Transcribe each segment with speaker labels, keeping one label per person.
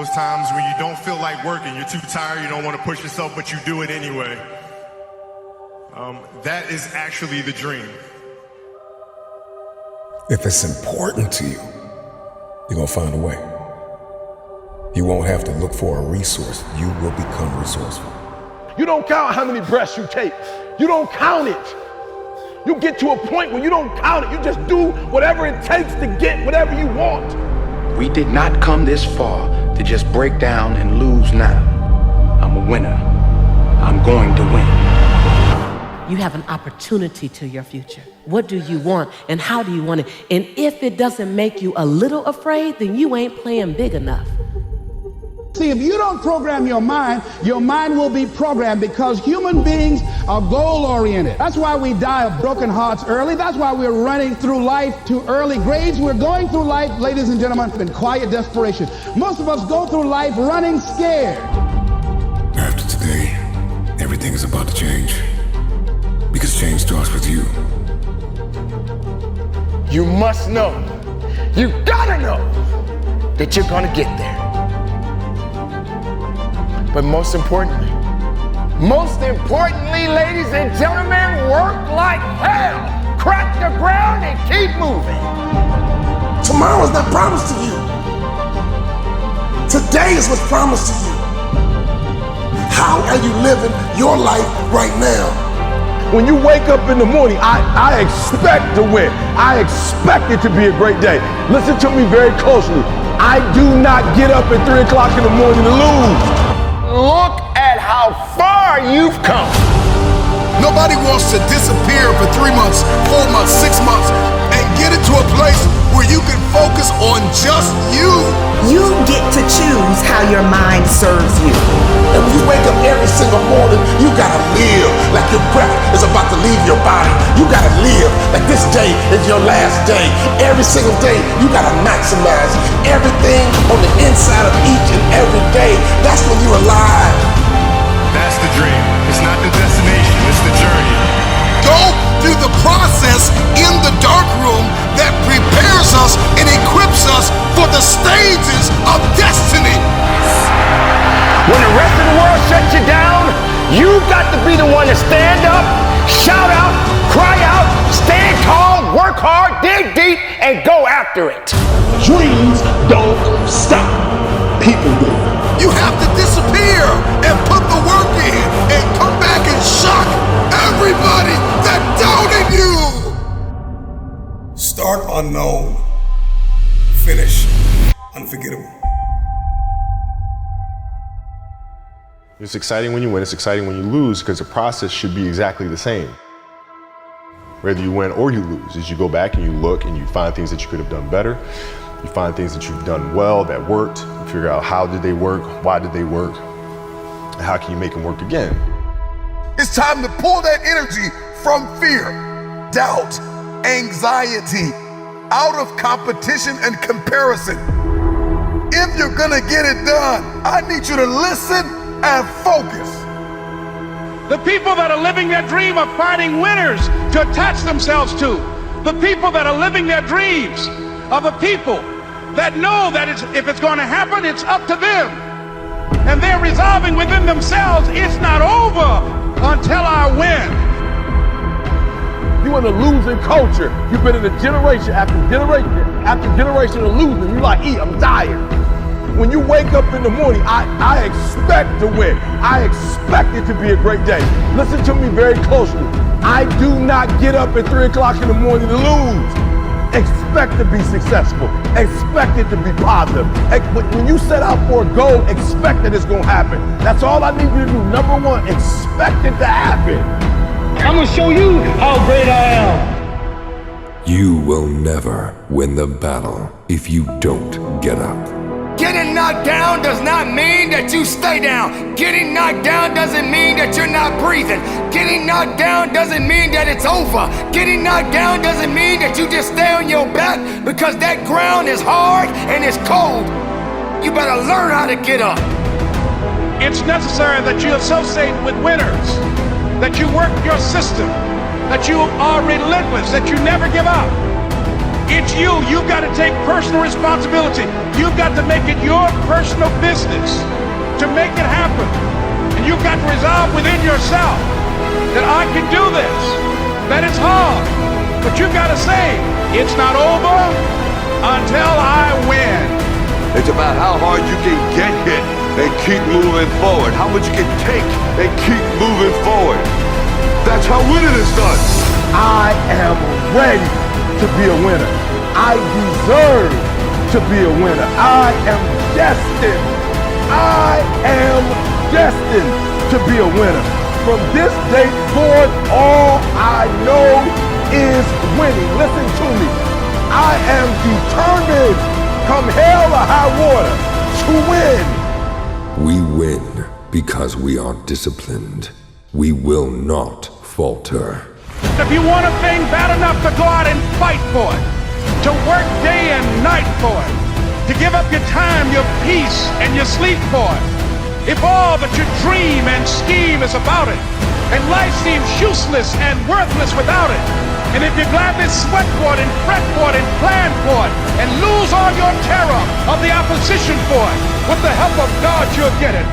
Speaker 1: Those times when you don't feel like working, you're too tired, you don't want to push yourself, but you do it anyway. That is actually the dream.
Speaker 2: If it's important to you, you're gonna find a way. You won't have to look for a resource. You will become resourceful.
Speaker 3: You don't count how many breaths you take. You don't count it. You get to a point where you don't count it. You just do whatever it takes to get whatever you want.
Speaker 4: We did not come this far to just break down and lose now. I'm a winner. I'm going to win.
Speaker 5: You have an opportunity to your future. What do you want and how do you want it? And if it doesn't make you a little afraid, then you ain't playing big enough.
Speaker 6: See, if you don't program your mind will be programmed, because human beings are goal-oriented. That's why we die of broken hearts early. That's why we're running through life to early grades. We're going through life, ladies and gentlemen, in quiet desperation. Most of us go through life running scared.
Speaker 2: After today, everything is about to change. Because change starts with you.
Speaker 4: You must know, you gotta know that you're gonna get there. But most importantly, ladies and gentlemen, work like hell. Crack the ground and keep moving.
Speaker 7: Tomorrow is not promised to you. Today is what's promised to you. How are you living your life right now?
Speaker 3: When you wake up in the morning, I expect to win. I expect it to be a great day. Listen to me very closely. I do not get up at 3 o'clock in the morning to lose.
Speaker 4: Look at how far you've come.
Speaker 7: Nobody wants to disappear for 3 months, 4 months, 6 months, and get into a place where you can focus on just you.
Speaker 8: You get to choose how your mind serves you.
Speaker 7: And when you wake up every single morning, you gotta live like your breath is about to leave your body. You gotta live like this day is your last day. Every single day, you gotta maximize everything on the inside of each and every day. That's when you're alive.
Speaker 1: That's the dream. It's not the destination, it's the journey.
Speaker 7: Go through the process in the dark room that prepares us and equips us for the stages of destiny.
Speaker 4: When the rest of the world shuts you down, you got to be the one to stand up, shout out, cry out, stand tall, work hard, dig deep, and go after it.
Speaker 6: Dreams don't stop. People do.
Speaker 7: You have to disappear and put the work in and come back and shock everybody that doubted you. Start unknown. Finish unforgettable.
Speaker 9: It's exciting when you win, it's exciting when you lose, because the process should be exactly the same. Whether you win or you lose, as you go back and you look and you find things that you could have done better, you find things that you've done well that worked, you figure out how did they work, why did they work, and how can you make them work again.
Speaker 7: It's time to pull that energy from fear, doubt, anxiety, out of competition and comparison. If you're gonna get it done, I need you to listen and focus.
Speaker 6: The people that are living their dream are finding winners to attach themselves to. The people that are living their dreams are the people that know that if it's going to happen, it's up to them. And they're resolving within themselves, it's not over until I win.
Speaker 3: You in a losing culture. You've been in a generation after generation of losing. You're like, I'm tired. When you wake up in the morning, I expect to win. I expect it to be a great day. Listen to me very closely. I do not get up at 3 o'clock in the morning to lose. Expect to be successful. Expect it to be positive. When you set out for a goal, expect that it's going to happen. That's all I need you to do. Number one, expect it to happen.
Speaker 4: I'm gonna show you how great I am.
Speaker 2: You will never win the battle if you don't get up.
Speaker 4: Getting knocked down does not mean that you stay down. Getting knocked down doesn't mean that you're not breathing. Getting knocked down doesn't mean that it's over. Getting knocked down doesn't mean that you just stay on your back, because that ground is hard and it's cold. You better learn how to get up.
Speaker 6: It's necessary that you associate with winners, that you work your system, that you are relentless, that you never give up. It's you. You've got to take personal responsibility. You've got to make it your personal business to make it happen. And you've got to resolve within yourself that I can do this, that it's hard. But you've got to say, it's not over until I win.
Speaker 3: It's about how hard you can get hit and keep moving forward. How much you can take and keep moving forward. That's how winning is done. I am ready to be a winner. I deserve to be a winner. I am destined. I am destined to be a winner. From this day forward, all I know is winning. Listen to me. I am determined, come hell or high water, to win.
Speaker 2: We win because we are disciplined. We will not falter.
Speaker 6: If you want a thing bad enough to go out and fight for it, to work day and night for it, to give up your time, your peace, and your sleep for it, if all that you dream and scheme is about it, and life seems useless and worthless without it, and if you gladly sweat for it and fret for it and plan for it, and lose all your terror of the opposition for it, with the help of God you'll get it.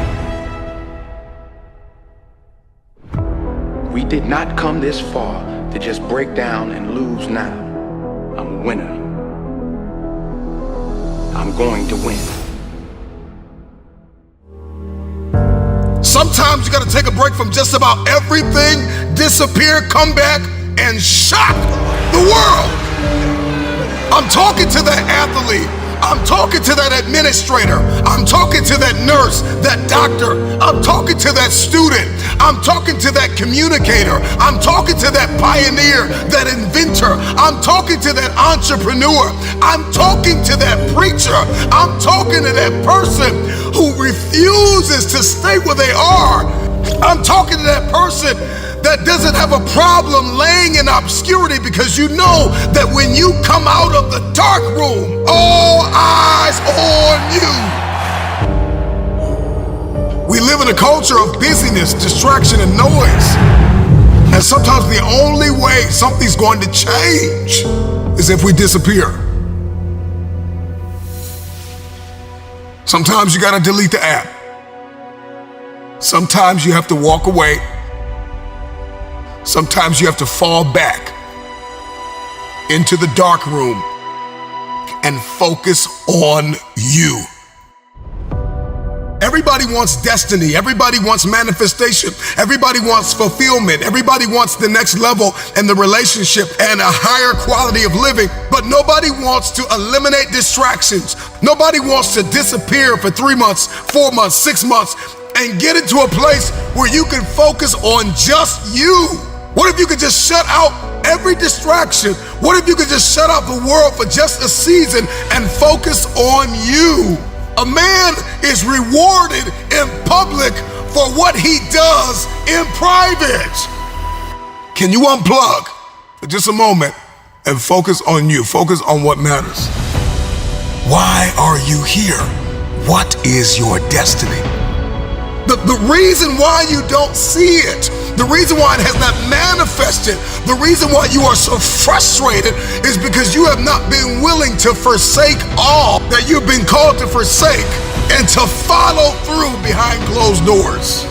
Speaker 10: We did not come this far to just break down and lose now. I'm a winner. I'm going to win.
Speaker 7: Sometimes you gotta take a break from just about everything, disappear, come back, and shock the world. I'm talking to that athlete. I'm talking to that administrator. I'm talking to that nurse, that doctor. I'm talking to that student. I'm talking to that communicator. I'm talking to that pioneer, that inventor. I'm talking to that entrepreneur. I'm talking to that preacher. I'm talking to that person who refuses to stay where they are. I'm talking to that person that doesn't have a problem laying in obscurity, because you know that when you come out of the dark room, all eyes on you. We live in a culture of busyness, distraction, and noise. And sometimes the only way something's going to change is if we disappear. Sometimes you gotta delete the app. Sometimes you have to walk away. Sometimes you have to fall back into the dark room and focus on you. Everybody wants destiny. Everybody wants manifestation. Everybody wants fulfillment. Everybody wants the next level in the relationship and a higher quality of living. But nobody wants to eliminate distractions. Nobody wants to disappear for 3 months, 4 months, 6 months, and get into a place where you can focus on just you. What if you could just shut out every distraction? What if you could just shut out the world for just a season and focus on you? A man is rewarded in public for what he does in private. Can you unplug for just a moment and focus on you? Focus on what matters. Why are you here? What is your destiny? The reason why you don't see it, the reason why it has not manifested, the reason why you are so frustrated is because you have not been willing to forsake all that you've been called to forsake and to follow through behind closed doors.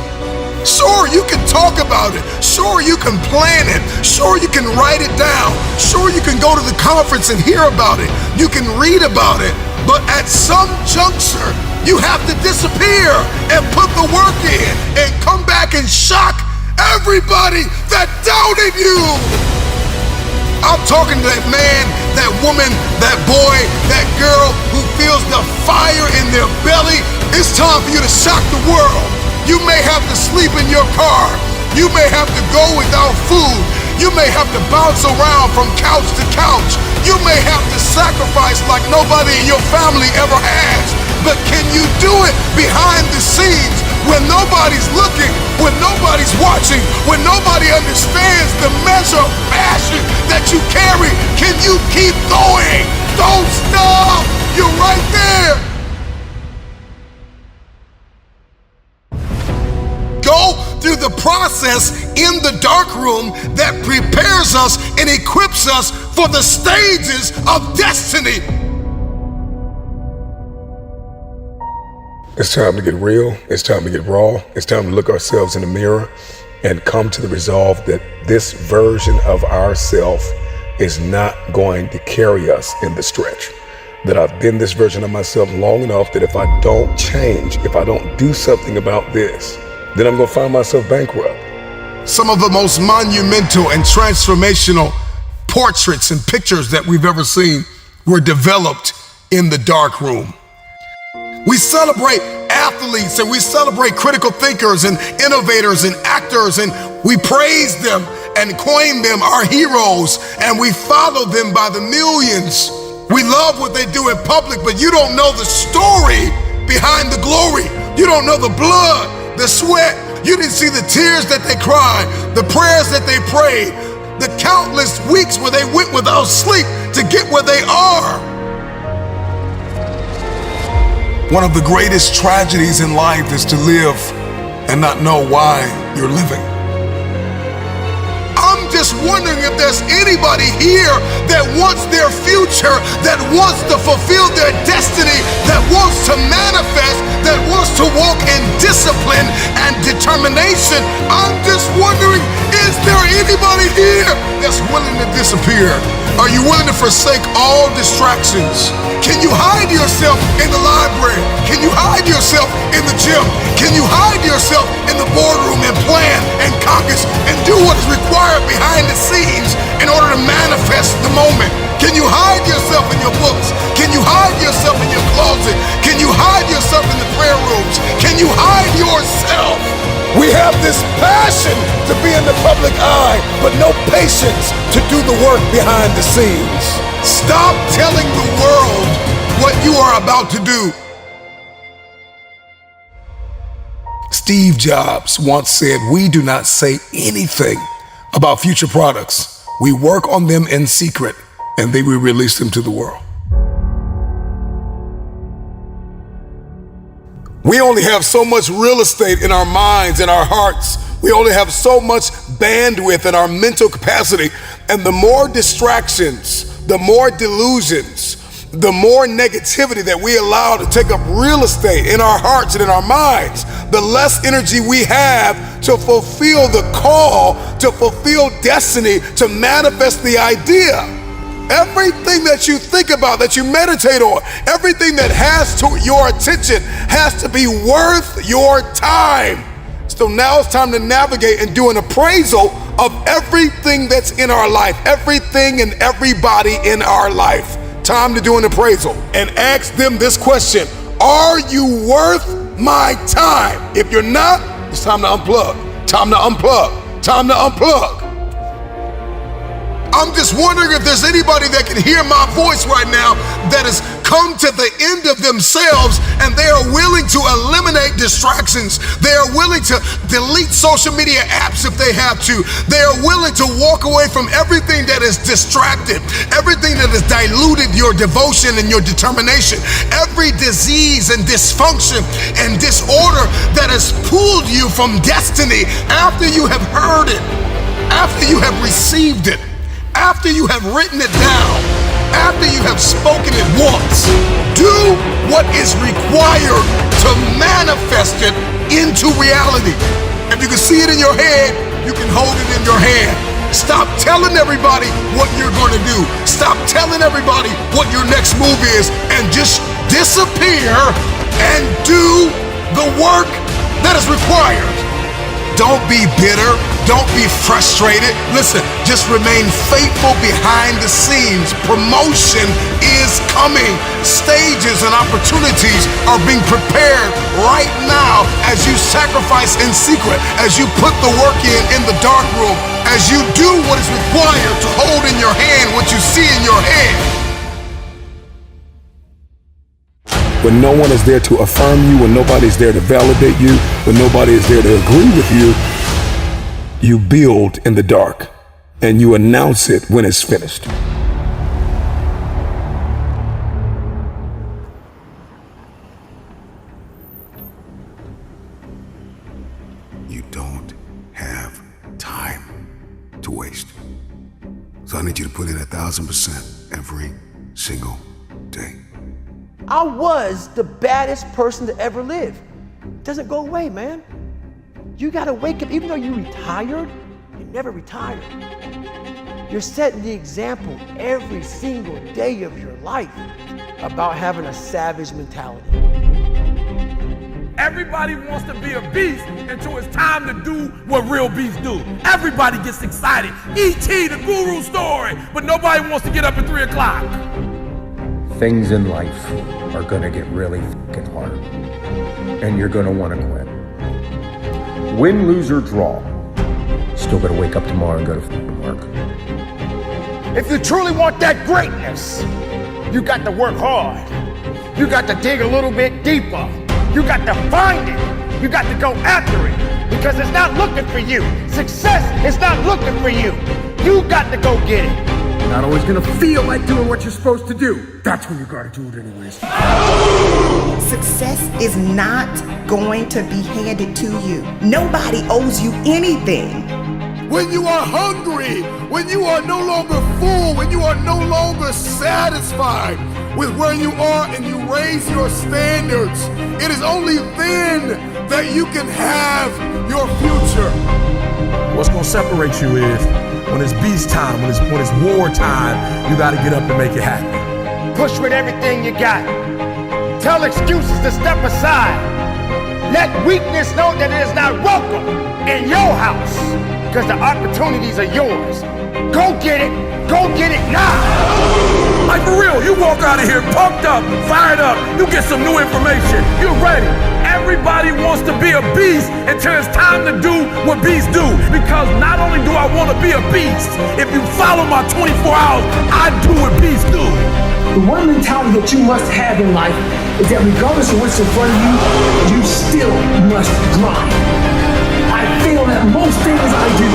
Speaker 7: Sure, you can talk about it. Sure, you can plan it. Sure, you can write it down. Sure, you can go to the conference and hear about it. You can read about it. But at some juncture, you have to disappear and put the work in and come back and shock everybody that doubted you. I'm talking to that man, that woman, that boy, that girl who feels the fire in their belly. It's time for you to shock the world. You may have to sleep in your car. You may have to go without food. You may have to bounce around from couch to couch. You may have to sacrifice like nobody in your family ever has. But can you do it behind the scenes when nobody's looking, when nobody's watching, when nobody understands the measure of passion that you carry? Can you keep going? Don't stop. You're right there. Go through the process in the dark room that prepares us and equips us for the stages of destiny.
Speaker 2: It's time to get real. It's time to get raw. It's time to look ourselves in the mirror and come to the resolve that this version of ourself is not going to carry us in the stretch. That I've been this version of myself long enough that if I don't change, if I don't do something about this, then I'm gonna find myself bankrupt.
Speaker 7: Some of the most monumental and transformational portraits and pictures that we've ever seen were developed in the dark room. We celebrate athletes and we celebrate critical thinkers and innovators and actors, and we praise them and coin them our heroes, and we follow them by the millions. We love what they do in public, but you don't know the story behind the glory. You don't know the blood, the sweat. You didn't see the tears that they cried, the prayers that they prayed, the countless weeks where they went without sleep to get where they are. One of the greatest tragedies in life is to live and not know why you're living. I'm just wondering if there's anybody here that wants their future, that wants to fulfill their destiny, that wants to manifest, that wants to walk in discipline and determination. I'm just wondering, is there anybody here that's willing to disappear? Are you willing to forsake all distractions? Can you hide yourself in the library? Can you hide yourself in the gym? Can you hide yourself in the boardroom and plan and caucus and do what is required behind the scenes in order to manifest the moment? Can you hide yourself in your books? Can you hide yourself in your closet? Can you hide yourself in the prayer rooms? Can you hide yourself? We have this passion to be in the public eye, but no patience to do the work behind the scenes. Stop telling the world what you are about to do. Steve Jobs once said, "We do not say anything about future products. We work on them in secret, and then we release them to the world." We only have so much real estate in our minds and our hearts. We only have so much bandwidth in our mental capacity. And the more distractions, the more delusions, the more negativity that we allow to take up real estate in our hearts and in our minds, the less energy we have to fulfill the call, to fulfill destiny, to manifest the idea. Everything that you think about, that you meditate on, everything that has to your attention has to be worth your time. So now it's time to navigate and do an appraisal of everything that's in our life, everything and everybody in our life. Time to do an appraisal and ask them this question: are you worth my time? If you're not, it's time to unplug. Time to unplug. Time to unplug. I'm just wondering if there's anybody that can hear my voice right now that has come to the end of themselves and they are willing to eliminate distractions. They are willing to delete social media apps if they have to. They are willing to walk away from everything that is distracted, everything that has diluted your devotion and your determination, every disease and dysfunction and disorder that has pulled you from destiny after you have heard it, after you have received it, after you have written it down, after you have spoken it once. Do what is required to manifest it into reality. If you can see it in your head, you can hold it in your hand. Stop telling everybody what you're going to do. Stop telling everybody what your next move is, and just disappear and do the work that is required. Don't be bitter. Don't be frustrated. Listen, just remain faithful behind the scenes. Promotion is coming. Stages and opportunities are being prepared right now as you sacrifice in secret, as you put the work in the dark room, as you do what is required to hold in your hand what you see in your head.
Speaker 2: When no one is there to affirm you, when nobody's there to validate you, when nobody is there to agree with you, you build in the dark and you announce it when it's finished.
Speaker 7: You don't have
Speaker 11: So I need you to put in 1,000% every single day.
Speaker 12: I was the baddest person to ever live. Doesn't go away, man. You gotta wake up, even though you retired, you never retired. You're setting the example every single day of your life about having a savage mentality.
Speaker 3: Everybody wants to be a beast until it's time to do what real beasts do. Everybody gets excited. E.T., the guru story, but nobody wants to get up at 3 o'clock.
Speaker 13: Things in life are gonna get really fucking hard, and you're gonna wanna quit. Win, lose, or draw, still gotta wake up tomorrow and go to fucking work.
Speaker 4: If you truly want that greatness, you got to work hard. You got to dig a little bit deeper. You got to find it. You got to go after it because it's not looking for you. Success is not looking for you. You got to go get it.
Speaker 13: You're not always gonna feel like doing what you're supposed to do. That's when you gotta do it anyways.
Speaker 8: Success is not going to be handed to you. Nobody owes you anything.
Speaker 7: When you are hungry, when you are no longer full, when you are no longer satisfied with where you are and you raise your standards, it is only then that you can have your future.
Speaker 3: What's gonna separate you is when it's beast time, when it's war time, you gotta get up and make it happen.
Speaker 4: Push with everything you got. Tell excuses to step aside. Let weakness know that it is not welcome in your house because the opportunities are yours. Go get it. Go get it now.
Speaker 3: Like for real, you walk out of here pumped up, fired up, you get some new information, you're ready. Everybody wants to be a beast until it's time to do what beasts do. Because not only do I want to be a beast, if you follow my 24 hours, I do what beasts do.
Speaker 14: The one mentality that you must have in life is that regardless of what's in front of you, you still must grind. I feel that most things I do,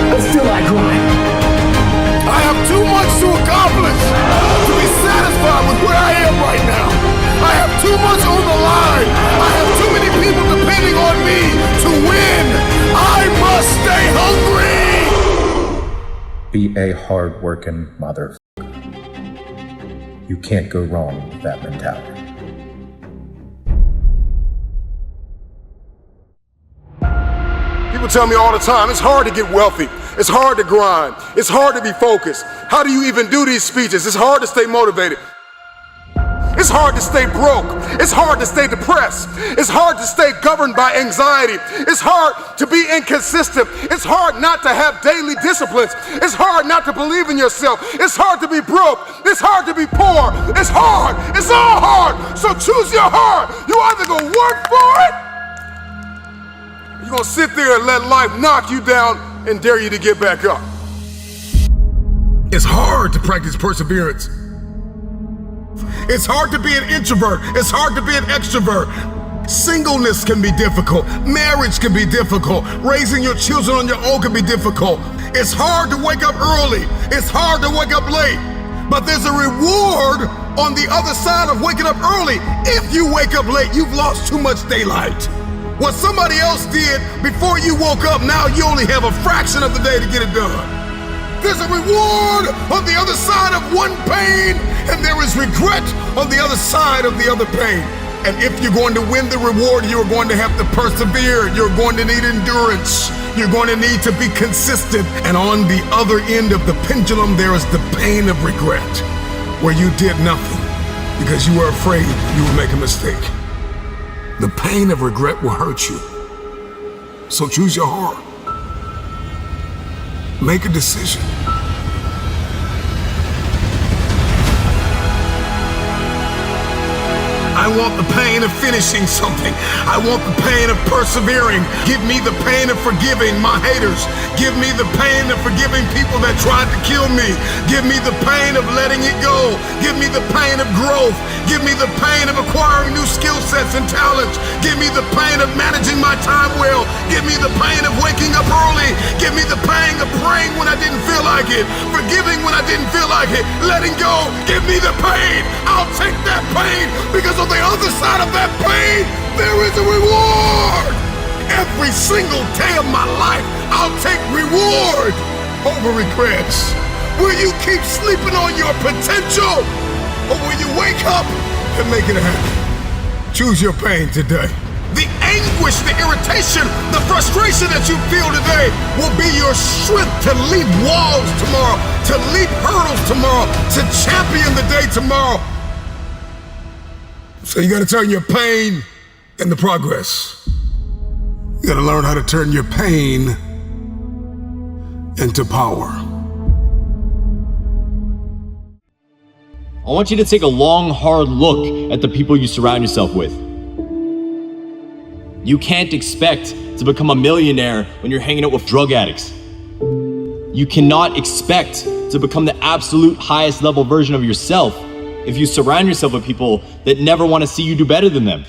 Speaker 14: but still I grind.
Speaker 7: I have too much to accomplish to be satisfied with where I am right now. I have too much on the line. I have too many people depending on me to win. I must stay hungry.
Speaker 13: Be a hard-working motherfucker. You can't go wrong with that mentality.
Speaker 7: People tell me all the time, it's hard to get wealthy. It's hard to grind. It's hard to be focused. How do you even do these speeches? It's hard to stay motivated. It's hard to stay broke. It's hard to stay depressed. It's hard to stay governed by anxiety. It's hard to be inconsistent. It's hard not to have daily disciplines. It's hard not to believe in yourself. It's hard to be broke. It's hard to be poor. It's hard. It's all hard. So choose your heart. You either gonna work for it, or you're gonna sit there and let life knock you down and dare you to get back up.
Speaker 2: It's hard to practice perseverance. It's hard to be an introvert. It's hard to be an extrovert. Singleness can be difficult. Marriage can be difficult. Raising your children on your own can be difficult. It's hard to wake up early. It's hard to wake up late. But there's a reward on the other side of waking up early. If you wake up late, you've lost too much daylight. What somebody else did before you woke up, now you only have a fraction of the day to get it done. There's a reward on the other side of one pain, and there is regret on the other side of the other pain. And if you're going to win the reward, you're going to have to persevere. You're going to need endurance. You're going to need to be consistent. And on the other end of the pendulum, there is the pain of regret, where you did nothing because you were afraid you would make a mistake. The pain of regret will hurt you. So choose your heart. Make a decision. I want the pain of finishing something. I want the pain of persevering. Give me the pain of forgiving my haters. Give me the pain of forgiving people that tried to kill me. Give me the pain of letting it go. Give me the pain of growth. Give me the pain of acquiring new skill sets and talents. Give me the pain of managing my time well. Give me the pain of waking up early. Give me the pain of praying when I didn't feel like it. Forgiving when I didn't feel like it. Letting go. Give me the pain. I'll take that pain because on the other side of that pain, there is a reward. Every single day of my life, I'll take reward over regrets.
Speaker 3: Will you keep sleeping on your potential? Or will you wake up and make it happen? Choose your pain today. The anguish, the irritation, the frustration that you feel today will be your strength to leap walls tomorrow, to leap hurdles tomorrow, to champion the day tomorrow. So you gotta turn your pain into progress. You gotta learn how to turn your pain into power.
Speaker 15: I want you to take a long, hard look at the people you surround yourself with. You can't expect to become a millionaire when you're hanging out with drug addicts. You cannot expect to become the absolute highest level version of yourself if you surround yourself with people that never want to see you do better than them.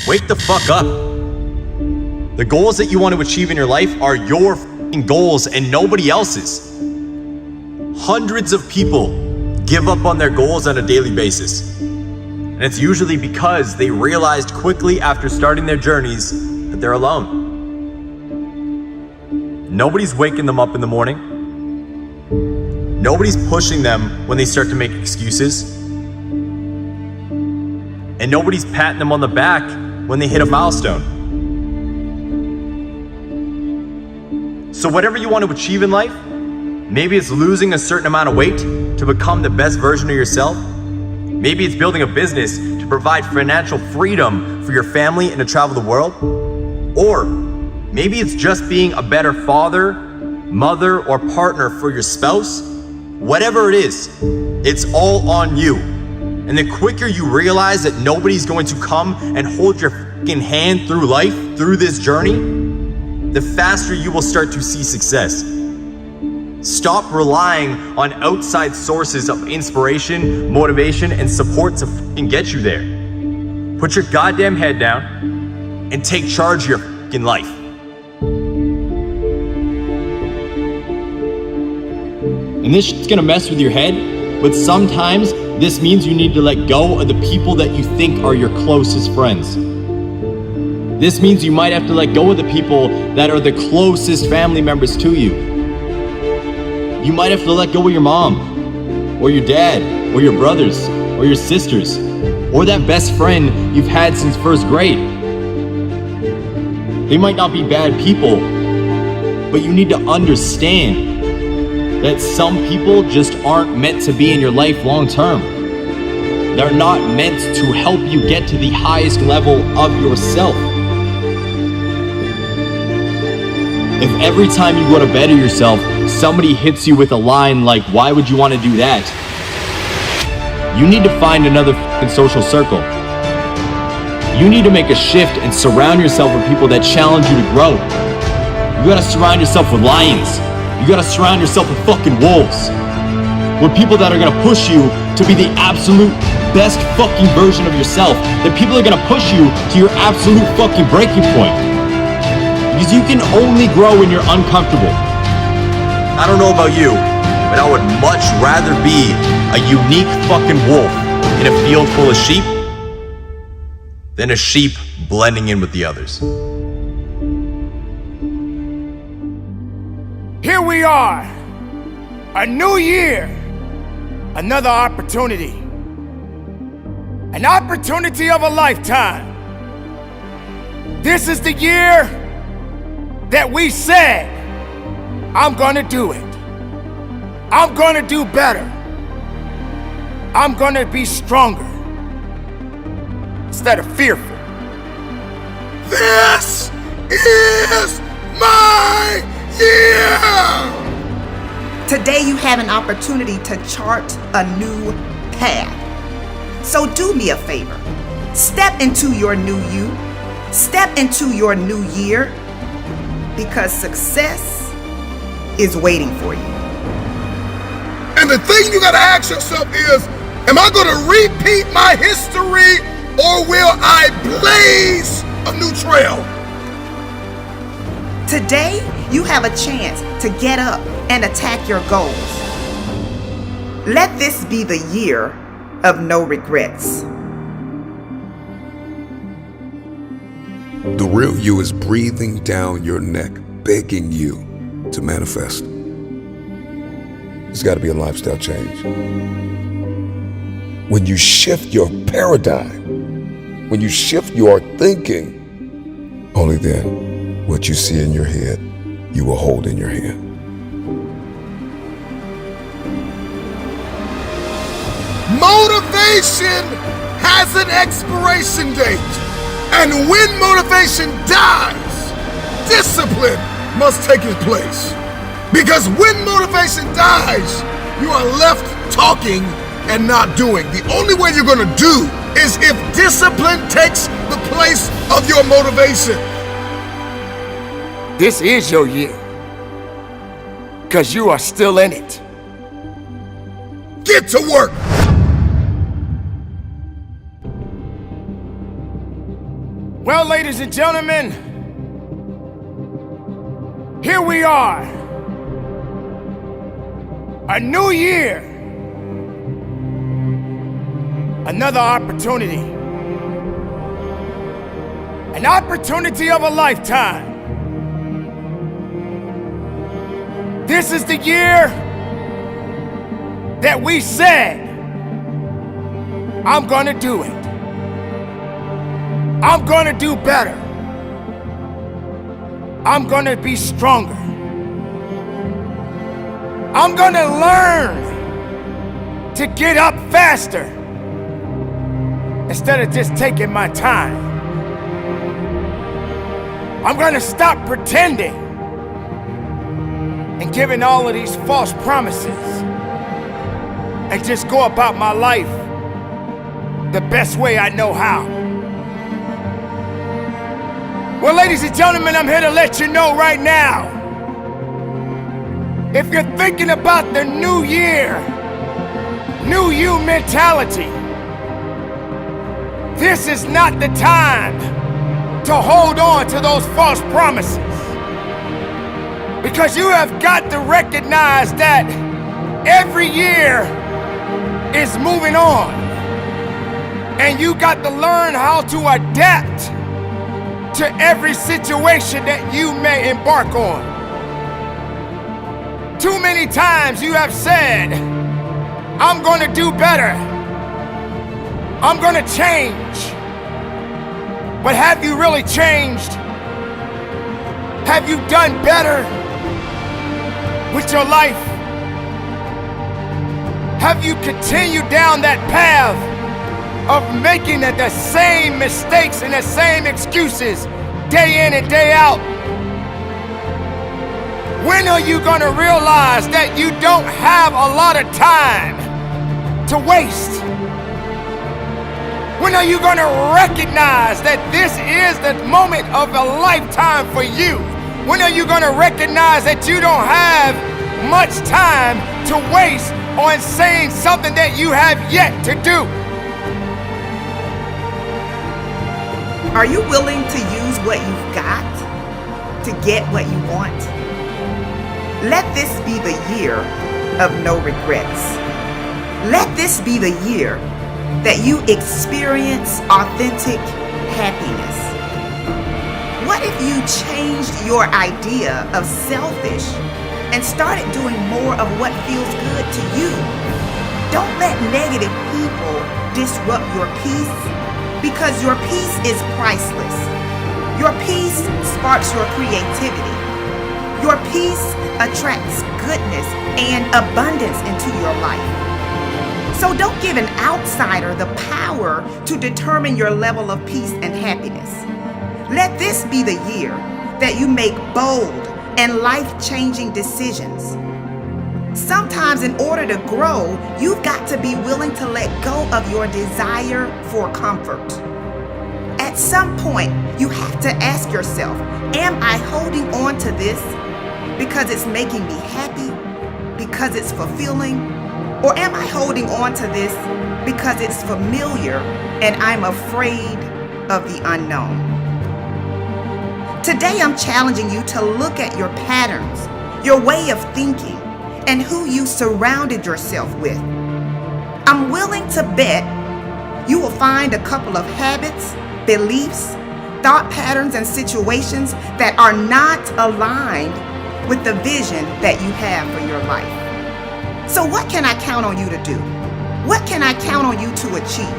Speaker 15: Wake the fuck up. The goals that you want to achieve in your life are your f***ing goals and nobody else's. Hundreds of people give up on their goals on a daily basis. And it's usually because they realized quickly after starting their journeys that they're alone. Nobody's waking them up in the morning. Nobody's pushing them when they start to make excuses. And nobody's patting them on the back when they hit a milestone. So whatever you want to achieve in life, maybe it's losing a certain amount of weight to become the best version of yourself. Maybe it's building a business to provide financial freedom for your family and to travel the world. Or maybe it's just being a better father, mother, or partner for your spouse. Whatever it is, it's all on you. And the quicker you realize that nobody's going to come and hold your fucking hand through life, through this journey, the faster you will start to see success. Stop relying on outside sources of inspiration, motivation, and support to fucking get you there. Put your goddamn head down and take charge of your fucking life. And this shit's gonna mess with your head, but sometimes this means you need to let go of the people that you think are your closest friends. This means you might have to let go of the people that are the closest family members to you. You might have to let go of your mom, or your dad, or your brothers, or your sisters, or that best friend you've had since first grade. They might not be bad people, but you need to understand that some people just aren't meant to be in your life long term. They're not meant to help you get to the highest level of yourself. If every time you go to better yourself, somebody hits you with a line like, "Why would you want to do that?" You need to find another social circle. You need to make a shift and surround yourself with people that challenge you to grow. You gotta surround yourself with lions. You gotta surround yourself with fucking wolves. With people that are gonna push you to be the absolute best fucking version of yourself. The people that are gonna push you to your absolute fucking breaking point. Because you can only grow when you're uncomfortable. I don't know about you, but I would much rather be a unique fucking wolf in a field full of sheep than a sheep blending in with the others.
Speaker 4: Here we are, a new year, another opportunity, an opportunity of a lifetime. This is the year that we said, I'm gonna do it. I'm gonna do better. I'm gonna be stronger instead of fearful.
Speaker 3: This is my year!
Speaker 8: Today you have an opportunity to chart a new path. So do me a favor. Step into your new you. Step into your new year, because success is waiting for you.
Speaker 3: And the thing you gotta ask yourself is, am I gonna repeat my history or will I blaze a new trail?
Speaker 8: Today, you have a chance to get up and attack your goals. Let this be the year of no regrets.
Speaker 11: The real you is breathing down your neck, begging you to manifest.
Speaker 2: There's got to be a lifestyle change. When you shift your paradigm, when you shift your thinking, only then what you see in your head, you will hold in your hand.
Speaker 7: Motivation has an expiration date. And when motivation dies, discipline must take its place. Because when motivation dies, you are left talking and not doing. The only way you're going to do is if discipline takes the place of your motivation.
Speaker 4: This is your year, because you are still in it.
Speaker 7: Get to work.
Speaker 4: Well, ladies and gentlemen, here we are. A new year. Another opportunity. An opportunity of a lifetime. This is the year that we said, I'm gonna do it. I'm gonna do better. I'm gonna be stronger. I'm gonna learn to get up faster instead of just taking my time. I'm gonna stop pretending and giving all of these false promises and just go about my life the best way I know how. Well, ladies and gentlemen, I'm here to let you know right now, if you're thinking about the new year, new you mentality, this is not the time to hold on to those false promises. Because you have got to recognize that every year is moving on. And you got to learn how to adapt to every situation that you may embark on. Too many times you have said, I'm gonna do better. I'm gonna change. But have you really changed? Have you done better with your life? Have you continued down that path of making the same mistakes and the same excuses day in and day out? When are you gonna realize that you don't have a lot of time to waste? When are you gonna recognize that this is the moment of a lifetime for you? When are you gonna recognize that you don't have much time to waste on saying something that you have yet to do?
Speaker 8: Are you willing to use what you've got to get what you want? Let this be the year of no regrets. Let this be the year that you experience authentic happiness. What if you changed your idea of selfish and started doing more of what feels good to you? Don't let negative people disrupt your peace, because your peace is priceless. Your peace sparks your creativity. Your peace attracts goodness and abundance into your life. So don't give an outsider the power to determine your level of peace and happiness. Let this be the year that you make bold and life-changing decisions. Sometimes in order to grow, you've got to be willing to let go of your desire for comfort. At some point, you have to ask yourself, am I holding on to this because it's making me happy, because it's fulfilling? Or am I holding on to this because it's familiar and I'm afraid of the unknown? Today, I'm challenging you to look at your patterns, your way of thinking, and who you surrounded yourself with. I'm willing to bet you will find a couple of habits, beliefs, thought patterns, and situations that are not aligned with the vision that you have for your life. So what can I count on you to do? What can I count on you to achieve?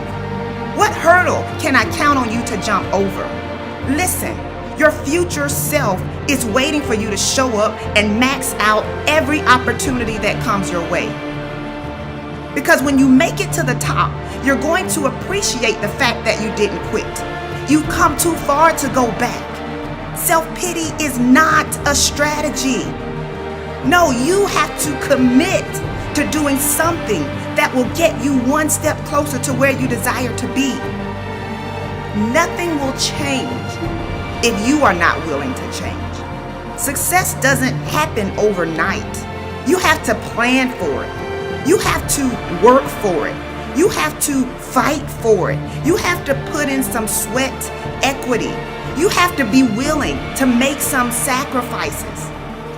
Speaker 8: What hurdle can I count on you to jump over? Listen, your future self is waiting for you to show up and max out every opportunity that comes your way. Because when you make it to the top, you're going to appreciate the fact that you didn't quit. You've come too far to go back. Self-pity is not a strategy. No, you have to commit to doing something that will get you one step closer to where you desire to be. Nothing will change if you are not willing to change. Success doesn't happen overnight. You have to plan for it. You have to work for it. You have to fight for it. You have to put in some sweat equity. You have to be willing to make some sacrifices.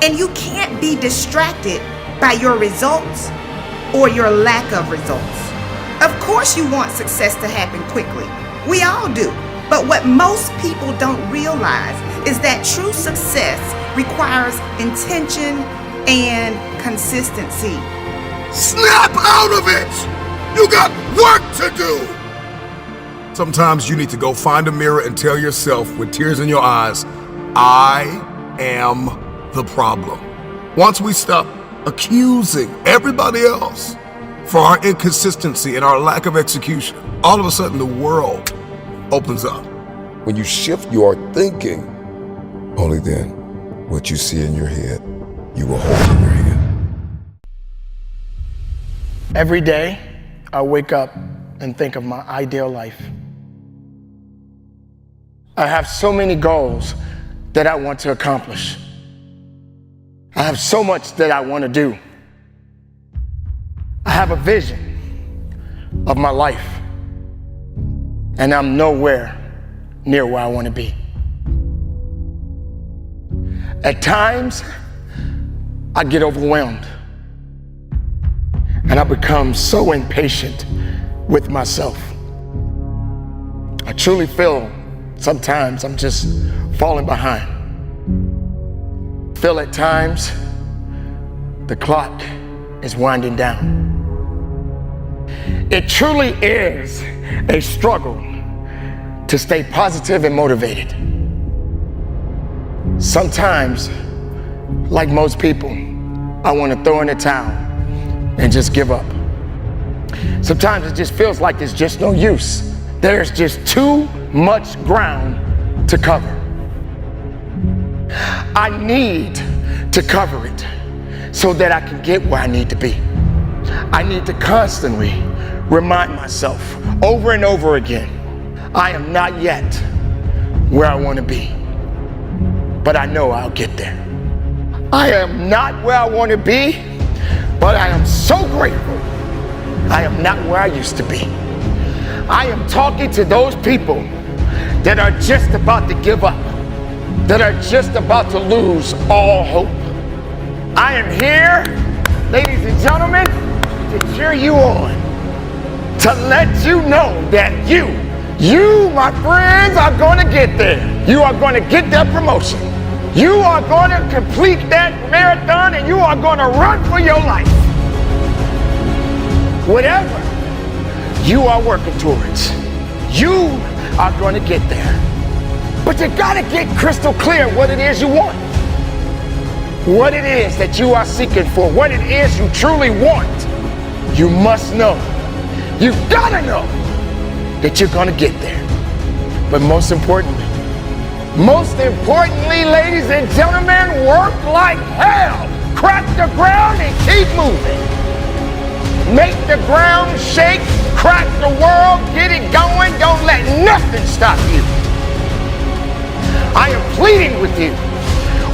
Speaker 8: And you can't be distracted by your results or your lack of results. Of course you want success to happen quickly. We all do. But what most people don't realize is that true success requires intention and consistency.
Speaker 7: Snap out of it! You got work to do!
Speaker 2: Sometimes you need to go find a mirror and tell yourself with tears in your eyes, I am the problem. Once we stop accusing everybody else for our inconsistency and our lack of execution, all of a sudden the world opens up. When you shift your thinking, only then what you see in your head, you will hold in your hand.
Speaker 16: Every day, I wake up and think of my ideal life. I have so many goals that I want to accomplish. I have so much that I want to do. I have a vision of my life, and I'm nowhere near where I want to be. At times, I get overwhelmed, and I become so impatient with myself. I truly feel sometimes I'm just falling behind. I feel at times the clock is winding down. It truly is a struggle to stay positive and motivated. Sometimes, like most people, I want to throw in the towel and just give up. Sometimes it just feels like there's just no use. There's just too much ground to cover. I need to cover it so that I can get where I need to be. I need to constantly remind myself over and over again, I am not yet where I want to be, but I know I'll get there. I am not where I want to be, but I am so grateful I am not where I used to be. I am talking to those people that are just about to give up, that are just about to lose all hope. I am here, ladies and gentlemen, to cheer you on, to let you know that you, my friends, are going to get there. You are going to get that promotion. You are going to complete that marathon, and you are going to run for your life. Whatever you are working towards, you are going to get there. But you got to get crystal clear what it is you want, what it is that you are seeking for, what it is you truly want. You must know. You've got to know that you're going to get there. But most importantly, ladies and gentlemen, work like hell. Crack the ground and keep moving. Make the ground shake, crack the world, get it going. Don't let nothing stop you. I am pleading with you.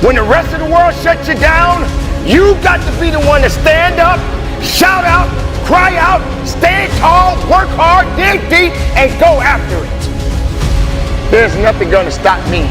Speaker 16: When the rest of the world shuts you down, you got to be the one to stand up, shout out, cry out, stand tall, work hard, dig deep, and go after it. There's nothing gonna stop me.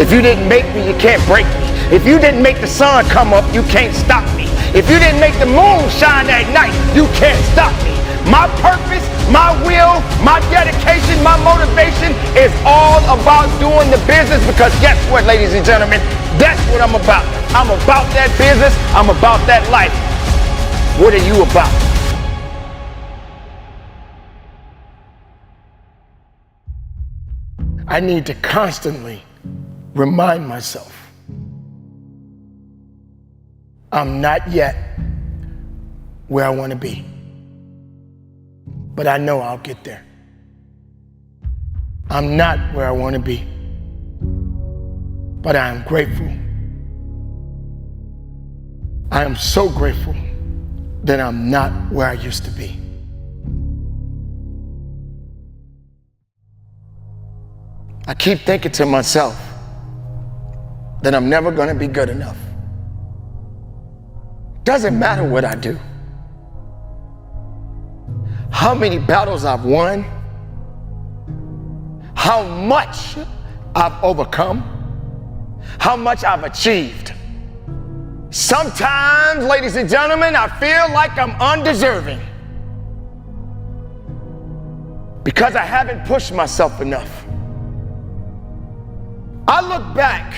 Speaker 16: If you didn't make me, you can't break me. If you didn't make the sun come up, you can't stop me. If you didn't make the moon shine at night, you can't stop me. My purpose, my will, my dedication, my motivation is all about doing the business, because guess what, ladies and gentlemen? That's what I'm about. I'm about that business. I'm about that life. What are you about? I need to constantly remind myself I'm not yet where I want to be, but I know I'll get there. I'm not where I want to be, but I am grateful. I am so grateful that I'm not where I used to be. I keep thinking to myself that I'm never going to be good enough. Doesn't matter what I do. How many battles I've won, how much I've overcome, how much I've achieved. Sometimes, ladies and gentlemen, I feel like I'm undeserving because I haven't pushed myself enough. I look back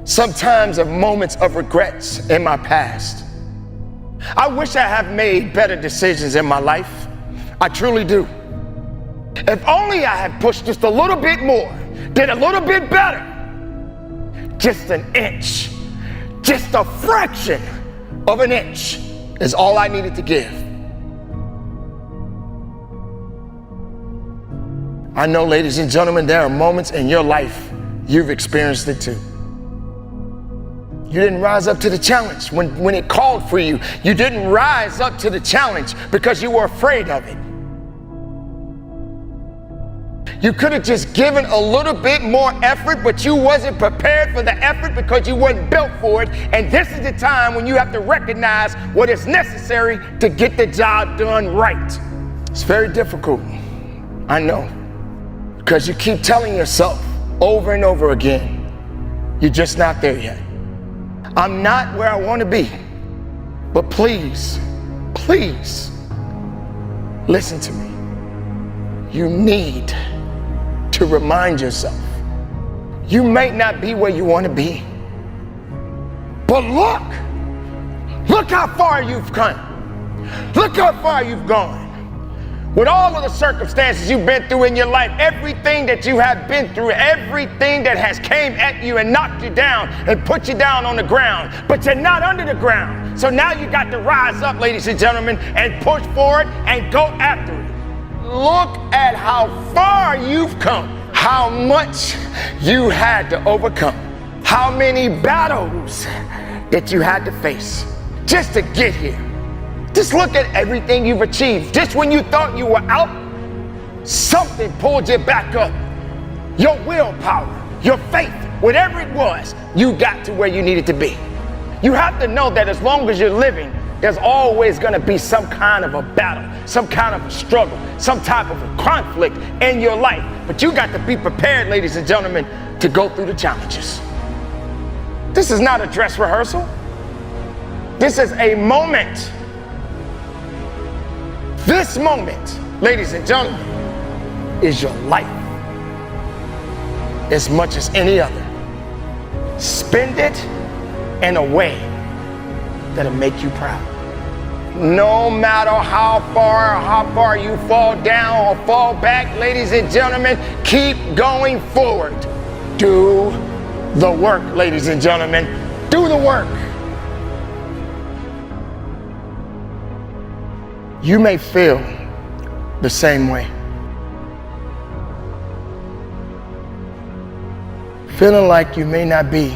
Speaker 16: sometimes at moments of regrets in my past. I wish I had made better decisions in my life. I truly do. If only I had pushed just a little bit more, did a little bit better. Just an inch, just a fraction of an inch is all I needed to give. I know, ladies and gentlemen, there are moments in your life you've experienced it too. You didn't rise up to the challenge when it called for you. You didn't rise up to the challenge because you were afraid of it. You could have just given a little bit more effort, but you wasn't prepared for the effort because you wasn't built for it. And this is the time when you have to recognize what is necessary to get the job done right. It's very difficult, I know, because you keep telling yourself over and over again, you're just not there yet. I'm not where I want to be. But please, please, listen to me. You need to remind yourself, you may not be where you want to be, but look how far you've come. Look how far you've gone. With all of the circumstances you've been through in your life, everything that you have been through, everything that has came at you and knocked you down and put you down on the ground, but you're not under the ground. So now you got to rise up, ladies and gentlemen, and push forward and go after it. Look at how far you've come, how much you had to overcome, how many battles that you had to face just to get here. Just look at everything you've achieved. Just when you thought you were out, something pulled you back up. Your willpower, your faith, whatever it was, you got to where you needed to be. You have to know that as long as you're living, there's always going to be some kind of a battle, some kind of a struggle, some type of a conflict in your life. But you got to be prepared, ladies and gentlemen, to go through the challenges. This is not a dress rehearsal. This is a moment. This moment, ladies and gentlemen, is your life as much as any other. Spend it in a way that'll make you proud. No matter how far you fall down or fall back, ladies and gentlemen, keep going forward. Do the work, ladies and gentlemen. Do the work. You may feel the same way. Feeling like you may not be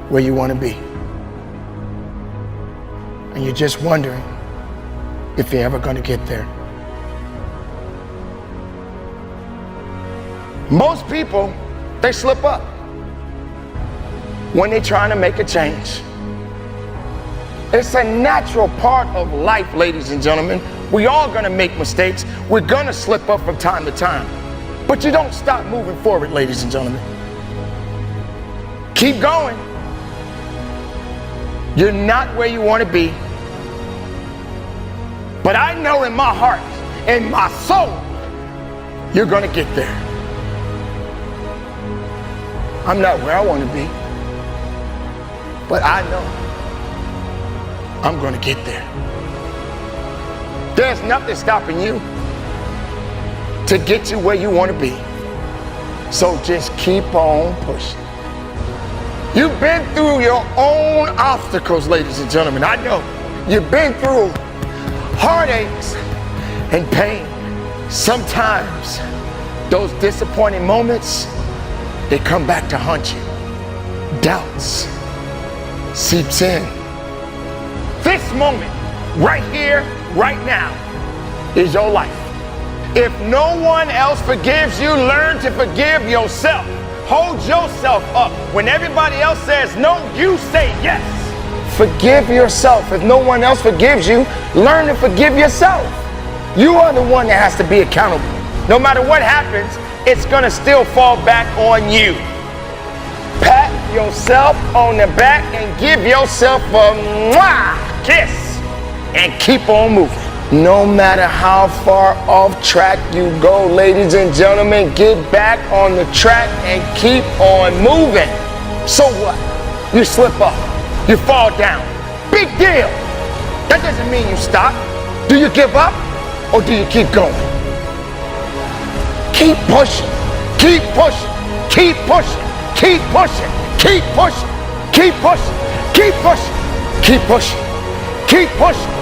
Speaker 16: where you want to be. And you're just wondering if you're ever going to get there. Most people, they slip up when they're trying to make a change. It's a natural part of life, ladies and gentlemen. We all gonna make mistakes. We're gonna slip up from time to time. But you don't stop moving forward, ladies and gentlemen. Keep going. You're not where you want to be. But I know in my heart, in my soul, you're gonna get there. I'm not where I want to be, but I know I'm gonna get there. There's nothing stopping you to get you where you want to be. So just keep on pushing. You've been through your own obstacles, ladies and gentlemen. I know. You've been through heartaches and pain. Sometimes those disappointing moments, they come back to haunt you. Doubts seeps in. This moment, right here, right now, is your life. If no one else forgives you, learn to forgive yourself. Hold yourself up. When everybody else says no, you say yes. Forgive yourself. If no one else forgives you, learn to forgive yourself. You are the one that has to be accountable. No matter what happens, it's gonna still fall back on you. Pat yourself on the back and give yourself a mwah kiss and keep on moving. No matter how far off track you go, ladies and gentlemen, get back on the track and keep on moving. So what? You slip up, you fall down. Big deal. That doesn't mean you stop. Do you give up or do you keep going? Keep pushing, keep pushing, keep pushing, keep pushing, keep pushing, keep pushing, keep pushing, keep pushing, keep pushing,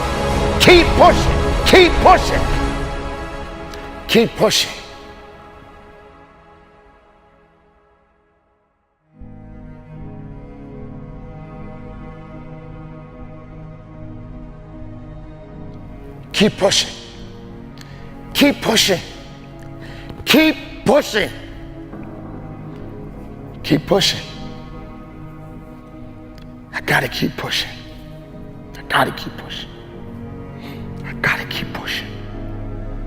Speaker 16: keep pushing, keep pushing, keep pushing. Keep pushing. Keep pushing. Keep pushing. Keep pushing. I gotta keep pushing. I gotta keep pushing. I gotta keep pushing.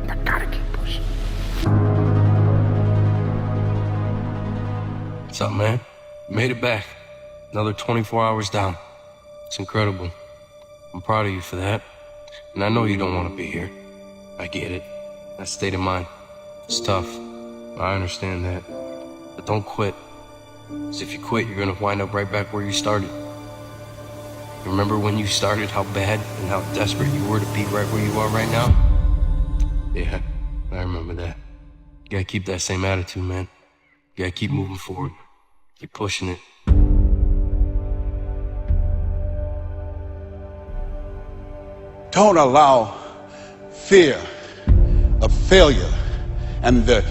Speaker 16: I gotta keep pushing.
Speaker 17: What's up, man? Made it back. Another 24 hours down. It's incredible. I'm proud of you for that. And I know you don't want to be here. I get it. That state of mind. It's tough. I understand that. But don't quit. Because if you quit, you're going to wind up right back where you started. Remember when you started, how bad and how desperate you were to be right where you are right now? Yeah, I remember that. You gotta keep that same attitude, man. You gotta keep moving forward. Keep pushing it.
Speaker 6: Don't allow fear of failure and the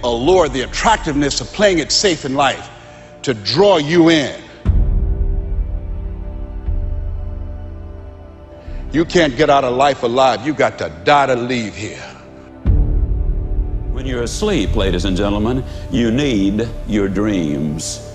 Speaker 6: allure, the attractiveness of playing it safe in life to draw you in. You can't get out of life alive. You got to die to leave here.
Speaker 18: When you're asleep, ladies and gentlemen, you need your dreams.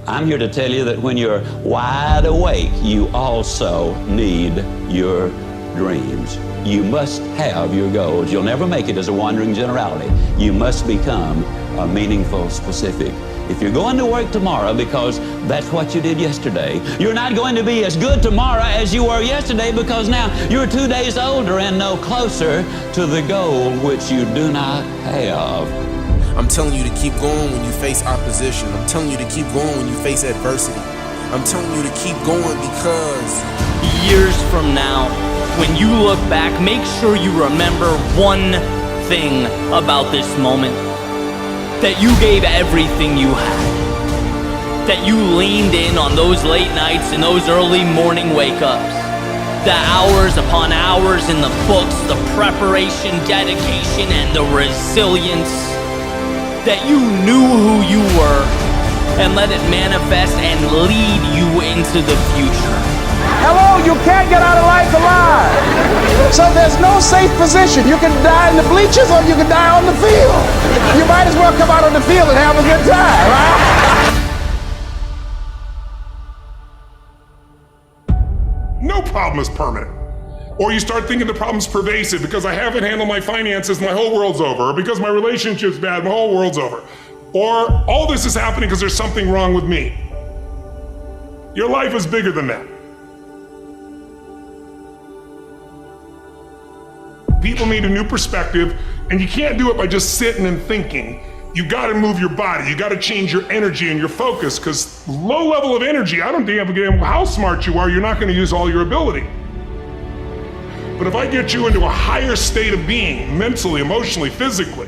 Speaker 18: I'm here to tell you that when you're wide awake, you also need your dreams. You must have your goals. You'll never make it as a wandering generality. You must become a meaningful specific. If you're going to work tomorrow because that's what you did yesterday, you're not going to be as good tomorrow as you were yesterday because now you're 2 days older and no closer to the goal which you do not have.
Speaker 19: I'm telling you to keep going when you face opposition. I'm telling you to keep going when you face adversity. I'm telling you to keep going because
Speaker 20: years from now, when you look back, make sure you remember one thing about this moment. That you gave everything you had. That you leaned in on those late nights and those early morning wake-ups. The hours upon hours in the books, the preparation, dedication, and the resilience. That you knew who you were and let it manifest and lead you into the future.
Speaker 3: Hello, you can't get out of life alive. So there's no safe position. You can die in the bleachers or you can die on the field. You might as well come out on the field and have a good time, right?
Speaker 21: No problem is permanent. Or you start thinking the problem's pervasive because I haven't handled my finances, my whole world's over. Or because my relationship's bad, my whole world's over. Or all this is happening because there's something wrong with me. Your life is bigger than that. People need a new perspective, and you can't do it by just sitting and thinking. You got to move your body. You got to change your energy and your focus, because low level of energy, I don't give a damn how smart you are, you're not going to use all your ability. But if I get you into a higher state of being, mentally, emotionally, physically,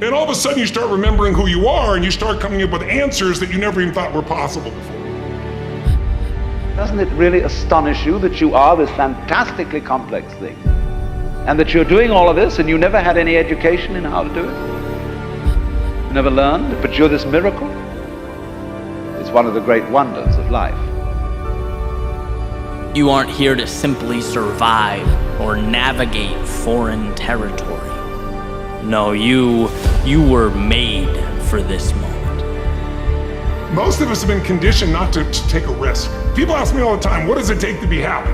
Speaker 21: and all of a sudden you start remembering who you are and you start coming up with answers that you never even thought were possible before.
Speaker 5: Doesn't it really astonish you that you are this fantastically complex thing? And that you're doing all of this and you never had any education in how to do it? You never learned, but you're this miracle? It's one of the great wonders of life.
Speaker 20: You aren't here to simply survive or navigate foreign territory. No, you were made for this moment.
Speaker 21: Most of us have been conditioned not to take a risk. People ask me all the time, what does it take to be happy?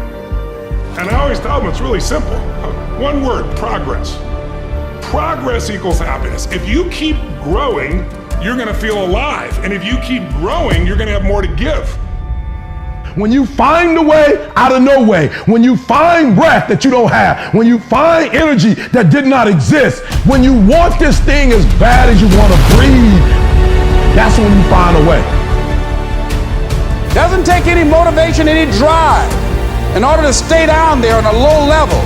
Speaker 21: And I always tell them it's really simple. One word, progress. Progress equals happiness. If you keep growing, you're gonna feel alive. And if you keep growing, you're gonna have more to give.
Speaker 3: When you find a way out of no way, when you find breath that you don't have, when you find energy that did not exist, when you want this thing as bad as you want to breathe, that's when you find a way.
Speaker 22: Doesn't take any motivation, any drive in order to stay down there on a low level.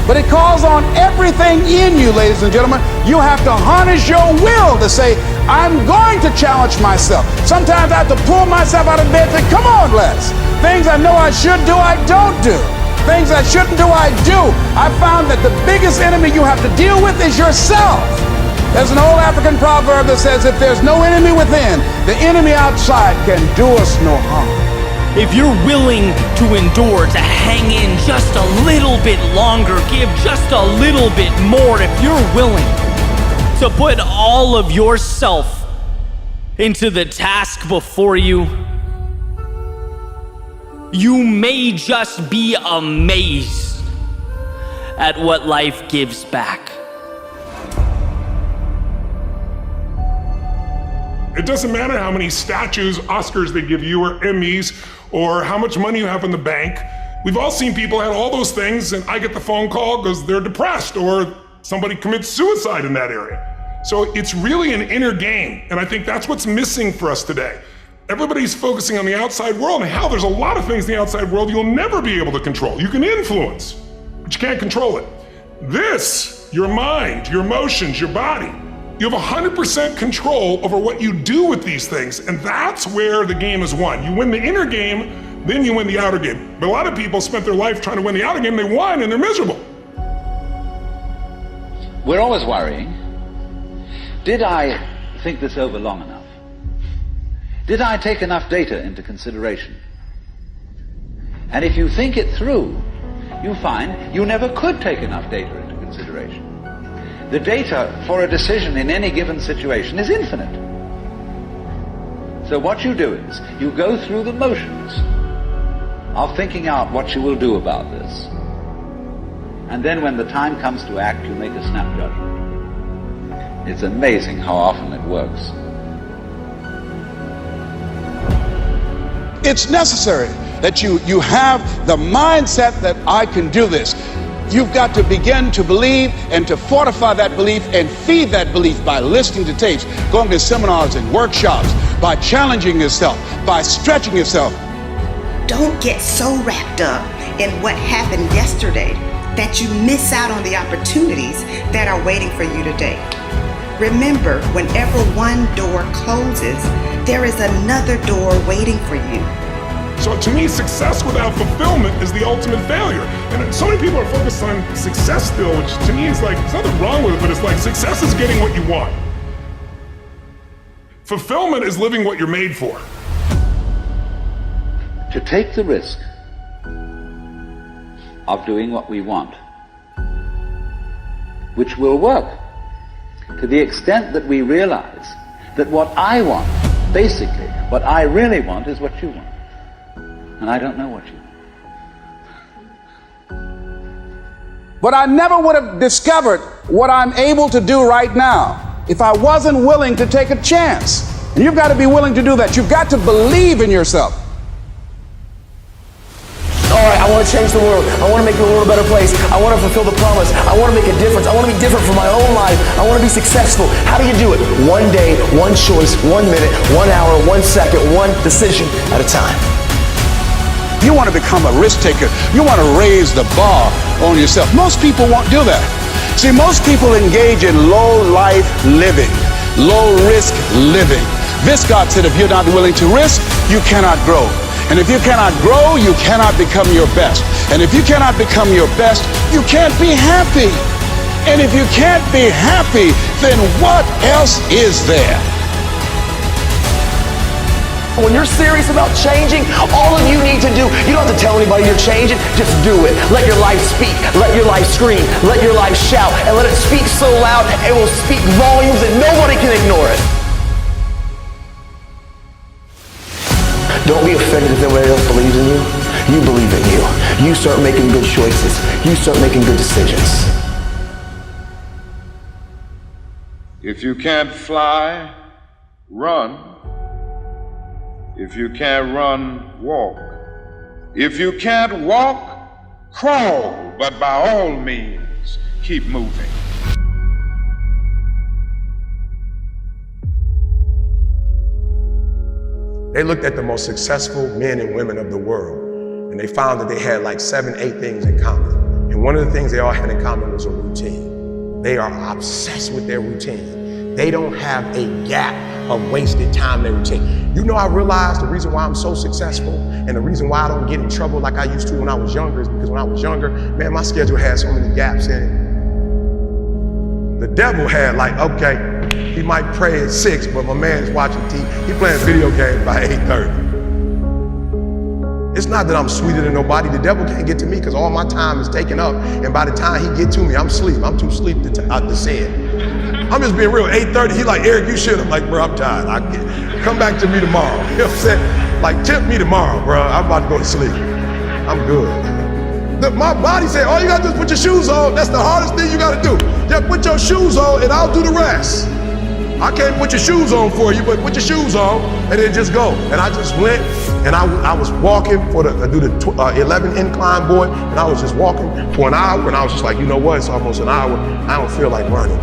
Speaker 22: But it calls on everything in you, ladies and gentlemen. You have to harness your will to say, I'm going to challenge myself. Sometimes I have to pull myself out of bed and say, come on, Les. Things I know I should do, I don't do. Things I shouldn't do, I do. I found that the biggest enemy you have to deal with is yourself. There's an old African proverb that says, if there's no enemy within, the enemy outside can do us no harm.
Speaker 20: If you're willing to endure, to hang in just a little bit longer, give just a little bit more, if you're willing to put all of yourself into the task before you, you may just be amazed at what life gives back.
Speaker 21: It doesn't matter how many statues, Oscars they give you, or Emmys, or how much money you have in the bank. We've all seen people have all those things, and I get the phone call because they're depressed, or somebody commits suicide in that area. So it's really an inner game, and I think that's what's missing for us today. Everybody's focusing on the outside world, and hell, there's a lot of things in the outside world you'll never be able to control. You can influence, but you can't control it. This, your mind, your emotions, your body, you have 100% control over what you do with these things, and that's where the game is won. You win the inner game, then you win the outer game. But a lot of people spent their life trying to win the outer game, they won, and they're miserable.
Speaker 5: We're always worrying. Did I think this over long enough? Did I take enough data into consideration? And if you think it through, you find you never could take enough data into consideration. The data for a decision in any given situation is infinite. So what you do is, you go through the motions of thinking out what you will do about this. And then when the time comes to act, you make a snap judgment. It's amazing how often it works.
Speaker 22: It's necessary that you have the mindset that I can do this. You've got to begin to believe and to fortify that belief and feed that belief by listening to tapes, going to seminars and workshops, by challenging yourself, by stretching yourself.
Speaker 8: Don't get so wrapped up in what happened yesterday that you miss out on the opportunities that are waiting for you today. Remember, whenever one door closes, there is another door waiting for you.
Speaker 21: So to me, success without fulfillment is the ultimate failure. And so many people are focused on success still, which to me is like, there's nothing wrong with it, but it's like success is getting what you want. Fulfillment is living what you're made for.
Speaker 5: To take the risk of doing what we want, which will work to the extent that we realize that what I want, basically, what I really want is what you want. And I don't know what you want.
Speaker 22: But I never would have discovered what I'm able to do right now if I wasn't willing to take a chance. And you've got to be willing to do that. You've got to believe in yourself.
Speaker 14: all right, I want to change the world. I want to make the world a better place. I want to fulfill the promise. I want to make a difference. I want to be different for my own life. I want to be successful. How do you do it? One day, one choice, 1 minute, 1 hour, 1 second, one decision at a time.
Speaker 22: You want to become a risk taker. You want to raise the bar on yourself. Most people won't do that. See, most people engage in low life living, low risk living. Viscott said if you're not willing to risk, you cannot grow. And if you cannot grow, you cannot become your best. And if you cannot become your best, you can't be happy. And if you can't be happy, then what else is there?
Speaker 14: When you're serious about changing, all of you need to do, you don't have to tell anybody you're changing, just do it. Let your life speak, let your life scream, let your life shout, and let it speak so loud it will speak volumes that nobody can ignore it. Don't be offended if nobody else believes in you. You believe in you. You start making good choices. You start making good decisions.
Speaker 3: If you can't fly, run. If you can't run, walk. If you can't walk, crawl. But by all means, keep moving.
Speaker 16: They looked at the most successful men and women of the world, and they found that they had like 7, 8 things in common. And one of the things they all had in common was a routine. They are obsessed with their routine. They don't have a gap of wasted time in their routine. You know, I realized the reason why I'm so successful and the reason why I don't get in trouble like I used to when I was younger is because when I was younger, man, my schedule had so many gaps in it. The devil had like, okay, he might pray at 6, but my man's watching TV. He playing video games by 8:30. It's not that I'm sweeter than nobody. The devil can't get to me because all my time is taken up. And by the time he get to me, I'm asleep. I'm too asleep to sin. I'm just being real. 8:30, he like, Eric, you should. I'm like, bro, I'm tired. Come back to me tomorrow. You know what I'm saying? Like, tempt me tomorrow, bro. I'm about to go to sleep. I'm good. My body said, all you gotta do is put your shoes on. That's the hardest thing you gotta do. Just put your shoes on and I'll do the rest. I can't put your shoes on for you, but put your shoes on and then just go. And I just went and I was walking I do the 11 incline board, and I was just walking for an hour, and I was just like, you know what, it's almost an hour. I don't feel like running.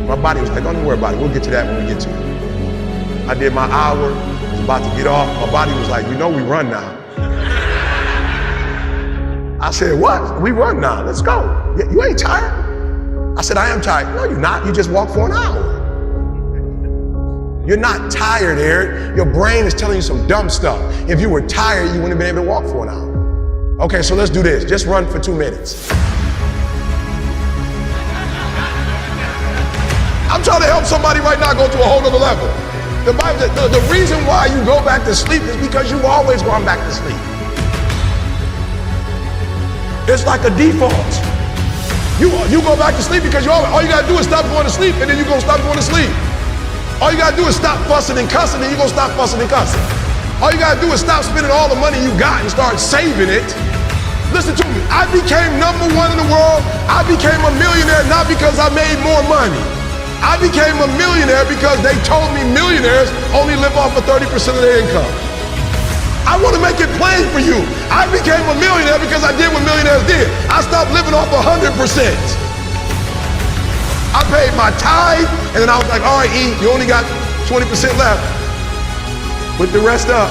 Speaker 16: My body was like, don't worry about it. We'll get to that when we get to it. I did my hour, was about to get off. My body was like, you know we run now. I said, what? We run now, let's go. You ain't tired? I said, I am tired. No, you're not. You just walked for an hour. You're not tired, Eric. Your brain is telling you some dumb stuff. If you were tired, you wouldn't have been able to walk for an hour. Okay, so let's do this. Just run for 2 minutes. I'm trying to help somebody right now go to a whole other level. The reason why you go back to sleep is because you've always gone back to sleep. It's like a default. You go back to sleep because all you gotta do is stop going to sleep, and then you're gonna stop going to sleep. All you gotta do is stop fussing and cussing, and you're gonna stop fussing and cussing. All you gotta do is stop spending all the money you got and start saving it. Listen to me, I became #1 in the world. I became a millionaire not because I made more money. I became a millionaire because they told me millionaires only live off of 30% of their income. I want to make it plain for you. I became a millionaire because I did what millionaires did. I stopped living off 100%. I paid my tithe, and then I was like, all right, E, you only got 20% left. Put the rest up.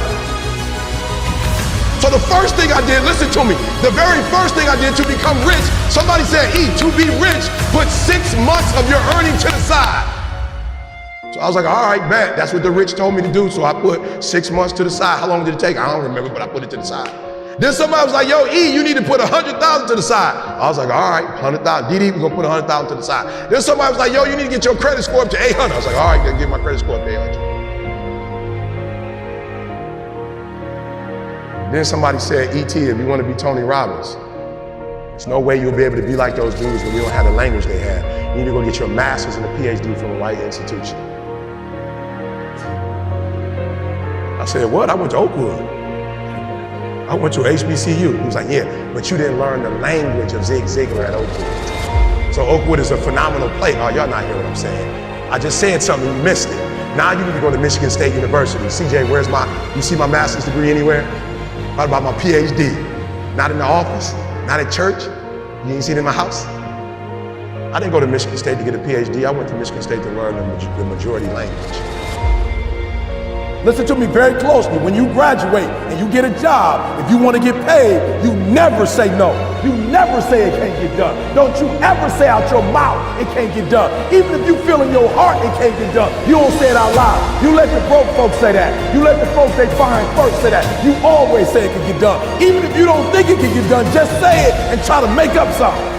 Speaker 16: So the first thing I did, listen to me, the very first thing I did to become rich, somebody said, E, to be rich, put 6 months of your earnings to the side. So I was like, all right, bet. That's what the rich told me to do. So I put 6 months to the side. How long did it take? I don't remember, but I put it to the side. Then somebody was like, yo, E, you need to put 100,000 to the side. I was like, all right, 100,000. DD, we're gonna put 100,000 to the side. Then somebody was like, yo, you need to get your credit score up to 800. I was like, all right, gotta get my credit score up to 800. Then somebody said, ET, if you want to be Tony Robbins, there's no way you'll be able to be like those dudes when you don't have the language they had. You need to go get your master's and a PhD from the right institution. I said, what? I went to Oakwood. I went to HBCU. He was like, yeah, but you didn't learn the language of Zig Ziglar at Oakwood. So Oakwood is a phenomenal place. Oh, y'all not hearing what I'm saying. I just said something, you missed it. Now you need to go to Michigan State University. CJ, you see my master's degree anywhere?
Speaker 7: What about my PhD? Not in the office, not at church. You ain't seen it in my house. I didn't go to Michigan State to get a PhD. I went to Michigan State to learn the majority language.
Speaker 3: Listen to me very closely. When you graduate and you get a job, if you want to get paid, you never say no. You never say it can't get done. Don't you ever say out your mouth it can't get done. Even if you feel in your heart it can't get done, you don't say it out loud. You let the broke folks say that. You let the folks they find first say that. You always say it can get done. Even if you don't think it can get done, just say it and try to make up something.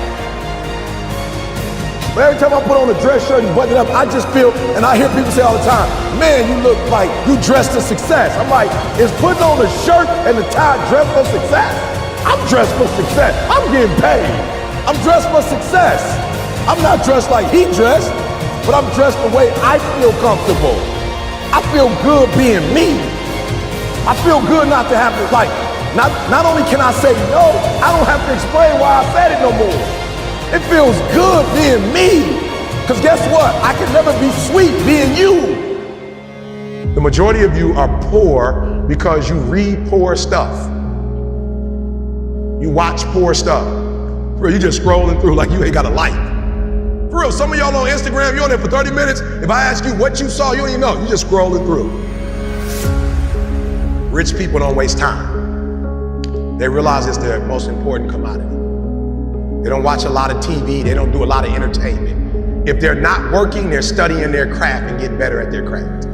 Speaker 3: But every time I put on a dress shirt and button it up, I just feel, and I hear people say all the time, man, you look like you dressed for success. I'm like, is putting on a shirt and a tie dressed for success? I'm dressed for success. I'm getting paid. I'm dressed for success. I'm not dressed like he dressed, but I'm dressed the way I feel comfortable. I feel good being me. I feel good not to have to, like, not only can I say no, I don't have to explain why I said it no more. It feels good being me. Because guess what? I can never be sweet being you.
Speaker 7: The majority of you are poor because you read poor stuff. You watch poor stuff. Bro, you just scrolling through like you ain't got a life. For real, some of y'all on Instagram, you're on there for 30 minutes. If I ask you what you saw, you don't even know. You just scrolling through. Rich people don't waste time. They realize it's their most important commodity. They don't watch a lot of TV. They don't do a lot of entertainment. If they're not working, they're studying their craft and getting better at their craft.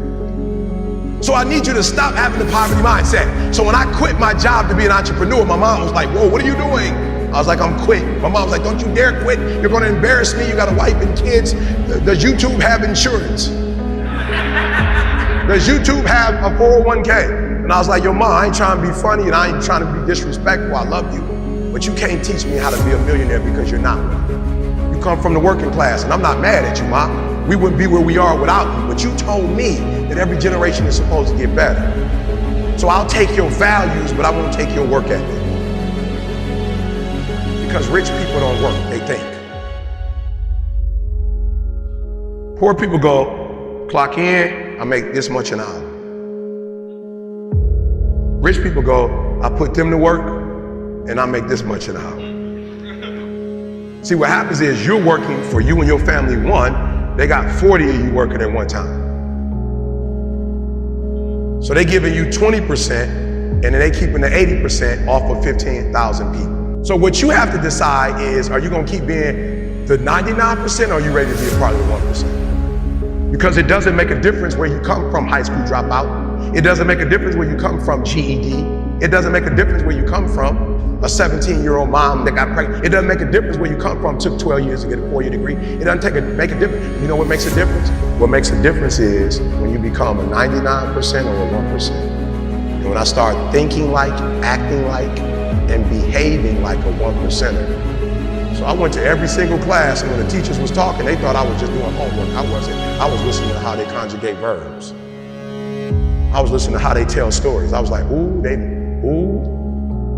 Speaker 7: So I need you to stop having the poverty mindset. So when I quit my job to be an entrepreneur, my mom was like, whoa, what are you doing? I was like, I'm quitting. My mom was like, don't you dare quit. You're going to embarrass me. You got a wife and kids. Does YouTube have insurance? Does YouTube have a 401k? And I was like, yo, mom, I ain't trying to be funny and I ain't trying to be disrespectful. I love you. But you can't teach me how to be a millionaire because you're not one. You come from the working class, and I'm not mad at you, Mom. We wouldn't be where we are without you. But you told me that every generation is supposed to get better. So I'll take your values, but I won't take your work ethic. Because rich people don't work, they think. Poor people go, clock in, I make this much an hour. Rich people go, I put them to work, and I make this much an hour. See, what happens is you're working for you and your family one, they got 40 of you working at one time. So they giving you 20%, and then they keeping the 80% off of 15,000 people. So what you have to decide is, are you gonna keep being the 99% or are you ready to be a part of the 1%? Because it doesn't make a difference where you come from, high school dropout. It doesn't make a difference where you come from, GED. It doesn't make a difference where you come from, a 17-year-old mom that got pregnant. It doesn't make a difference where you come from, took 12 years to get a 4-year degree. It doesn't make a difference. You know what makes a difference? What makes a difference is when you become a 99% or a 1%. And when I start thinking like, acting like, and behaving like a 1%er. So I went to every single class, and when the teachers was talking, they thought I was just doing homework. I wasn't. I was listening to how they conjugate verbs. I was listening to how they tell stories. I was like, ooh.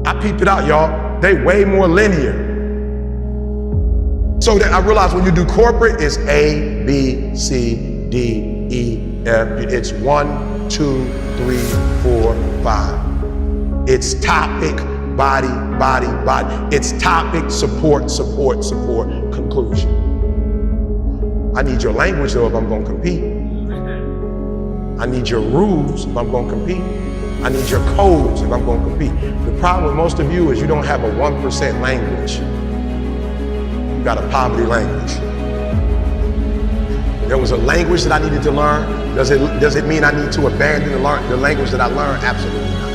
Speaker 7: I peeped it out, y'all. They way more linear. So that I realized when you do corporate, it's A, B, C, D, E, F. It's 1, 2, 3, 4, 5. It's topic, body. It's topic, support, conclusion. I need your language though if I'm gonna compete. I need your rules if I'm gonna compete. I need your codes if I'm going to compete. The problem with most of you is you don't have a 1% language. You got a poverty language. There was a language that I needed to learn. Does it mean I need to abandon the language that I learned? Absolutely not.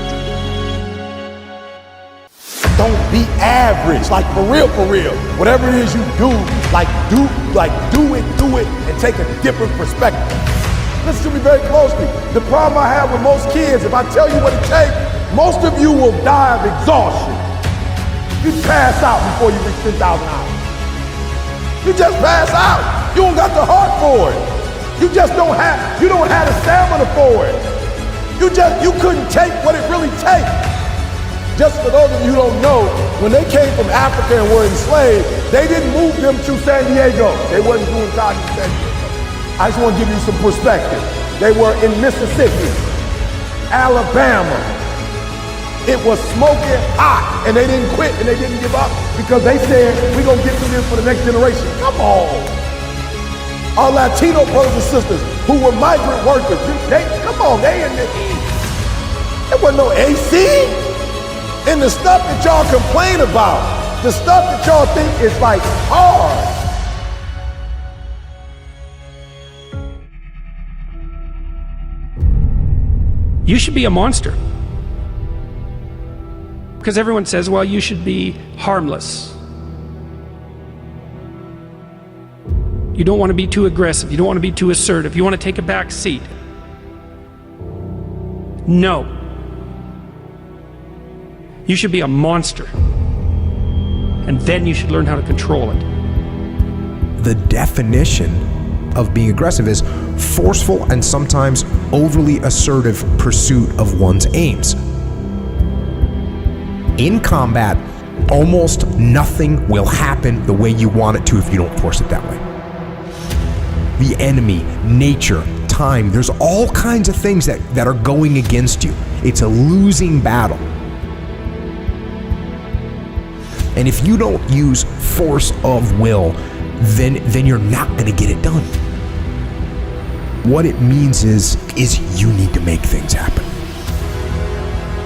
Speaker 3: Don't be average, like for real. Whatever it is you do, do it, and take a different perspective. Listen to me very closely. The problem I have with most kids, if I tell you what it takes, most of you will die of exhaustion. You pass out before you reach 10,000 hours. You just pass out. You don't got the heart for it. You don't have the stamina for it. You couldn't take what it really takes. Just for those of you who don't know, when they came from Africa and were enslaved, they didn't move them to San Diego. They wasn't doing time in San Diego. I just want to give you some perspective. They were in Mississippi, Alabama, It was smoking hot, and they didn't quit and they didn't give up because they said, we're going to get through this for the next generation. Come on. Our Latino brothers and sisters who were migrant workers, come on, they in the heat. There wasn't no AC. And the stuff that y'all complain about, the stuff that y'all think is like hard.
Speaker 1: You should be a monster. Because everyone says, well, you should be harmless. You don't want to be too aggressive. You don't want to be too assertive. You want to take a back seat. No. You should be a monster. And then you should learn how to control it.
Speaker 9: The definition of being aggressive is forceful and sometimes overly assertive pursuit of one's aims. In combat, almost nothing will happen the way you want it to if you don't force it that way. The enemy, nature, time, there's all kinds of things that are going against you. It's a losing battle. And if you don't use force of will, then you're not going to get it done. What it means is you need to make things happen.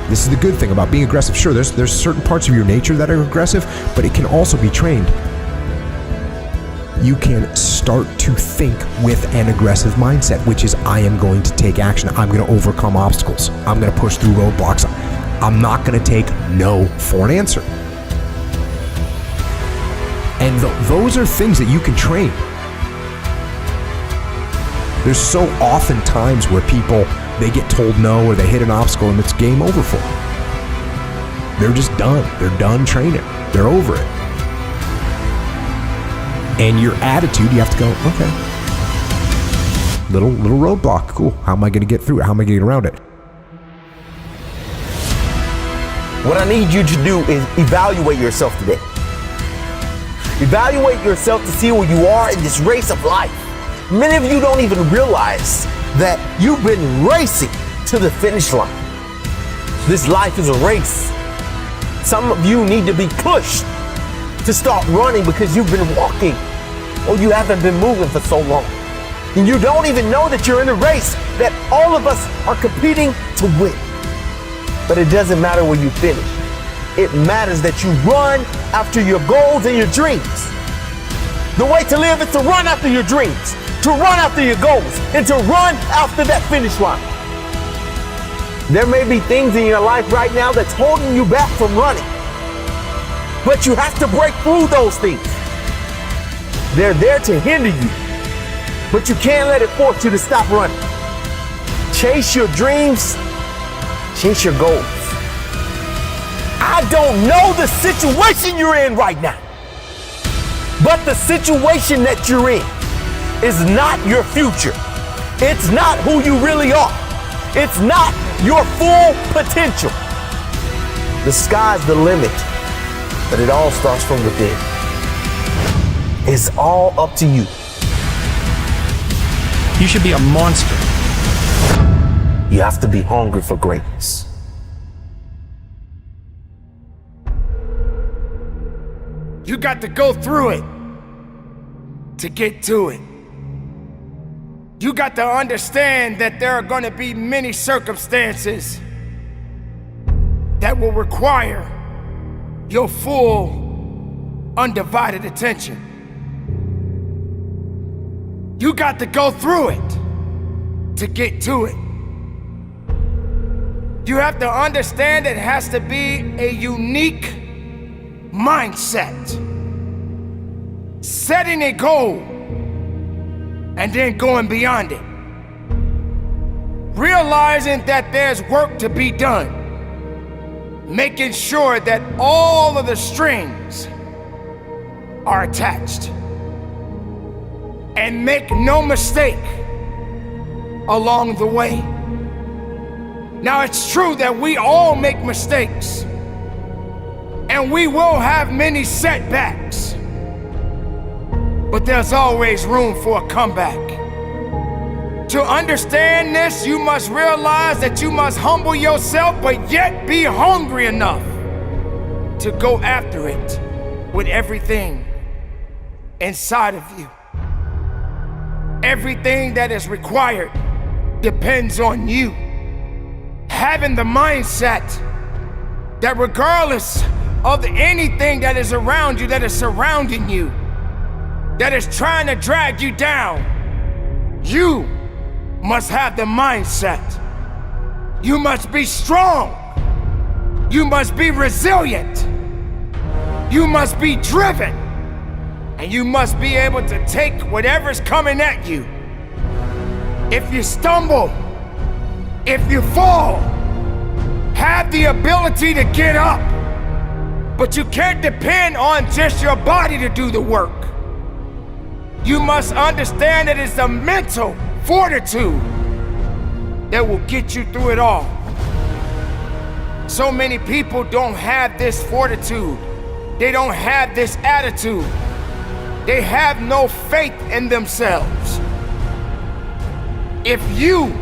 Speaker 9: This is the good thing about being aggressive. Sure, there's certain parts of your nature that are aggressive, but it can also be trained. You can start to think with an aggressive mindset, which is I am going to take action. I'm going to overcome obstacles. I'm going to push through roadblocks. I'm not going to take no for an answer. And those are things that you can train. There's so often times where people, they get told no or they hit an obstacle and it's game over for them. They're just done. They're done training. They're over it. And your attitude, you have to go, okay. Little roadblock, cool. How am I going to get through it? How am I going to get around it?
Speaker 23: What I need you to do is evaluate yourself today. Evaluate yourself to see where you are in this race of life. Many of you don't even realize that you've been racing to the finish line. This life is a race. Some of you need to be pushed to start running because you've been walking or you haven't been moving for so long. And you don't even know that you're in a race that all of us are competing to win. But it doesn't matter where you finish. It matters that you run after your goals and your dreams. The way to live is to run after your dreams, to run after your goals, and to run after that finish line. There may be things in your life right now that's holding you back from running, but you have to break through those things. They're there to hinder you, but you can't let it force you to stop running. Chase your dreams, chase your goals. I don't know the situation you're in right now, but the situation that you're in is not your future. It's not who you really are. It's not your full potential. The sky's the limit, but it all starts from within. It's all up to you.
Speaker 1: You should be a monster.
Speaker 23: You have to be hungry for greatness.
Speaker 4: You got to go through it to get to it. You got to understand that there are going to be many circumstances that will require your full, undivided attention. You got to go through it to get to it. You have to understand it has to be a unique mindset. Setting a goal and then going beyond it. Realizing that there's work to be done. Making sure that all of the strings are attached. And make no mistake along the way. Now it's true that we all make mistakes. And we will have many setbacks. But there's always room for a comeback. To understand this, you must realize that you must humble yourself, but yet be hungry enough to go after it with everything inside of you. Everything that is required depends on you. Having the mindset that regardless of anything that is around you, that is surrounding you, that is trying to drag you down, you must have the mindset. You must be strong. You must be resilient. You must be driven. And you must be able to take whatever's coming at you. If you stumble, if you fall, have the ability to get up. But you can't depend on just your body to do the work. You must understand that it's the mental fortitude that will get you through it all. So many people don't have this fortitude. They don't have this attitude. They have no faith in themselves. If you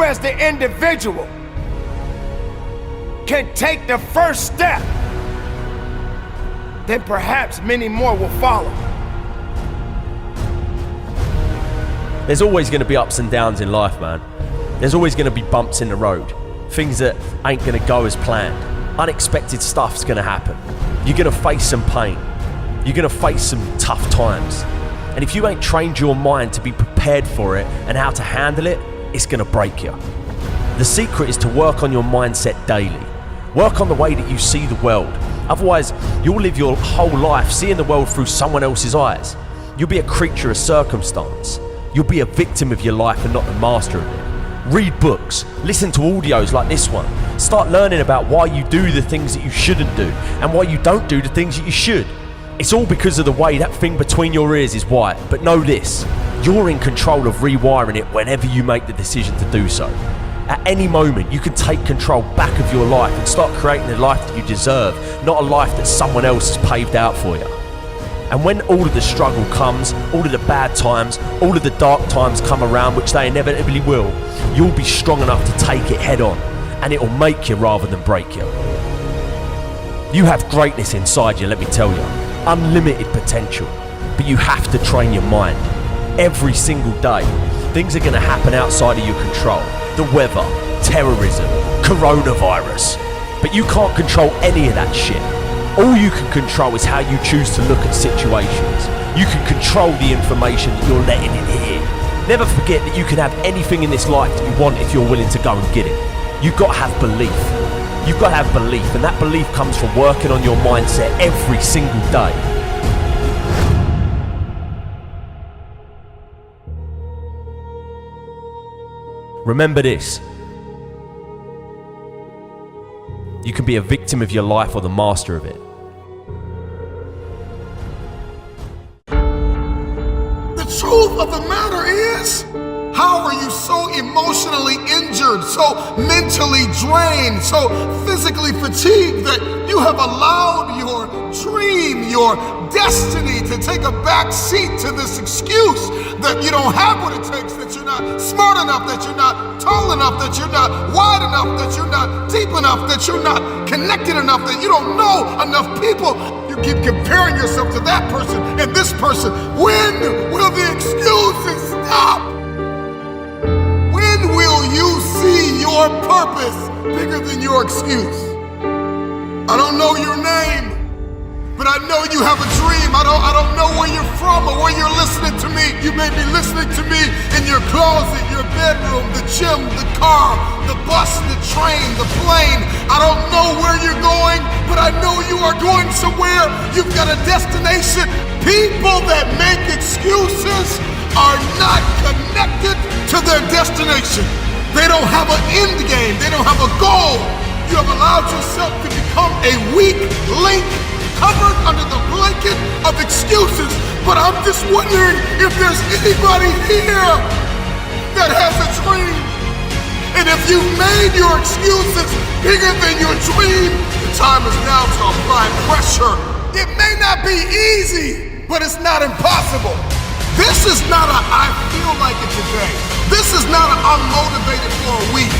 Speaker 4: as the individual can take the first step, then perhaps many more will follow.
Speaker 10: There's always going to be ups and downs in life, man. There's always going to be bumps in the road. Things that ain't going to go as planned. Unexpected stuff's going to happen. You're going to face some pain. You're going to face some tough times. And if you ain't trained your mind to be prepared for it and how to handle it, it's going to break you. The secret is to work on your mindset daily. Work on the way that you see the world. Otherwise, you'll live your whole life seeing the world through someone else's eyes. You'll be a creature of circumstance. You'll be a victim of your life and not the master of it. Read books, listen to audios like this one. Start learning about why you do the things that you shouldn't do and why you don't do the things that you should. It's all because of the way that thing between your ears is wired. But know this, you're in control of rewiring it whenever you make the decision to do so. At any moment, you can take control back of your life and start creating the life that you deserve, not a life that someone else has paved out for you. And when all of the struggle comes, all of the bad times, all of the dark times come around, which they inevitably will, you'll be strong enough to take it head on, and it'll make you rather than break you. You have greatness inside you, let me tell you. Unlimited potential, but you have to train your mind. Every single day, things are going to happen outside of your control. The weather, terrorism, coronavirus. But you can't control any of that shit. All you can control is how you choose to look at situations. You can control the information that you're letting in here. Never forget that you can have anything in this life that you want if you're willing to go and get it. You've got to have belief. You've got to have belief, and that belief comes from working on your mindset every single day. Remember this. You can be a victim of your life or the master of it.
Speaker 7: The truth of the matter is, how are you so emotionally injured, so mentally drained, so physically fatigued that you have allowed your dream, your destiny to take a back seat to this excuse that you don't have what it takes, that you're not smart enough, that you're not tall enough, that you're not wide enough, that you're not deep enough, that you're not connected enough, that you don't know enough people. You keep comparing yourself to that person and this person. When will the excuses stop? When will you see your purpose bigger than your excuse? I don't know your name, but I know you have a dream. I don't know where you're from or where you're listening to me. You may be listening to me in your closet, your bedroom, the gym, the car, the bus, the train, the plane. I don't know where you're going, but I know you are going somewhere. You've got a destination. People that make excuses are not connected to their destination. They don't have an end game. They don't have a goal. You have allowed yourself to become a weak link covered under the blanket of excuses. But I'm just wondering if there's anybody here that has a dream. And if you've made your excuses bigger than your dream, the time is now to apply pressure. It may not be easy, but it's not impossible. This is not a I feel like it today. This is not a I'm motivated for a week.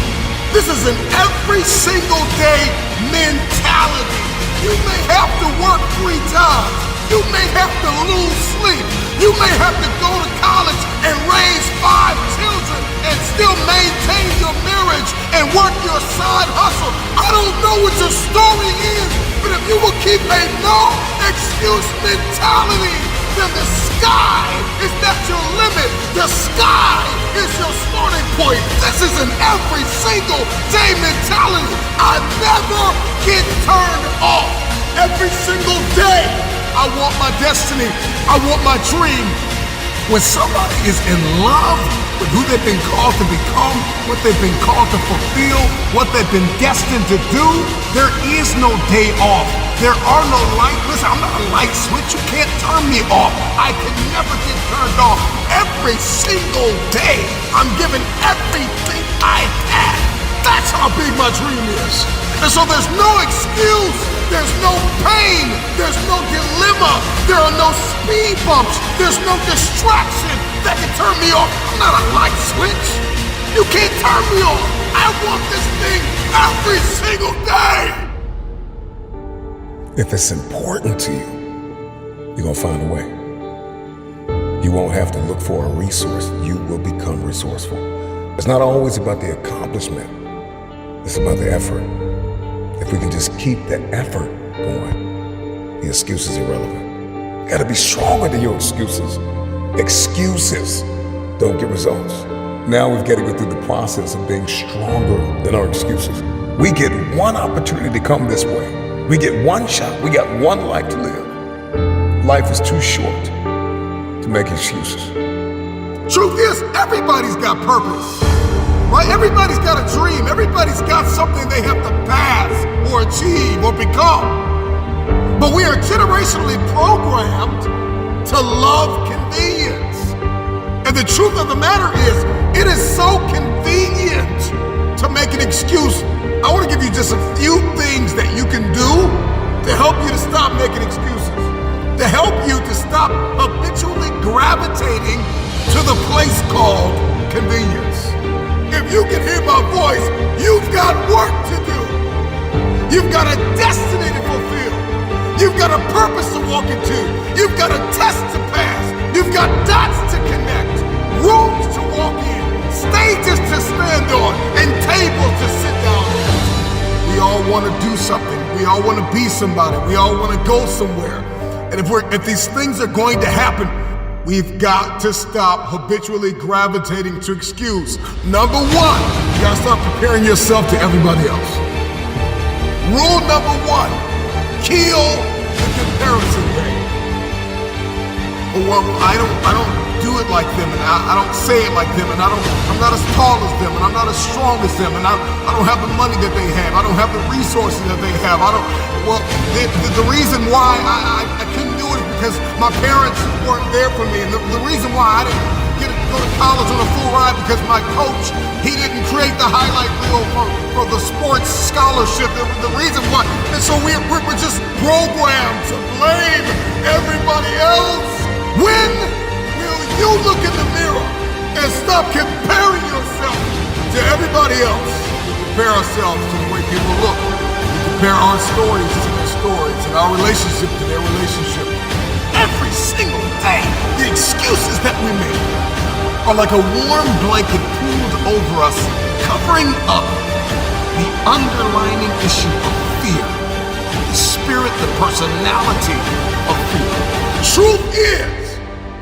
Speaker 7: This is an every single day mentality. You may have to work 3 times. You may have to lose sleep. You may have to go to college and raise 5 children and still maintain your marriage and work your side hustle. I don't know what your story is, but if you will keep a no excuse mentality, then the sky is not your limit. The sky is your starting point. This is an every single day mentality. I never get turned off. Every single day, I want my destiny. I want my dream. When somebody is in love with who they've been called to become, what they've been called to fulfill, what they've been destined to do, there is no day off. There are no light. Listen, I'm not a light switch. You can't turn me off. I can never get turned off. Every single day, I'm giving everything I have. That's how big my dream is. And so there's no excuse. There's no pain. There's no dilemma. There are no speed bumps. There's no distraction that can turn me off. I'm not a light switch. You can't turn me off. I want this thing every single day.
Speaker 2: If it's important to you, you're going to find a way. You won't have to look for a resource. You will become resourceful. It's not always about the accomplishment. It's about the effort. If we can just keep that effort going, the excuse is irrelevant. You got to be stronger than your excuses. Excuses don't get results. Now we've got to go through the process of being stronger than our excuses. We get one opportunity to come this way. We get one shot. We got one life to live. Life is too short to make excuses.
Speaker 7: Truth is, everybody's got purpose, right? Everybody's got a dream. Everybody's got something they have to pass or achieve or become. But we are generationally programmed to love convenience. And the truth of the matter is, it is so convenient to make an excuse. I want to give you just a few things that you can do to help you to stop making excuses, to help you to stop habitually gravitating to the place called convenience. If you can hear my voice, you've got work to do. You've got a destiny to fulfill. You've got a purpose to walk into. You've got a test to pass. You've got dots to connect, rooms to walk in, stages to stand on, and tables to sit down at. We all want to do something. We all want to be somebody. We all want to go somewhere. And if these things are going to happen, we've got to stop habitually gravitating to excuse. Number 1, you gotta stop comparing yourself to everybody else. Rule number 1, kill the comparison game. Well, I don't do it like them, and I don't say it like them, and I'm not as tall as them, and I'm not as strong as them, and I don't have the money that they have. I don't have the resources that they have. The reason why I couldn't do it is because my parents weren't there for me, and the reason why I didn't get to go to college on a full ride because my coach, he didn't create the highlight reel for the sports scholarship. The reason why, and so we're just programmed to blame everybody else. When will you look in the mirror and stop comparing yourself to everybody else? We compare ourselves to the way people look. We compare our stories to their stories and our relationship to their relationship. Every single day, the excuses that we make are like a warm blanket pulled over us, covering up the underlying issue of fear, the spirit, the personality of fear. Truth is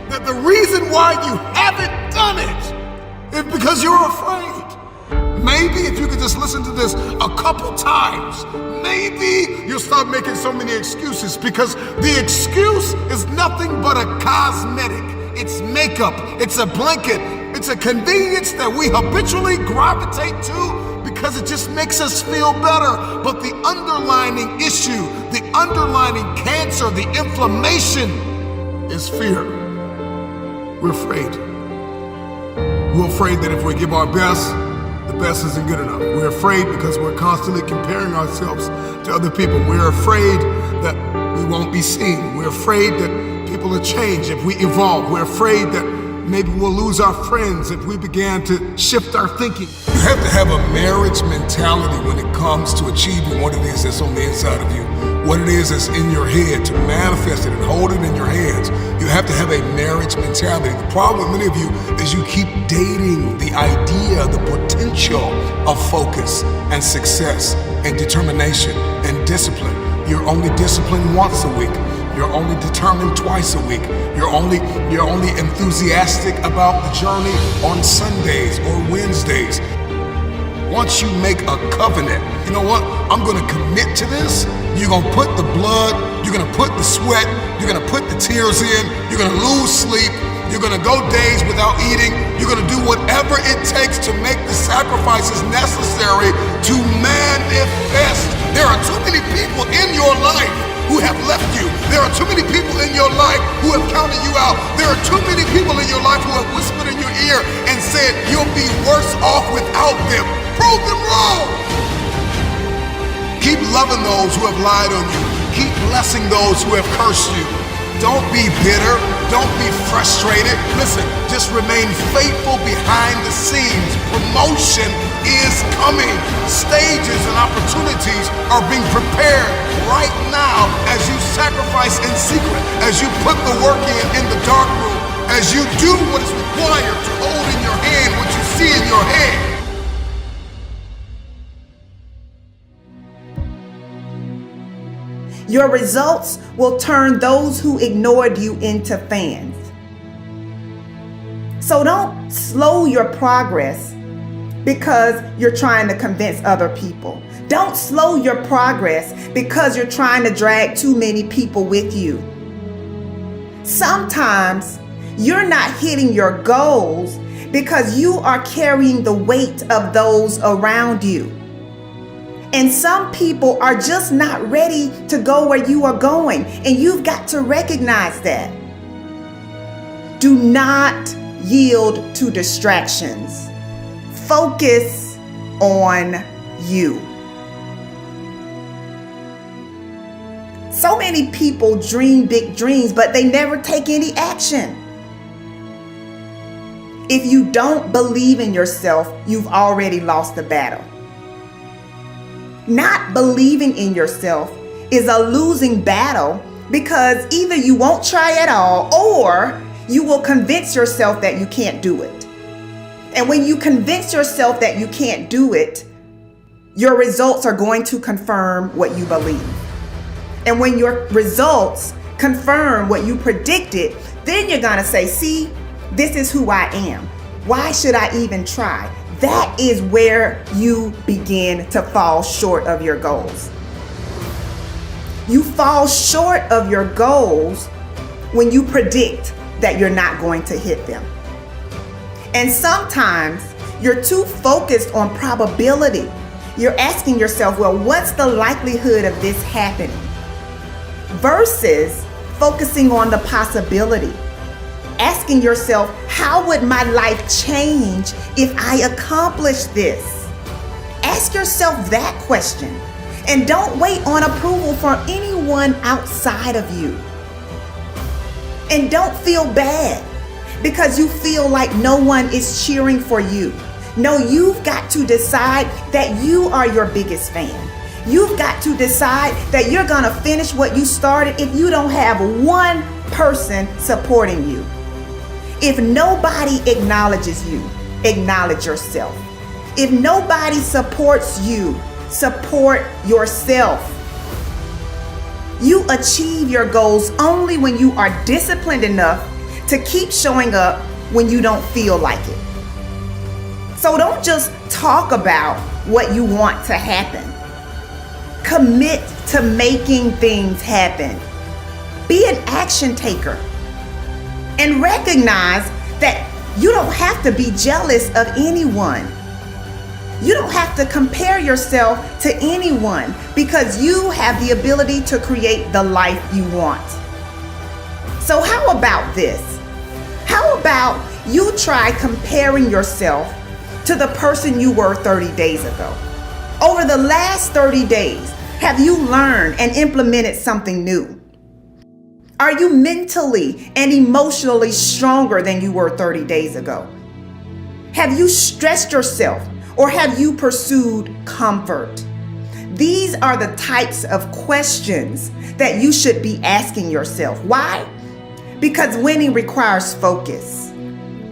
Speaker 7: that the reason why you haven't done it is because you're afraid. Maybe if you could just listen to this a couple times, maybe you'll stop making so many excuses, because the excuse is nothing but a cosmetic. It's makeup, it's a blanket, it's a convenience that we habitually gravitate to because it just makes us feel better. But the underlying issue, the underlying cancer, the inflammation is fear. We're afraid. We're afraid that if we give our best, the best isn't good enough. We're afraid because we're constantly comparing ourselves to other people. We're afraid that we won't be seen. We're afraid that people will change if we evolve. We're afraid that maybe we'll lose our friends if we began to shift our thinking. You have to have a marriage mentality when it comes to achieving what it is that's on the inside of you, what it is that's in your head, to manifest it and hold it in your hands. You have to have a marriage mentality. The problem with many of you is you keep dating the idea, the potential of focus and success and determination and discipline. You're only disciplined once a week. You're only determined twice a week. You're only enthusiastic about the journey on Sundays or Wednesdays. Once you make a covenant, you know what? I'm gonna commit to this. You're gonna put the blood, you're gonna put the sweat, you're gonna put the tears in, you're gonna lose sleep, you're gonna go days without eating, you're gonna do whatever it takes to make the sacrifices necessary to manifest. There are too many people in your life who have left you. There are too many people in your life who have counted you out. There are too many people in your life who have whispered in your ear and said you'll be worse off without them. Prove them wrong. Keep loving those who have lied on you. Keep blessing those who have cursed you. Don't be bitter. Don't be frustrated. Listen, just remain faithful behind the scenes. Promotion is coming. Stages and opportunities are being prepared right now as you sacrifice in secret, as you put the work in the dark room, as you do what is required to hold in your hand what you see in your head.
Speaker 8: Your results will turn those who ignored you into fans. So don't slow your progress because you're trying to convince other people. Don't slow your progress because you're trying to drag too many people with you. Sometimes you're not hitting your goals because you are carrying the weight of those around you. And some people are just not ready to go where you are going, and you've got to recognize that. Do not yield to distractions. Focus on you. So many people dream big dreams, but they never take any action. If you don't believe in yourself, you've already lost the battle. Not believing in yourself is a losing battle because either you won't try at all or you will convince yourself that you can't do it. And when you convince yourself that you can't do it, your results are going to confirm what you believe. And when your results confirm what you predicted, then you're gonna say, see, this is who I am. Why should I even try? That is where you begin to fall short of your goals. You fall short of your goals when you predict that you're not going to hit them. And sometimes you're too focused on probability. You're asking yourself, well, what's the likelihood of this happening? Versus focusing on the possibility. Asking yourself, how would my life change if I accomplish this? Ask yourself that question. And don't wait on approval from anyone outside of you. And don't feel bad because you feel like no one is cheering for you. No, you've got to decide that you are your biggest fan. You've got to decide that you're gonna finish what you started if you don't have one person supporting you. If nobody acknowledges you, acknowledge yourself. If nobody supports you, support yourself. You achieve your goals only when you are disciplined enough to keep showing up when you don't feel like it. So don't just talk about what you want to happen. Commit to making things happen. Be an action taker. And recognize that you don't have to be jealous of anyone. You don't have to compare yourself to anyone because you have the ability to create the life you want. So how about this? How about you try comparing yourself to the person you were 30 days ago? Over the last 30 days, have you learned and implemented something new? Are you mentally and emotionally stronger than you were 30 days ago? Have you stretched yourself or have you pursued comfort? These are the types of questions that you should be asking yourself. Why? Because winning requires focus.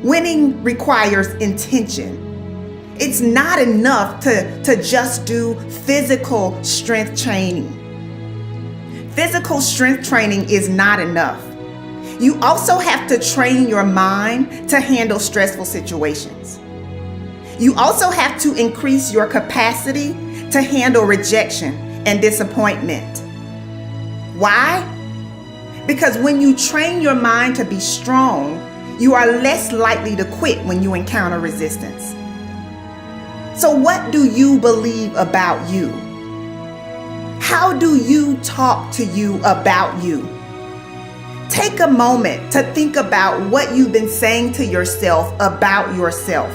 Speaker 8: Winning requires intention. It's not enough to just do physical strength training. Physical strength training is not enough. You also have to train your mind to handle stressful situations. You also have to increase your capacity to handle rejection and disappointment. Why? Because when you train your mind to be strong, you are less likely to quit when you encounter resistance. So what do you believe about you? How do you talk to you about you? Take a moment to think about what you've been saying to yourself about yourself.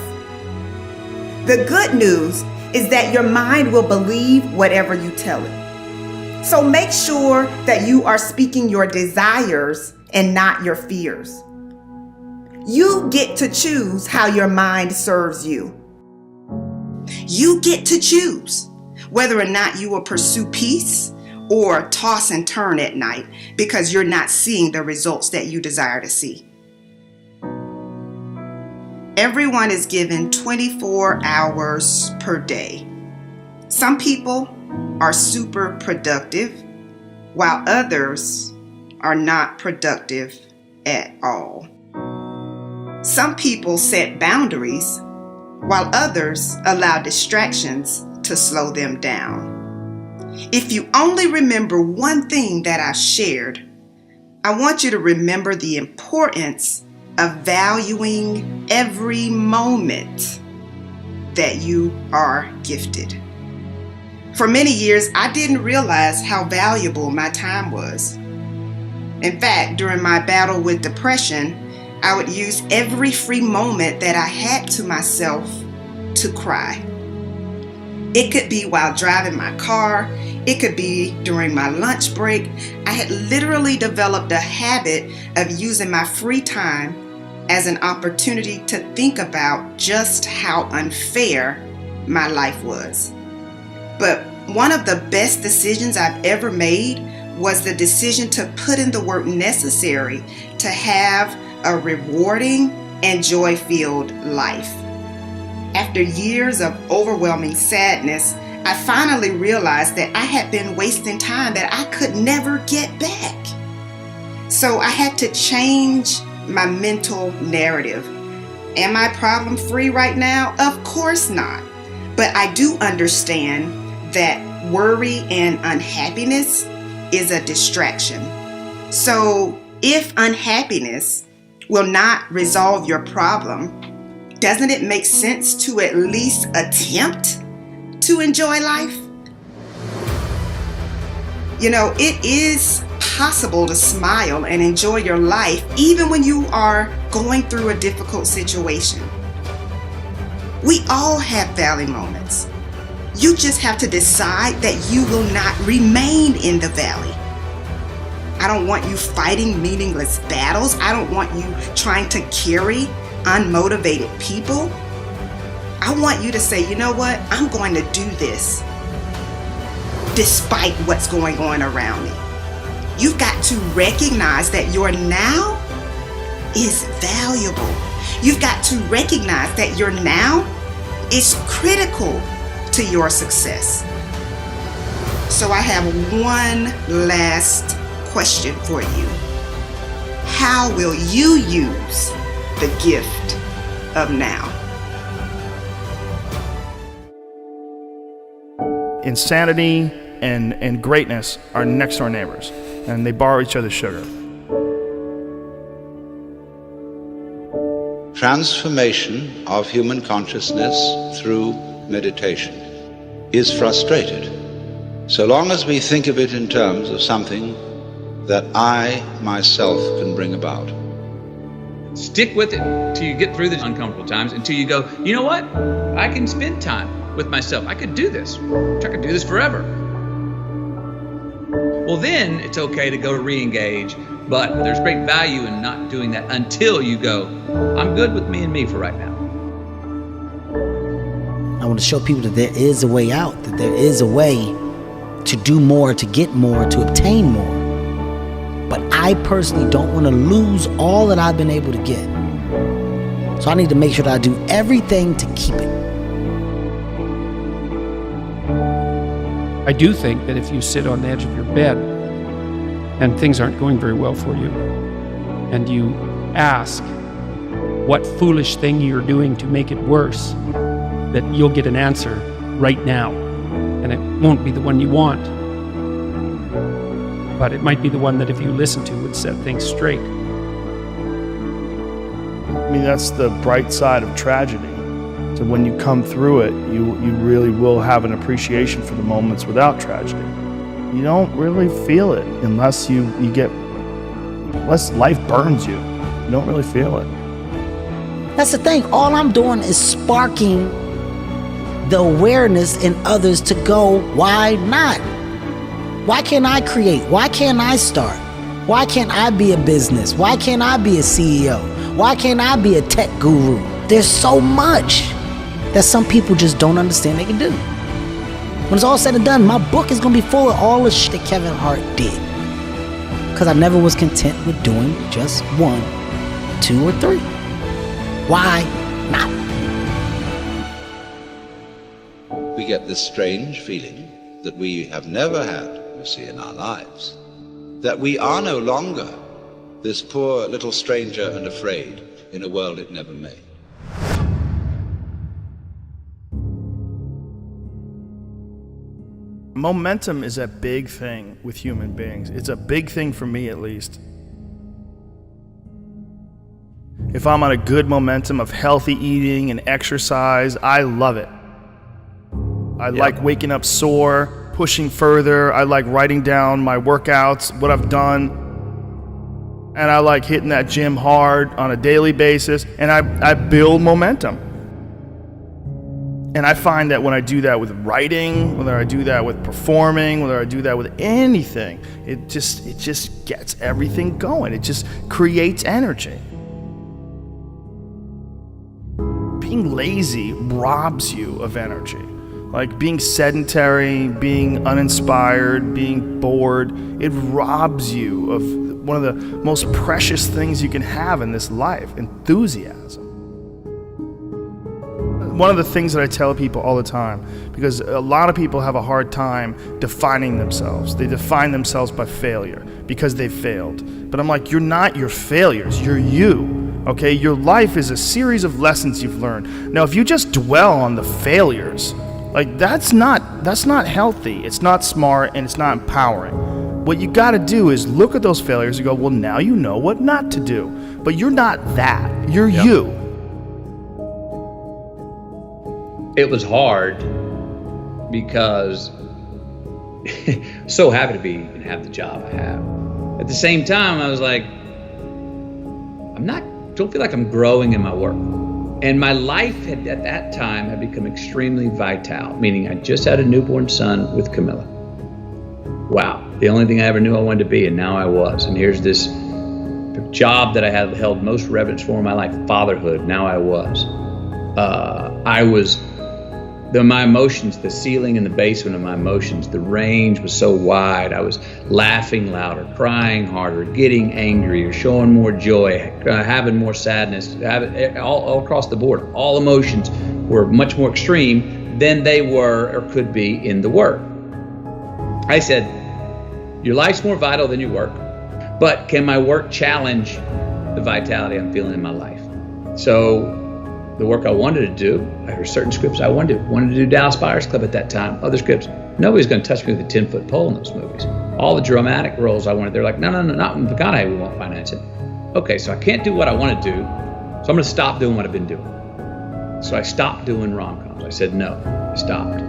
Speaker 8: The good news is that your mind will believe whatever you tell it. So make sure that you are speaking your desires and not your fears. You get to choose how your mind serves you. You get to choose whether or not you will pursue peace or toss and turn at night because you're not seeing the results that you desire to see. Everyone is given 24 hours per day. Some people are super productive, while others are not productive at all. Some people set boundaries, while others allow distractions to slow them down. If you only remember one thing that I shared, I want you to remember the importance of valuing every moment that you are gifted. For many years, I didn't realize how valuable my time was. In fact, during my battle with depression, I would use every free moment that I had to myself to cry. It could be while driving my car. It could be during my lunch break. I had literally developed a habit of using my free time as an opportunity to think about just how unfair my life was. But one of the best decisions I've ever made was the decision to put in the work necessary to have a rewarding and joy-filled life. After years of overwhelming sadness, I finally realized that I had been wasting time that I could never get back. So I had to change my mental narrative. Am I problem-free right now? Of course not. But I do understand that worry and unhappiness is a distraction. So if unhappiness will not resolve your problem, doesn't it make sense to at least attempt to enjoy life? You know, it is possible to smile and enjoy your life even when you are going through a difficult situation. We all have valley moments. You just have to decide that you will not remain in the valley. I don't want you fighting meaningless battles. I don't want you trying to carry unmotivated people. I want you to say, you know what? I'm going to do this despite what's going on around me. You've got to recognize that your now is valuable. You've got to recognize that your now is critical to your success. So I have one last question for you. How will you use the gift of now?
Speaker 12: Insanity and greatness are next door neighbors, and they borrow each other's sugar.
Speaker 5: Transformation of human consciousness through meditation is frustrated so long as we think of it in terms of something that I myself can bring about.
Speaker 13: Stick with it till you get through the uncomfortable times, until you go, you know what? I can spend time with myself. I could do this. I could do this forever. Well, then it's okay to go to re-engage But there's great value in not doing that until you go, I'm good with me and me for right now.
Speaker 11: I want to show people that there is a way out, that there is a way to do more, to get more, to obtain more. But I personally don't want to lose all that I've been able to get. So I need to make sure that I do everything to keep it.
Speaker 1: I do think that if you sit on the edge of your bed and things aren't going very well for you, and you ask what foolish thing you're doing to make it worse, that you'll get an answer right now. And it won't be the one you want, but it might be the one that if you listen to would set things straight.
Speaker 12: I mean, that's the bright side of tragedy. So when you come through it, you really will have an appreciation for the moments without tragedy. You don't really feel it unless unless life burns you. You don't really feel it.
Speaker 11: That's the thing. All I'm doing is sparking the awareness in others to go, why not? Why can't I create? Why can't I start? Why can't I be a business? Why can't I be a CEO? Why can't I be a tech guru? There's so much that some people just don't understand they can do. When it's all said and done, my book is gonna be full of all the shit that Kevin Hart did. Because I never was content with doing just 1, 2, or 3. Why not?
Speaker 5: We get this strange feeling that we have never had, you see, in our lives. That we are no longer this poor little stranger and afraid in a world it never made.
Speaker 12: Momentum is a big thing with human beings. It's a big thing for me, at least. If I'm on a good momentum of healthy eating and exercise, I love it. I like waking up sore, pushing further. I like writing down my workouts, what I've done. And I like hitting that gym hard on a daily basis. And I build momentum. And I find that when I do that with writing, whether I do that with performing, whether I do that with anything, it just gets everything going. It just creates energy. Being lazy robs you of energy. Like being sedentary, being uninspired, being bored, it robs you of one of the most precious things you can have in this life, enthusiasm. One of the things that I tell people all the time, because a lot of people have a hard time defining themselves. They define themselves by failure because they failed. But I'm like, you're not your failures, you're you. Okay, your life is a series of lessons you've learned. Now, if you just dwell on the failures, like that's not healthy. It's not smart and it's not empowering. What you got to do is look at those failures and go, well, now you know what not to do. But you're not that. You're you.
Speaker 13: It was hard because so happy to be and have the job I have. At the same time, I was like, don't feel like I'm growing in my work. And my life at that time had become extremely vital, meaning I just had a newborn son with Camilla. Wow, the only thing I ever knew I wanted to be, and now I was. And here's this job that I had held most reverence for in my life, fatherhood. Now I was. My emotions, the ceiling and the basement of my emotions, the range was so wide. I was laughing louder, crying harder, getting angrier, showing more joy, having more sadness, all across the board. All emotions were much more extreme than they were or could be in the work. I said, your life's more vital than your work, but can my work challenge the vitality I'm feeling in my life? So the work I wanted to do, there were certain scripts I wanted to do Dallas Buyers Club at that time, other scripts. Nobody's going to touch me with a 10-foot pole in those movies. All the dramatic roles I wanted, they're like, no, not in McConaughey, we won't finance it. Okay, so I can't do what I want to do, so I'm going to stop doing what I've been doing. So I stopped doing rom-coms. I said no, I stopped.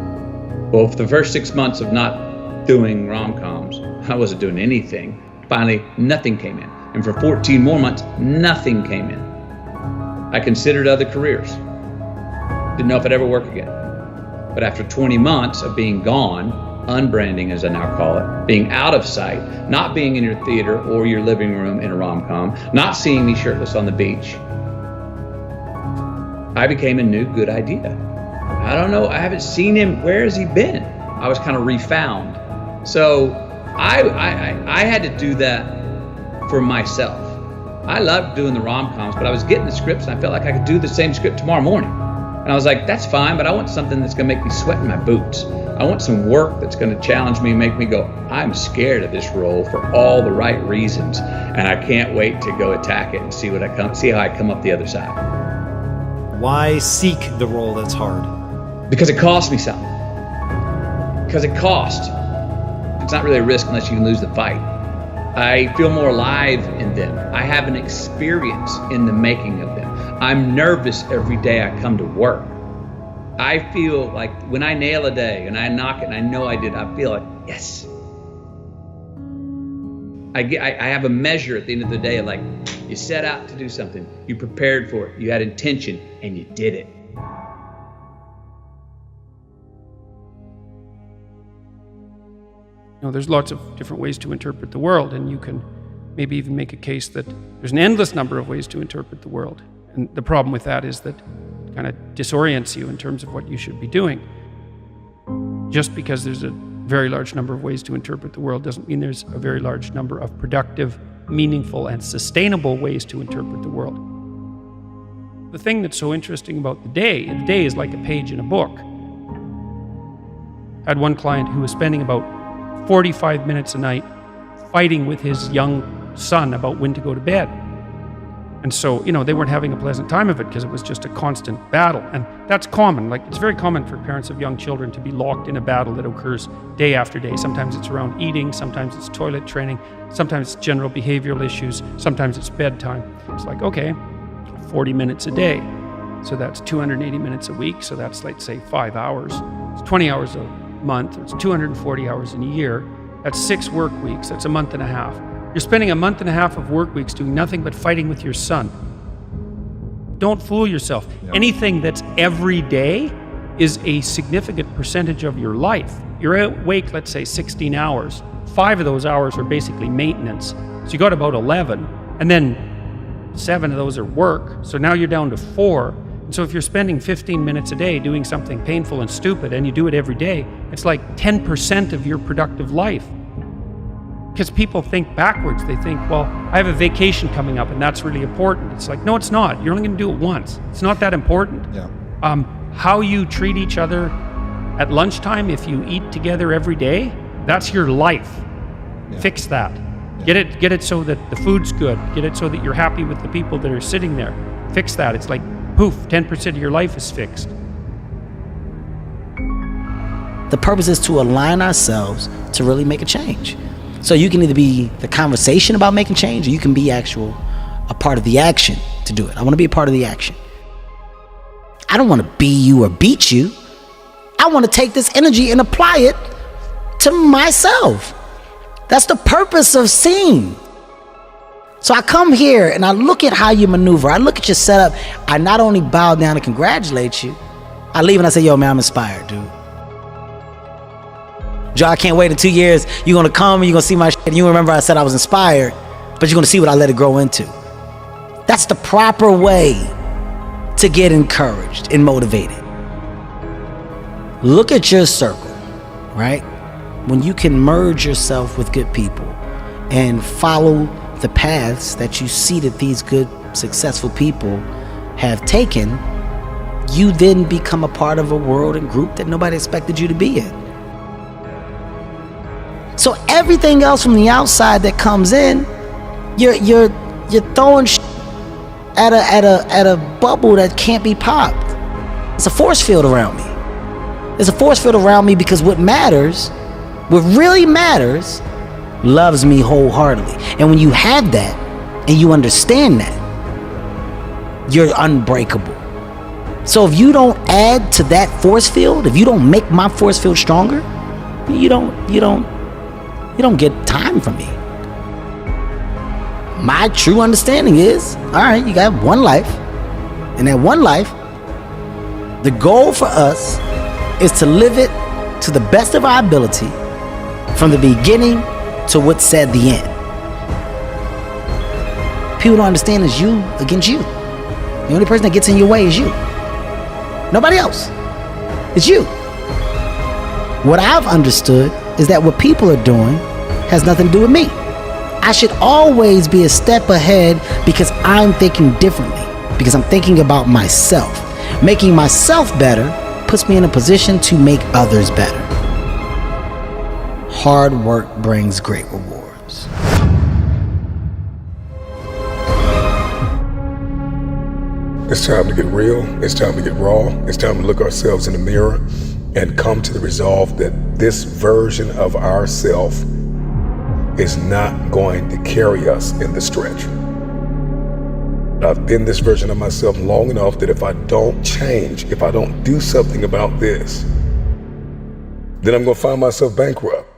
Speaker 13: Well, for the first 6 months of not doing rom-coms, I wasn't doing anything. Finally, nothing came in. And for 14 more months, nothing came in. I considered other careers. Didn't know if I'd ever work again. But after 20 months of being gone, unbranding as I now call it, being out of sight, not being in your theater or your living room in a rom-com, not seeing me shirtless on the beach, I became a new good idea. I don't know, I haven't seen him, where has he been? I was kind of refound. So I had to do that for myself. I loved doing the rom-coms, but I was getting the scripts and I felt like I could do the same script tomorrow morning. And I was like, that's fine, but I want something that's gonna make me sweat in my boots. I want some work that's gonna challenge me and make me go, I'm scared of this role for all the right reasons. And I can't wait to go attack it and see how I come up the other side.
Speaker 6: Why seek the role that's hard?
Speaker 13: Because it costs me something. Because it costs. It's not really a risk unless you can lose the fight. I feel more alive in them. I have an experience in the making of them. I'm nervous every day I come to work. I feel like when I nail a day and I knock it and I know I did, I feel like, yes. I have a measure at the end of the day of like, you set out to do something, you prepared for it, you had intention, and you did it.
Speaker 1: You know, there's lots of different ways to interpret the world, and you can maybe even make a case that there's an endless number of ways to interpret the world. And the problem with that is that it kind of disorients you in terms of what you should be doing. Just because there's a very large number of ways to interpret the world doesn't mean there's a very large number of productive, meaningful, and sustainable ways to interpret the world. The thing that's so interesting about the day is like a page in a book. I had one client who was spending about 45 minutes a night fighting with his young son about when to go to bed. And so, you know, they weren't having a pleasant time of it because it was just a constant battle. And that's common. Like, it's very common for parents of young children to be locked in a battle that occurs day after day. Sometimes it's around eating, sometimes it's toilet training, sometimes it's general behavioral issues, sometimes it's bedtime. It's like, okay, 40 minutes a day. So that's 280 minutes a week. So that's, let's say, 5 hours. It's 20 hours a month. It's 240 hours in a year. That's 6 work weeks. That's a month and a half. You're spending a month and a half of work weeks doing nothing but fighting with your son. Don't fool yourself. Anything that's every day is a significant percentage of your life. You're awake, let's say, 16 hours. 5 of those hours are basically maintenance. So you got about 11, and then 7 of those are work. So now you're down to 4. And so if you're spending 15 minutes a day doing something painful and stupid, and you do it every day, it's like 10% of your productive life. Because people think backwards. They think, well, I have a vacation coming up and that's really important. It's like, no, it's not. You're only going to do it once. It's not that important. How you treat each other at lunchtime, if you eat together every day, that's your life. Fix that. Get it so that the food's good. Get it so that you're happy with the people that are sitting there. Fix that. It's like, poof, 10% of your life is fixed.
Speaker 11: The purpose is to align ourselves to really make a change. So you can either be the conversation about making change, or you can be a part of the action to do it. I want to be a part of the action. I don't want to be you or beat you. I want to take this energy and apply it to myself. That's the purpose of seeing. So I come here and I look at how you maneuver. I look at your setup. I not only bow down and congratulate you, I leave and I say, yo, man, I'm inspired, dude. Joe, I can't wait in 2 years. You're going to come and you're going to see my shit. And you remember I said I was inspired, but you're going to see what I let it grow into. That's the proper way to get encouraged and motivated. Look at your circle, right? When you can merge yourself with good people and follow the paths that you see that these good, successful people have taken, you then become a part of a world and group that nobody expected you to be in. So everything else from the outside that comes in, you're throwing at a bubble that can't be popped. It's a force field around me. There's a force field around me because what really matters, loves me wholeheartedly. And when you have that and you understand that, you're unbreakable. So if you don't add to that force field, if you don't make my force field stronger, you don't get time from me. My true understanding is, all right, you got one life. And that one life, the goal for us is to live it to the best of our ability from the beginning to what's said the end. People don't understand it's you against you. The only person that gets in your way is you. Nobody else. It's you. What I've understood is that what people are doing has nothing to do with me. I should always be a step ahead because I'm thinking differently, because I'm thinking about myself. Making myself better puts me in a position to make others better. Hard work brings great rewards.
Speaker 2: It's time to get real. It's time to get raw. It's time to look ourselves in the mirror and come to the resolve that this version of ourself is not going to carry us in the stretch. I've been this version of myself long enough that if I don't change, if I don't do something about this, then I'm gonna find myself bankrupt.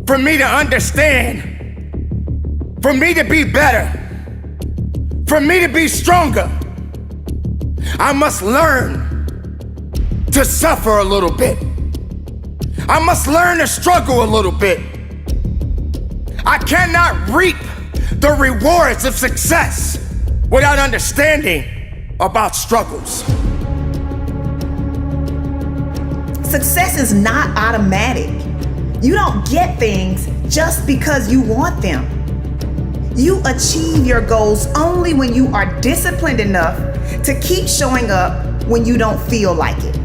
Speaker 4: For me to understand, for me to be better, for me to be stronger, I must learn to suffer a little bit. I must learn to struggle a little bit. I cannot reap the rewards of success without understanding about struggles.
Speaker 8: Success is not automatic. You don't get things just because you want them. You achieve your goals only when you are disciplined enough to keep showing up when you don't feel like it.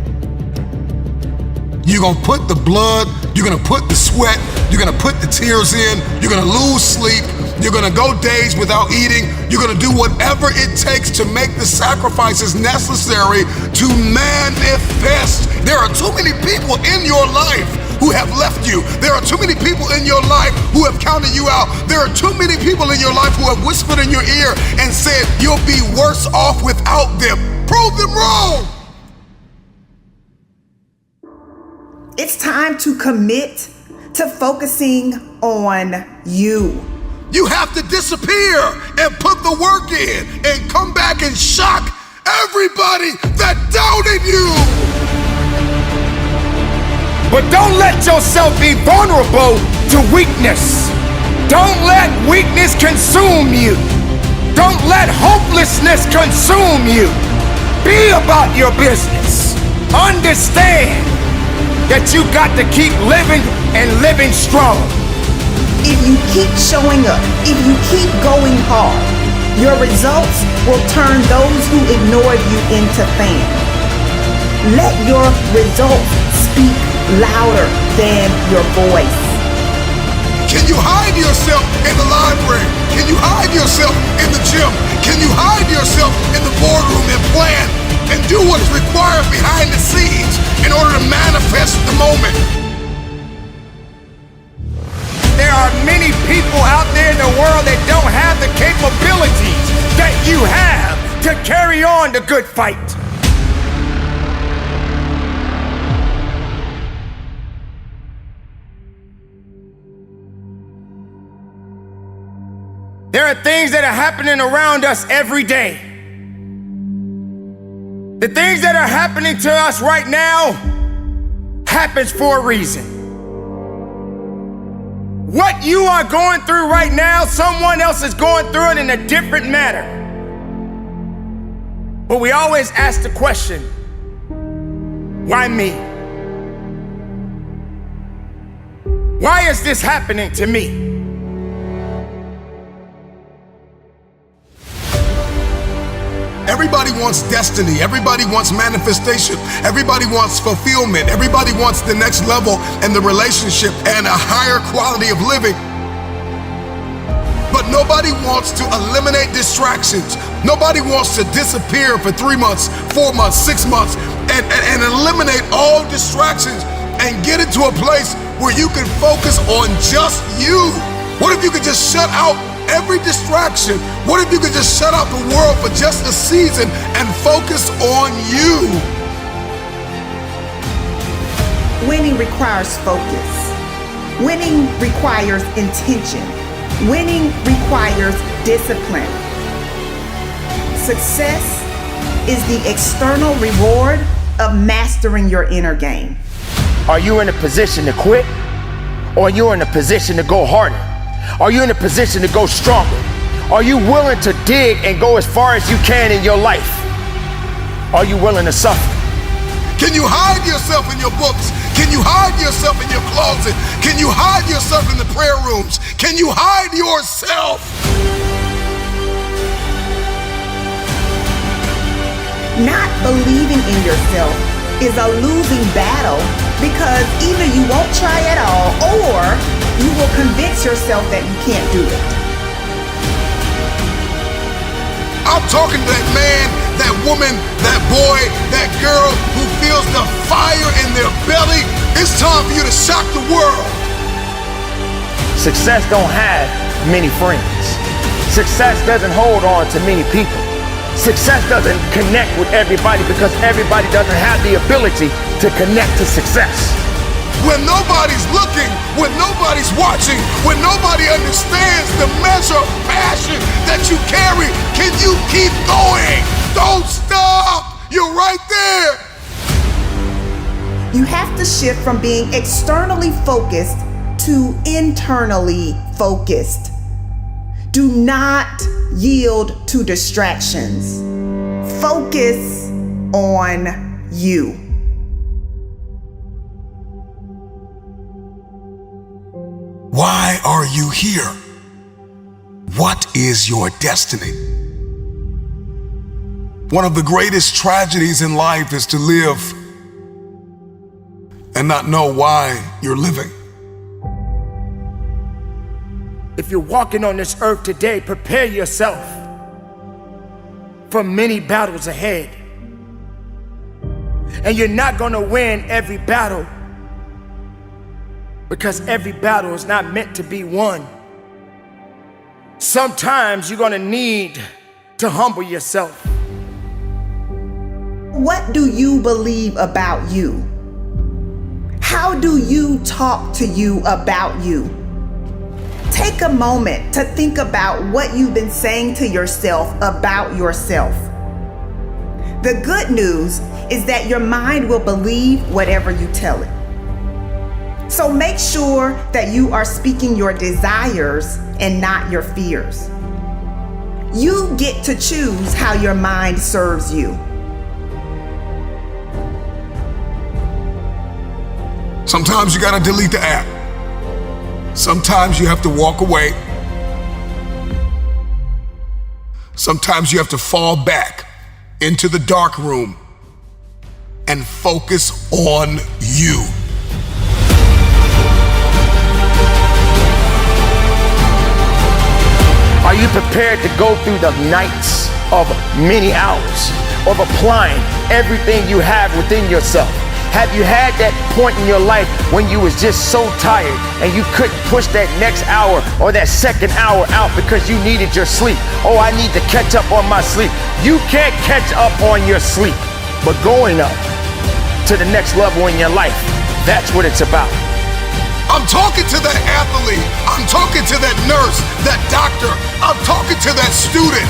Speaker 7: You're gonna put the blood, you're gonna put the sweat, you're gonna put the tears in, you're gonna lose sleep, you're gonna go days without eating, you're gonna do whatever it takes to make the sacrifices necessary to manifest. There are too many people in your life who have left you. There are too many people in your life who have counted you out. There are too many people in your life who have whispered in your ear and said you'll be worse off without them. Prove them wrong.
Speaker 8: It's time to commit to focusing on you.
Speaker 7: You have to disappear and put the work in and come back and shock everybody that doubted you.
Speaker 4: But don't let yourself be vulnerable to weakness. Don't let weakness consume you. Don't let hopelessness consume you. Be about your business. Understand that you got to keep living and living strong.
Speaker 8: If you keep showing up, if you keep going hard, your results will turn those who ignored you into fans. Let your results speak louder than your voice.
Speaker 7: Can you hide yourself in the library? Can you hide yourself in the gym? Can you hide yourself in the boardroom and plan and do what is required behind the scenes in order to manifest the moment?
Speaker 4: There are many people out there in the world that don't have the capabilities that you have to carry on the good fight. There are things that are happening around us every day. The things that are happening to us right now happens for a reason. What you are going through right now, someone else is going through it in a different manner. But we always ask the question, why me? Why is this happening to me?
Speaker 7: Everybody wants destiny. Everybody wants manifestation. Everybody wants fulfillment. Everybody wants the next level in the relationship and a higher quality of living. But nobody wants to eliminate distractions. Nobody wants to disappear for 3 months, 4 months, 6 months, and eliminate all distractions and get into a place where you can focus on just you. What if you could just shut out every distraction? What if you could just shut out the world for just a season and focus on you?
Speaker 8: Winning requires focus. Winning requires intention. Winning requires discipline. Success is the external reward of mastering your inner game.
Speaker 16: Are you in a position to quit? Or are you in a position to go harder? Are you in a position to go stronger? Are you willing to dig and go as far as you can in your life? Are you willing to suffer?
Speaker 7: Can you hide yourself in your books? Can you hide yourself in your closet? Can you hide yourself in the prayer rooms? Can you hide yourself?
Speaker 8: Not believing in yourself is a losing battle because either you won't try at all or you will convince yourself that you can't do it.
Speaker 7: I'm talking to that man, that woman, that boy, that girl who feels the fire in their belly. It's time for you to shock the world.
Speaker 16: Success don't have many friends. Success doesn't hold on to many people. Success doesn't connect with everybody because everybody doesn't have the ability to connect to success.
Speaker 7: When nobody's looking, when nobody's watching, when nobody understands the measure of passion that you carry, can you keep going? Don't stop! You're right there!
Speaker 8: You have to shift from being externally focused to internally focused. Do not yield to distractions. Focus on you.
Speaker 7: Why are you here? What is your destiny? One of the greatest tragedies in life is to live and not know why you're living.
Speaker 16: If you're walking on this earth today, prepare yourself for many battles ahead. And you're not gonna win every battle because every battle is not meant to be won. Sometimes you're gonna need to humble yourself.
Speaker 8: What do you believe about you? How do you talk to you about you? Take a moment to think about what you've been saying to yourself about yourself. The good news is that your mind will believe whatever you tell it. So make sure that you are speaking your desires and not your fears. You get to choose how your mind serves you.
Speaker 7: Sometimes you gotta delete the app. Sometimes you have to walk away. Sometimes you have to fall back into the dark room and focus on you.
Speaker 16: Are you prepared to go through the nights of many hours of applying everything you have within yourself? Have you had that point in your life when you was just so tired and you couldn't push that next hour or that second hour out because you needed your sleep? Oh, I need to catch up on my sleep. You can't catch up on your sleep, but going up to the next level in your life, that's what it's about.
Speaker 7: I'm talking to that athlete. I'm talking to that nurse, that doctor. I'm talking to that student.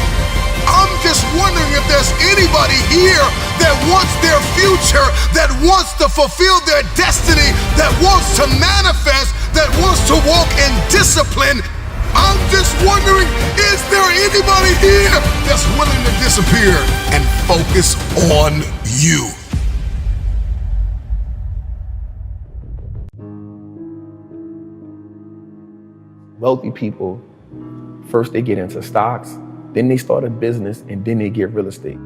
Speaker 7: I'm just wondering if there's anybody here that wants their future, that wants to fulfill their destiny, that wants to manifest, that wants to walk in discipline. I'm just wondering, is there anybody here that's willing to disappear and focus on you?
Speaker 15: Wealthy people, first they get into stocks, then they start a business, and then they get real estate.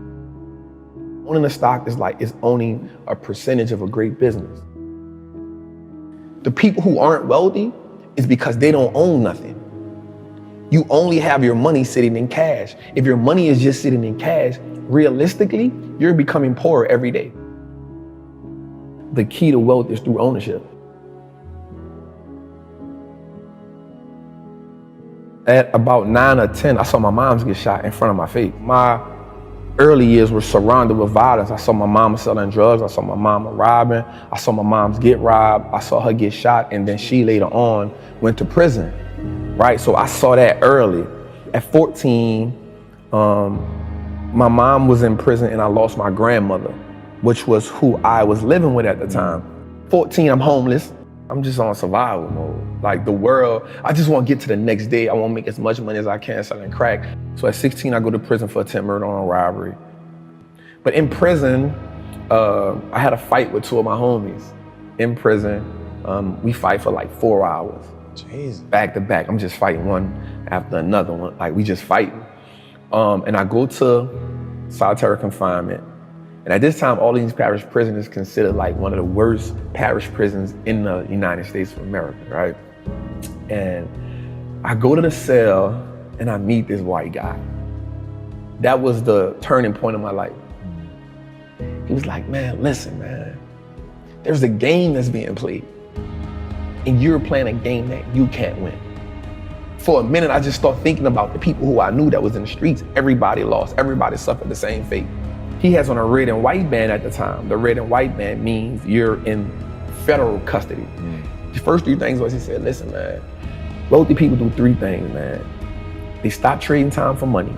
Speaker 15: Owning a stock is owning a percentage of a great business. The people who aren't wealthy is because they don't own nothing. You only have your money sitting in cash. If your money is just sitting in cash, realistically, you're becoming poorer every day. The key to wealth is through ownership. At about 9 or 10, I saw my moms get shot in front of my face. My early years were surrounded with violence. I saw my mama selling drugs. I saw my mama robbing. I saw my moms get robbed. I saw her get shot, and then she later on went to prison, right? So I saw that early. At 14, my mom was in prison and I lost my grandmother, which was who I was living with at the time. 14, I'm homeless. I'm just on survival mode. Like the world, I just want to get to the next day. I want to make as much money as I can selling crack. So at 16, I go to prison for attempted murder on robbery. But in prison, I had a fight with 2 of my homies. In prison, we fight for like 4 hours.
Speaker 6: Jeez.
Speaker 15: Back to back. I'm just fighting one after another one. Like we just fighting. And I go to solitary confinement. And at this time, all these parish prisons is considered like one of the worst parish prisons in the United States of America, right? And I go to the cell and I meet this white guy. That was the turning point of my life. He was like, man, listen, man, there's a game that's being played and you're playing a game that you can't win. For a minute, I just started thinking about the people who I knew that was in the streets. Everybody lost, everybody suffered the same fate. He has on a red and white band at the time. The red and white band means you're in federal custody. The first 3 things was he said, listen, man, wealthy people do 3 things, man. They stop trading time for money.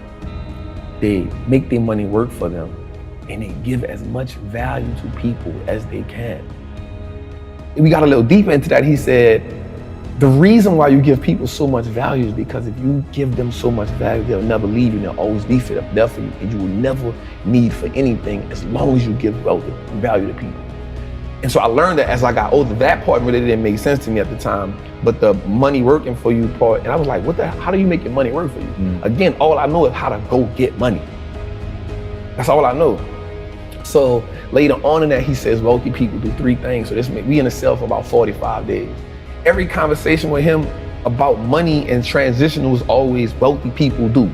Speaker 15: They make their money work for them. And they give as much value to people as they can. And we got a little deeper into that. He said, the reason why you give people so much value is because if you give them so much value, they'll never leave you, and they'll always be there for you, and you will never need for anything as long as you give value to people. And so I learned that as I got older. That part really didn't make sense to me at the time, but the money working for you part, and I was like, how do you make your money work for you? Again, all I know is how to go get money. That's all I know. So later on in that, he says wealthy people do 3 things. So we in the cell for about 45 days. Every conversation with him about money and transition was always wealthy people do.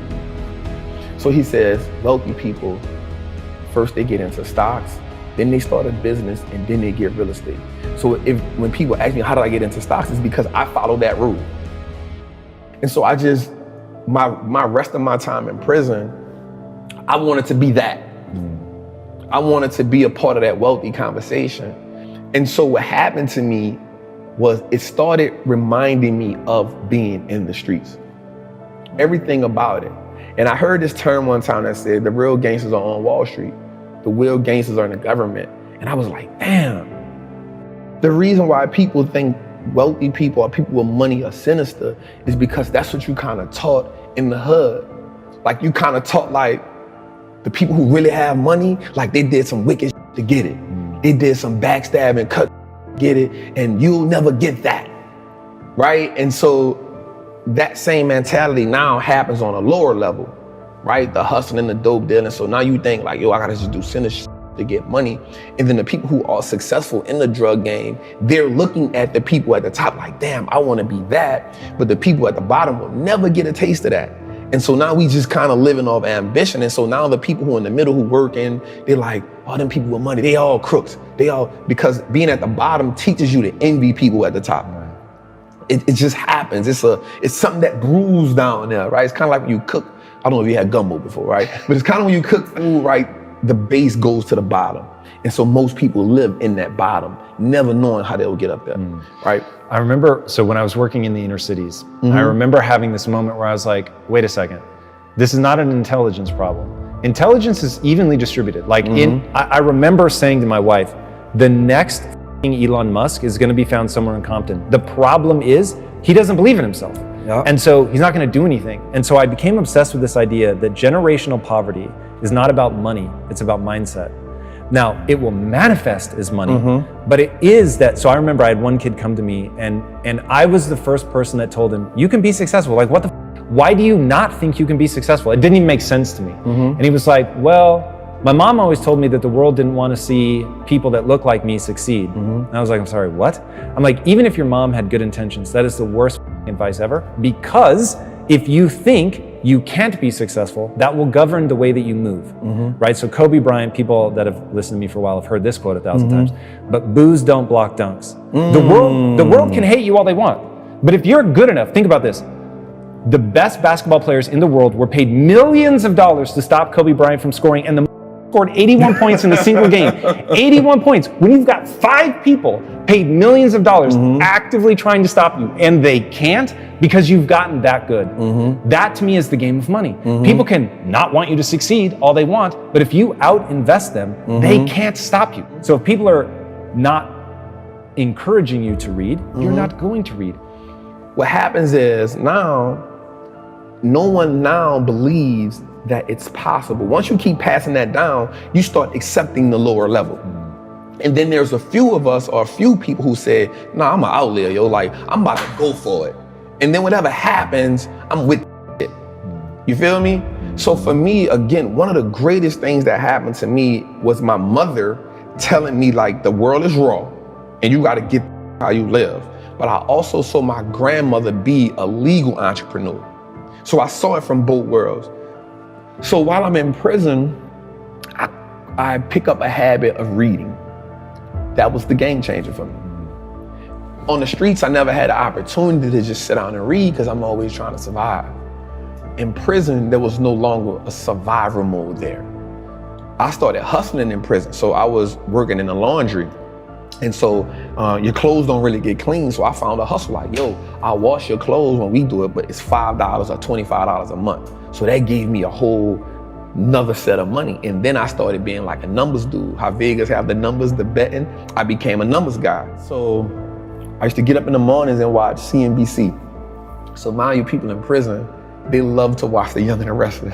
Speaker 15: So he says, wealthy people, first they get into stocks, then they start a business, and then they get real estate. So when people ask me, how did I get into stocks? It's because I followed that rule. And so my rest of my time in prison, I wanted to be that. I wanted to be a part of that wealthy conversation. And so what happened to me was it started reminding me of being in the streets. Everything about it. And I heard this term one time that said, the real gangsters are on Wall Street. The real gangsters are in the government. And I was like, damn. The reason why people think wealthy people or people with money are sinister is because that's what you kind of taught in the hood. Like you kind of taught like the people who really have money, like they did some wicked shit to get it. They did some backstabbing, cut, get it, and you'll never get that, right? And so that same mentality now happens on a lower level, right? The hustling, the dope dealing. So now you think like, yo, I gotta just do sinister to get money. And then the people who are successful in the drug game, they're looking at the people at the top like, damn, I wanna be that. But the people at the bottom will never get a taste of that. And so now we just kind of living off ambition. And so now the people who are in the middle who working, they're like, oh, them people with money, they all crooks. Because being at the bottom teaches you to envy people at the top. Right. It just happens. It's something that brews down there, right? It's kind of like when you cook, I don't know if you had gumbo before, right? But it's kind of when you cook food, right? The base goes to the bottom. And so most people live in that bottom, never knowing how they'll get up there, right?
Speaker 6: I remember, so when I was working in the inner cities, I remember having this moment where I was like, wait a second, this is not an intelligence problem. Intelligence is evenly distributed. Like I remember saying to my wife, the next Elon Musk is gonna be found somewhere in Compton. The problem is, he doesn't believe in himself. And so he's not gonna do anything. And so I became obsessed with this idea that generational poverty is not about money, it's about mindset. Now, it will manifest as money, but it is that, so I remember I had one kid come to me and I was the first person that told him, you can be successful. Like, what the why do you not think you can be successful? It didn't even make sense to me. And he was like, well, my mom always told me that the world didn't want to see people that look like me succeed. And I was like, I'm sorry, what? I'm like, even if your mom had good intentions, that is the worst advice ever, because if you think you can't be successful, that will govern the way that you move, right? So Kobe Bryant, people that have listened to me for a while have heard this quote 1,000 times, but boos don't block dunks. The world can hate you all they want, but if you're good enough, think about this. The best basketball players in the world were paid millions of dollars to stop Kobe Bryant from scoring, and the scored 81 points in a single game. 81 points. When you've got 5 people paid millions of dollars actively trying to stop you, and they can't because you've gotten that good. That to me is the game of money. People can not want you to succeed all they want, but if you out-invest them, they can't stop you. So if people are not encouraging you to read, you're not going to read.
Speaker 15: What happens is now, no one now believes that it's possible. Once you keep passing that down, you start accepting the lower level. And then there's a few of us or a few people who say, nah, I'm an outlier, yo. Like, I'm about to go for it. And then whatever happens, I'm with it. You feel me? So for me, again, one of the greatest things that happened to me was my mother telling me, like, the world is raw and you got to get how you live. But I also saw my grandmother be a legal entrepreneur. So I saw it from both worlds. So while I'm in prison, I pick up a habit of reading. That was the game changer for me. On the streets, I never had the opportunity to just sit down and read because I'm always trying to survive. In prison, there was no longer a survivor mode there. I started hustling in prison. So I was working in the laundry. And so your clothes don't really get clean. So I found a hustle like, yo, I'll wash your clothes when we do it, but it's $5 or $25 a month. So that gave me a whole another set of money. And then I started being like a numbers dude. How Vegas have the numbers, the betting. I became a numbers guy. So I used to get up in the mornings and watch CNBC. So mind you, people in prison, they love to watch The Young and the Restless.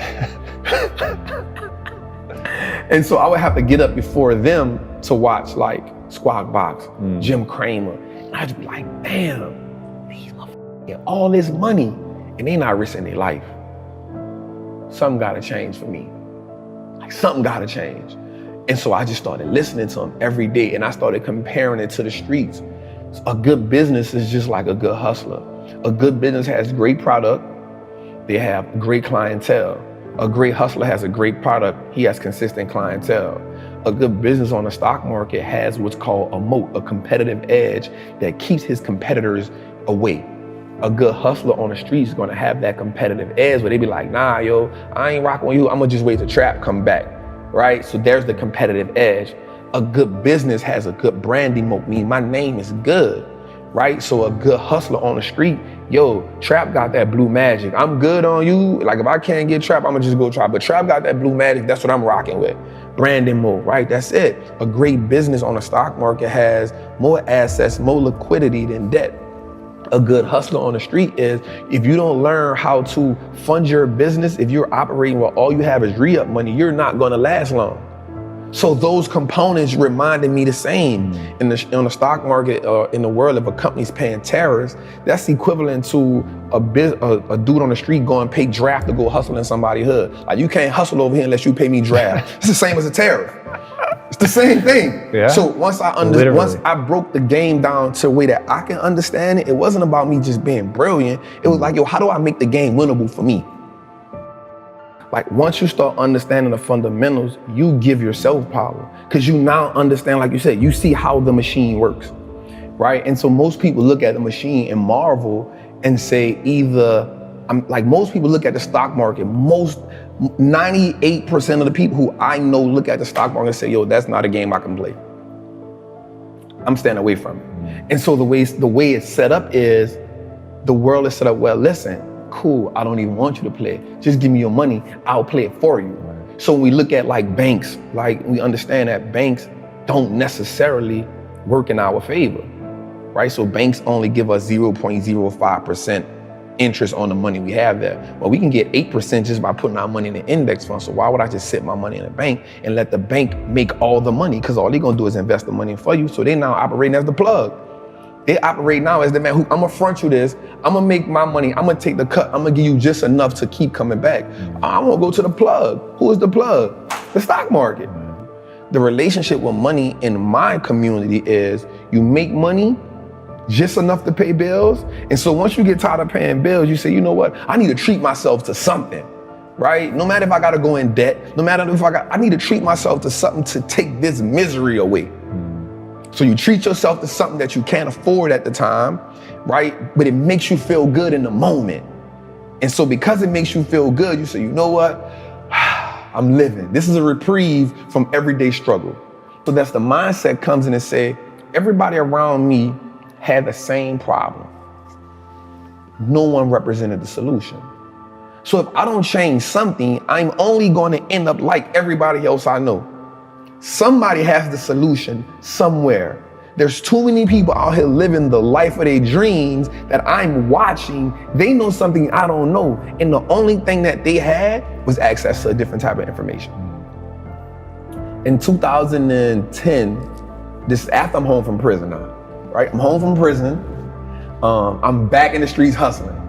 Speaker 15: And so I would have to get up before them to watch like Squawk Box, Jim Cramer. And I'd be like, damn, these motherfuckers get all this money and they not risking their life. Something gotta change for me. Like something gotta change. And so I just started listening to them every day and I started comparing it to the streets. A good business is just like a good hustler. A good business has great product. They have great clientele. A great hustler has a great product. He has consistent clientele. A good business on the stock market has what's called a moat, a competitive edge that keeps his competitors away. A good hustler on the street is gonna have that competitive edge where they be like, nah, yo, I ain't rocking with you. I'm gonna just wait till trap come back, right? So there's the competitive edge. A good business has a good branding moat, meaning my name is good, right? So a good hustler on the street, yo, Trap got that blue magic. I'm good on you. Like if I can't get Trap, I'm gonna just go Trap. But Trap got that blue magic, that's what I'm rocking with. Branding mode, right? That's it. A great business on the stock market has more assets, more liquidity than debt. A good hustler on the street is, if you don't learn how to fund your business, if you're operating where all you have is re-up money, you're not gonna last long. So those components reminded me the same. On the stock market, in the world, if a company's paying tariffs, that's equivalent to a dude on the street going pay draft to go hustle in somebody's hood. Like you can't hustle over here unless you pay me draft. It's the same as a tariff. It's the same thing. Yeah. So once I broke the game down to a way that I can understand it, it wasn't about me just being brilliant. It was like, yo, how do I make the game winnable for me? Like once you start understanding the fundamentals, you give yourself power because you now understand, like you said, you see how the machine works, right? And so most people look at the machine and marvel and say most people look at the stock market, 98% of the people who I know look at the stock market and say, yo, that's not a game I can play. I'm staying away from it. And so the way it's set up is, the world is set up, well, listen, cool, I don't even want you to play. Just give me your money, I'll play it for you. So when we look at like banks, like we understand that banks don't necessarily work in our favor, right? So banks only give us 0.05% interest on the money we have there. Well, we can get 8% just by putting our money in the index fund. So why would I just sit my money in a bank and let the bank make all the money? Because all they're gonna do is invest the money for you. So they're now operating as the plug. They operate now as the man who, I'm gonna front you this, I'm gonna make my money, I'm gonna take the cut, I'm gonna give you just enough to keep coming back. I wanna go to the plug. Who is the plug? The stock market. The relationship with money in my community is, you make money just enough to pay bills. And so once you get tired of paying bills, you say, you know what? I need to treat myself to something, right? No matter if I gotta go in debt, no matter if I need to treat myself to something to take this misery away. So you treat yourself to something that you can't afford at the time, right? But it makes you feel good in the moment. And so because it makes you feel good, you say, you know what? I'm living. This is a reprieve from everyday struggle. So that's the mindset comes in and say, everybody around me had the same problem. No one represented the solution. So if I don't change something, I'm only going to end up like everybody else I know. Somebody has the solution somewhere. There's too many people out here living the life of their dreams that I'm watching. They know something I don't know. And the only thing that they had was access to a different type of information. In 2010, this is after I'm home from prison now, right? I'm home from prison. I'm back in the streets hustling.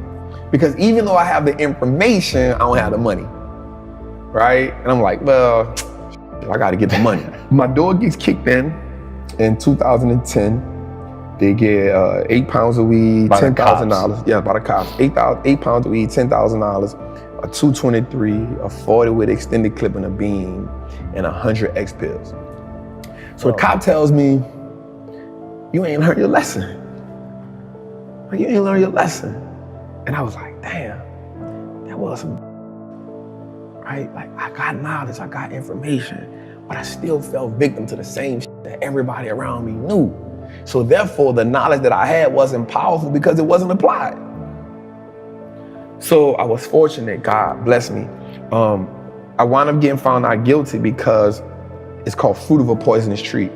Speaker 15: Because even though I have the information, I don't have the money, right? And I'm like, well, I gotta get the money. My door gets kicked in 2010. They get 8 pounds of weed, $10,000. Yeah, by the cops. 8 pounds of weed, $10,000, a 223, a 40 with extended clip and a beam, and 100 X pills. So the cop tells me, you ain't learned your lesson. Like, you ain't learned your lesson. And I was like, damn, that was some, right? Like, I got knowledge, I got information, but I still fell victim to the same shit that everybody around me knew. So therefore, the knowledge that I had wasn't powerful because it wasn't applied. So I was fortunate, God bless me. I wound up getting found out guilty because it's called fruit of a poisonous tree.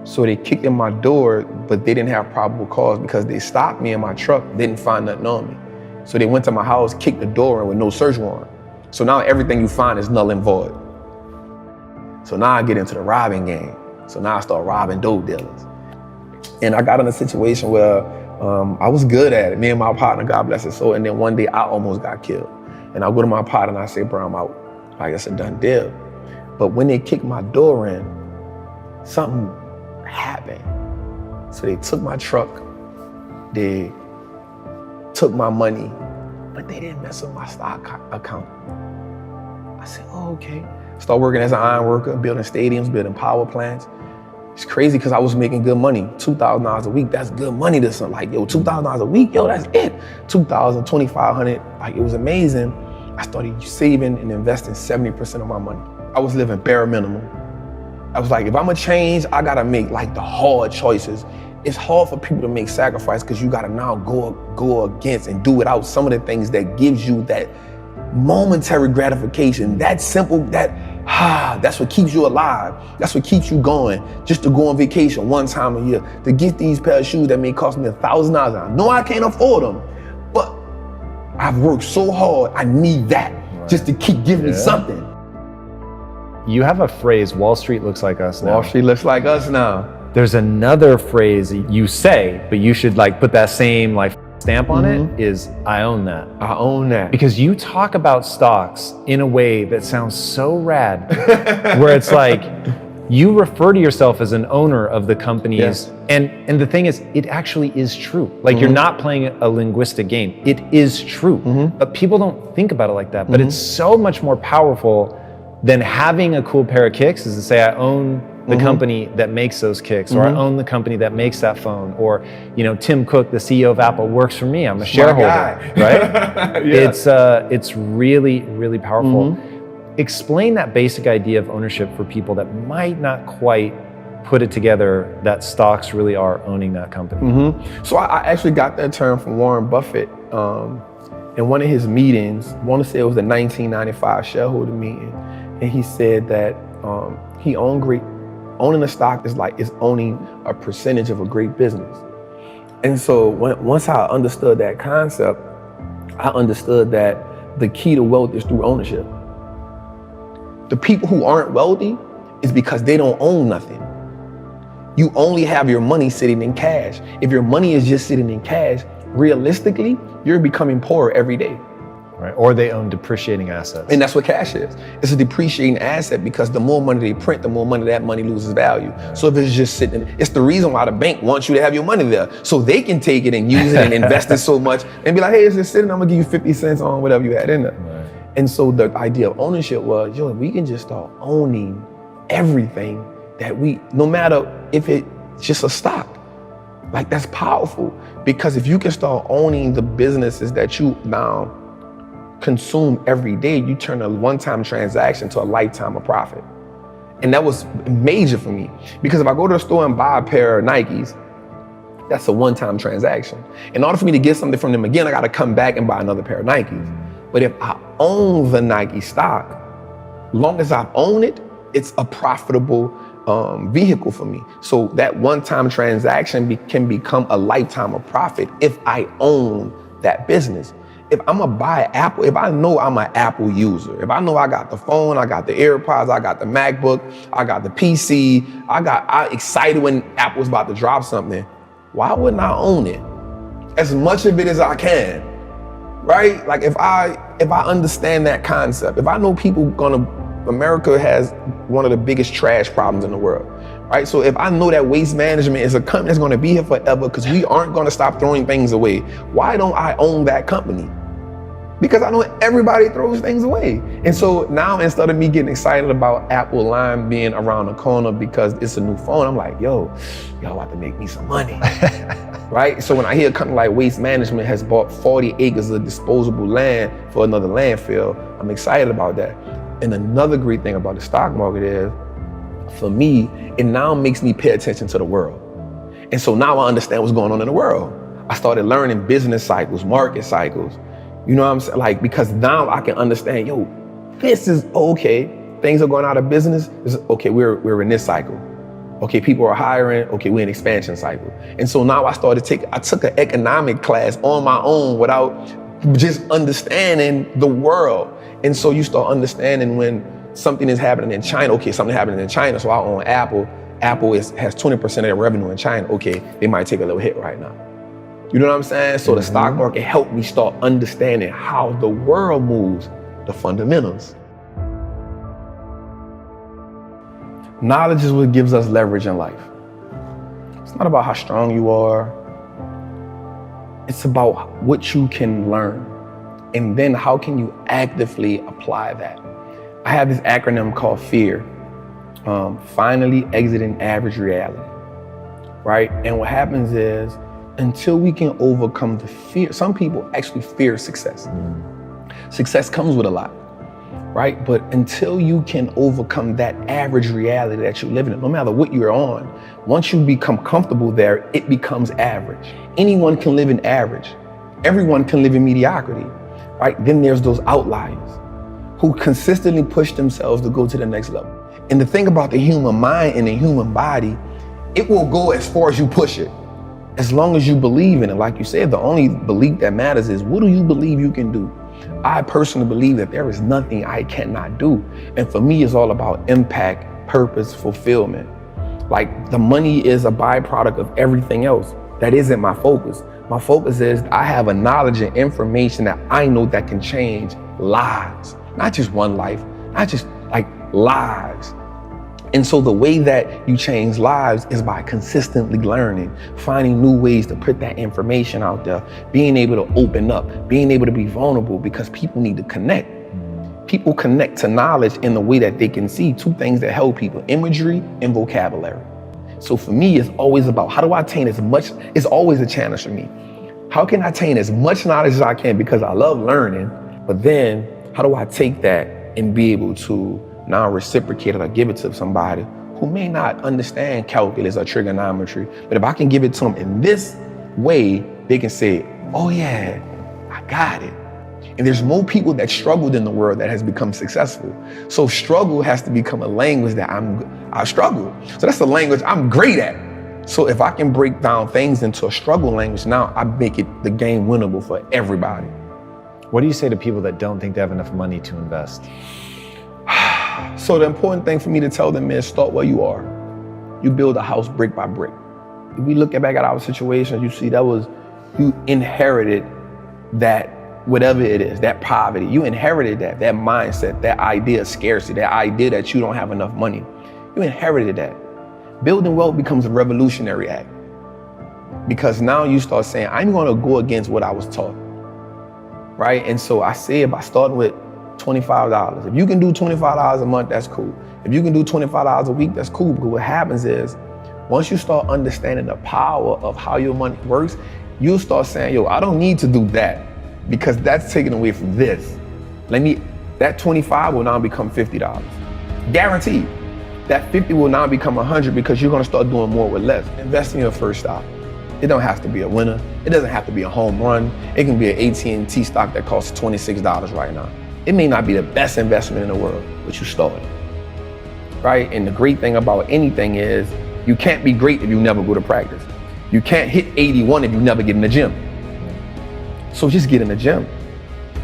Speaker 15: So they kicked in my door, but they didn't have probable cause because they stopped me in my truck, didn't find nothing on me. So they went to my house, kicked the door in with no search warrant. So now everything you find is null and void. So now I get into the robbing game. So now I start robbing dope dealers. And I got in a situation where I was good at it. Me and my partner, God bless his soul. And then one day I almost got killed. And I go to my partner and I say, bro, I'm out. Like, it's a done deal. But when they kicked my door in, something happened. So they took my truck, they took my money, but they didn't mess with my stock account. I said, oh, okay. Start working as an iron worker, building stadiums, building power plants. It's crazy because I was making good money, $2,000 a week. That's good money to something. Like, yo, $2,000 a week, yo, that's it. $2,000, $2,500, like, it was amazing. I started saving and investing 70% of my money. I was living bare minimum. I was like, if I'm gonna change, I gotta make like the hard choices. It's hard for people to make sacrifice because you gotta now go against and do without some of the things that gives you that momentary gratification, that simple, that's what keeps you alive. That's what keeps you going. Just to go on vacation one time a year, to get these pair of shoes that may cost me $1,000. I know I can't afford them, but I've worked so hard, I need that just to keep giving me something.
Speaker 6: You have a phrase, Wall Street looks like us now.
Speaker 15: Wall Street looks like us now.
Speaker 6: There's another phrase you say, but you should like put that same like stamp on it, is I own that.
Speaker 15: I own that.
Speaker 6: Because you talk about stocks in a way that sounds so rad, where it's like, you refer to yourself as an owner of the companies.
Speaker 15: Yes.
Speaker 6: And the thing is, it actually is true. Like you're not playing a linguistic game. It is true, but people don't think about it like that. But it's so much more powerful than having a cool pair of kicks is to say, I own the company that makes those kicks, or I own the company that makes that phone, or, you know, Tim Cook, the CEO of Apple, works for me. I'm a shareholder, right? It's really, really powerful. Explain that basic idea of ownership for people that might not quite put it together that stocks really are owning that company.
Speaker 15: So I actually got that term from Warren Buffett in one of his meetings. I want to say it was the 1995 shareholder meeting. And he said that owning a stock is owning a percentage of a great business. And so once I understood that concept, I understood that the key to wealth is through ownership. The people who aren't wealthy is because they don't own nothing. You only have your money sitting in cash. If your money is just sitting in cash, realistically, you're becoming poorer every day.
Speaker 6: Right, or they own depreciating assets.
Speaker 15: And that's what cash is. It's a depreciating asset because the more money they print, the more money that money loses value. So if it's just sitting, it's the reason why the bank wants you to have your money there. So they can take it and use it and invest it so much and be like, hey, it's just sitting, I'm gonna give you 50 cents on whatever you had in there. Right. And so the idea of ownership was, yo, we can just start owning everything that no matter if it's just a stock. Like, that's powerful, because if you can start owning the businesses that you now consume every day, you turn a one-time transaction to a lifetime of profit. And that was major for me, because if I go to the store and buy a pair of Nikes, that's a one-time transaction. In order for me to get something from them again, I got to come back and buy another pair of Nikes. But if I own the Nike stock, long as I own it, it's a profitable vehicle for me. So that one-time transaction can become a lifetime of profit if I own that business. If I'm gonna buy Apple, if I know I'm an Apple user, if I know I got the phone, I got the AirPods, I got the MacBook, I got the PC, I excited when Apple's about to drop something, why wouldn't I own it? As much of it as I can, right? Like if I understand that concept, if I know America has one of the biggest trash problems in the world, right? So if I know that Waste Management is a company that's gonna be here forever because we aren't gonna stop throwing things away, why don't I own that company? Because I know everybody throws things away. And so now instead of me getting excited about Apple Line being around the corner because it's a new phone, I'm like, yo, y'all about to make me some money, right? So when I hear a company like Waste Management has bought 40 acres of disposable land for another landfill, I'm excited about that. And another great thing about the stock market is, for me, it now makes me pay attention to the world. And so now I understand what's going on in the world. I started learning business cycles, market cycles. You know what I'm saying? Like, because now I can understand, yo, this is okay. Things are going out of business. Okay, we're in this cycle. Okay, people are hiring. Okay, we're in expansion cycle. And so now I took an economic class on my own without just understanding the world. And so you start understanding when something is happening in China. Okay, something happening in China, so I own Apple. Apple has 20% of their revenue in China. Okay, they might take a little hit right now. You know what I'm saying? So the stock market helped me start understanding how the world moves, the fundamentals. Knowledge is what gives us leverage in life. It's not about how strong you are. It's about what you can learn. And then how can you actively apply that? I have this acronym called FEAR, finally exiting average reality, right? And what happens is, until we can overcome the fear, some people actually fear success. Success comes with a lot, right? But until you can overcome that average reality that you're living in, no matter what you're on, once you become comfortable there, it becomes average. Anyone can live in average. Everyone can live in mediocrity, right? Then there's those outliers who consistently push themselves to go to the next level. And the thing about the human mind and the human body, it will go as far as you push it. As long as you believe in it. Like you said, the only belief that matters is, what do you believe you can do? I personally believe that there is nothing I cannot do. And for me, it's all about impact, purpose, fulfillment. Like, the money is a byproduct of everything else. That isn't my focus. My focus is I have a knowledge and information that I know that can change lives. Not just one life, not just like lives. And so the way that you change lives is by consistently learning, finding new ways to put that information out there, being able to open up, being able to be vulnerable, because people need to connect. People connect to knowledge in the way that they can see two things that help people: imagery and vocabulary. So for me, it's always about, how do I attain as much? It's always a challenge for me. How can I attain as much knowledge as I can, because I love learning, but then how do I take that and be able to now reciprocate it or give it to somebody who may not understand calculus or trigonometry, but if I can give it to them in this way, they can say, oh yeah, I got it. And there's more people that struggled in the world that has become successful. So struggle has to become a language that I struggle. So that's the language I'm great at. So if I can break down things into a struggle language, now I make it the game winnable for everybody.
Speaker 6: What do you say to people that don't think they have enough money to invest?
Speaker 15: So the important thing for me to tell them is, start where you are. You build a house brick by brick. If we look back at our situation, you see you inherited that, whatever it is, that poverty. You inherited that mindset, that idea of scarcity, that idea that you don't have enough money. You inherited that. Building wealth becomes a revolutionary act, because now you start saying, I'm gonna go against what I was taught, right? And so I say, by starting with $25. If you can do $25 a month, that's cool. If you can do $25 a week, that's cool. But what happens is, once you start understanding the power of how your money works, you'll start saying, yo, I don't need to do that, because that's taken away from this. That 25 will now become $50. Guaranteed. That 50 will now become 100, because you're gonna start doing more with less. Invest in your first stock. It don't have to be a winner. It doesn't have to be a home run. It can be an AT&T stock that costs $26 right now. It may not be the best investment in the world, but you started. right? And the great thing about anything is you can't be great if you never go to practice. You can't hit 81 if you never get in the gym. So just get in the gym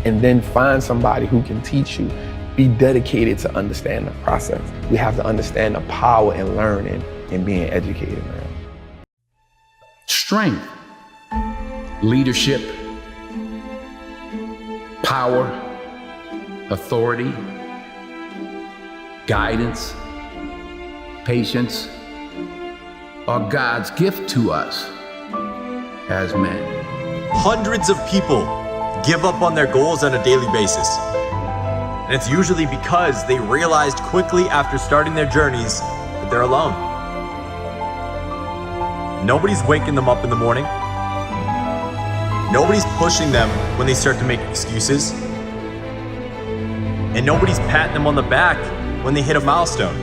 Speaker 15: and then find somebody who can teach you. Be dedicated to understand the process. We have to understand the power in learning and being educated, man.
Speaker 17: Strength, leadership, power, authority, guidance, patience are God's gift to us as men.
Speaker 18: Hundreds of people give up on their goals on a daily basis. And it's usually because they realized quickly after starting their journeys that they're alone. Nobody's waking them up in the morning. Nobody's pushing them when they start to make excuses. And nobody's patting them on the back when they hit a milestone.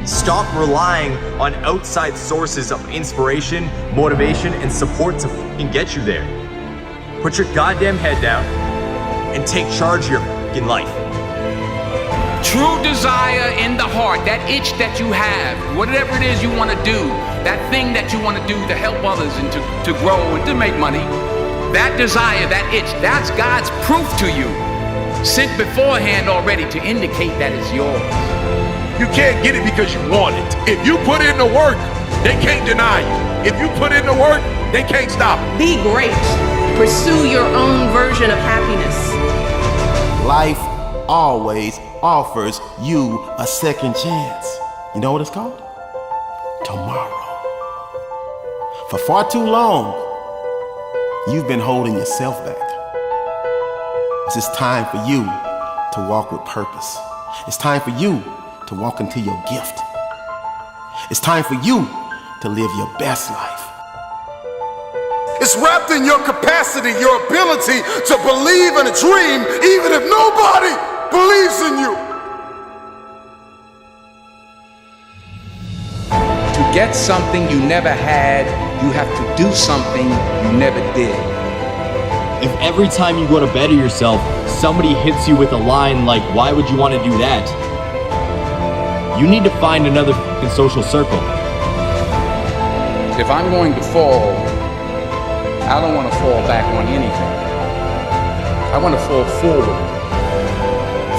Speaker 18: Stop relying on outside sources of inspiration, motivation, and support to fucking get you there. Put your goddamn head down and take charge of your fucking life.
Speaker 22: True desire in the heart, that itch that you have, whatever it is you want to do, that thing that you want to do to help others and to grow and to make money, that desire, that itch, that's God's proof to you, sent beforehand already to indicate that it's yours.
Speaker 3: You can't get it because you want it. If you put in the work, they can't deny you. If you put in the work, they can't stop it.
Speaker 19: Be great. Pursue your own version of happiness.
Speaker 23: Life always offers you a second chance. You know what it's called? Tomorrow. For far too long, you've been holding yourself back. It's time for you to walk with purpose. It's time for you to walk into your gift. It's time for you to live your best life.
Speaker 7: It's wrapped in your capacity, your ability to believe in a dream, even if nobody believes in you.
Speaker 22: To get something you never had, you have to do something you never did.
Speaker 24: If every time you go to better yourself, somebody hits you with a line like, "Why would you want to do that?" You need to find another social circle.
Speaker 22: If I'm going to fall, I don't want to fall back on anything. I want to fall forward.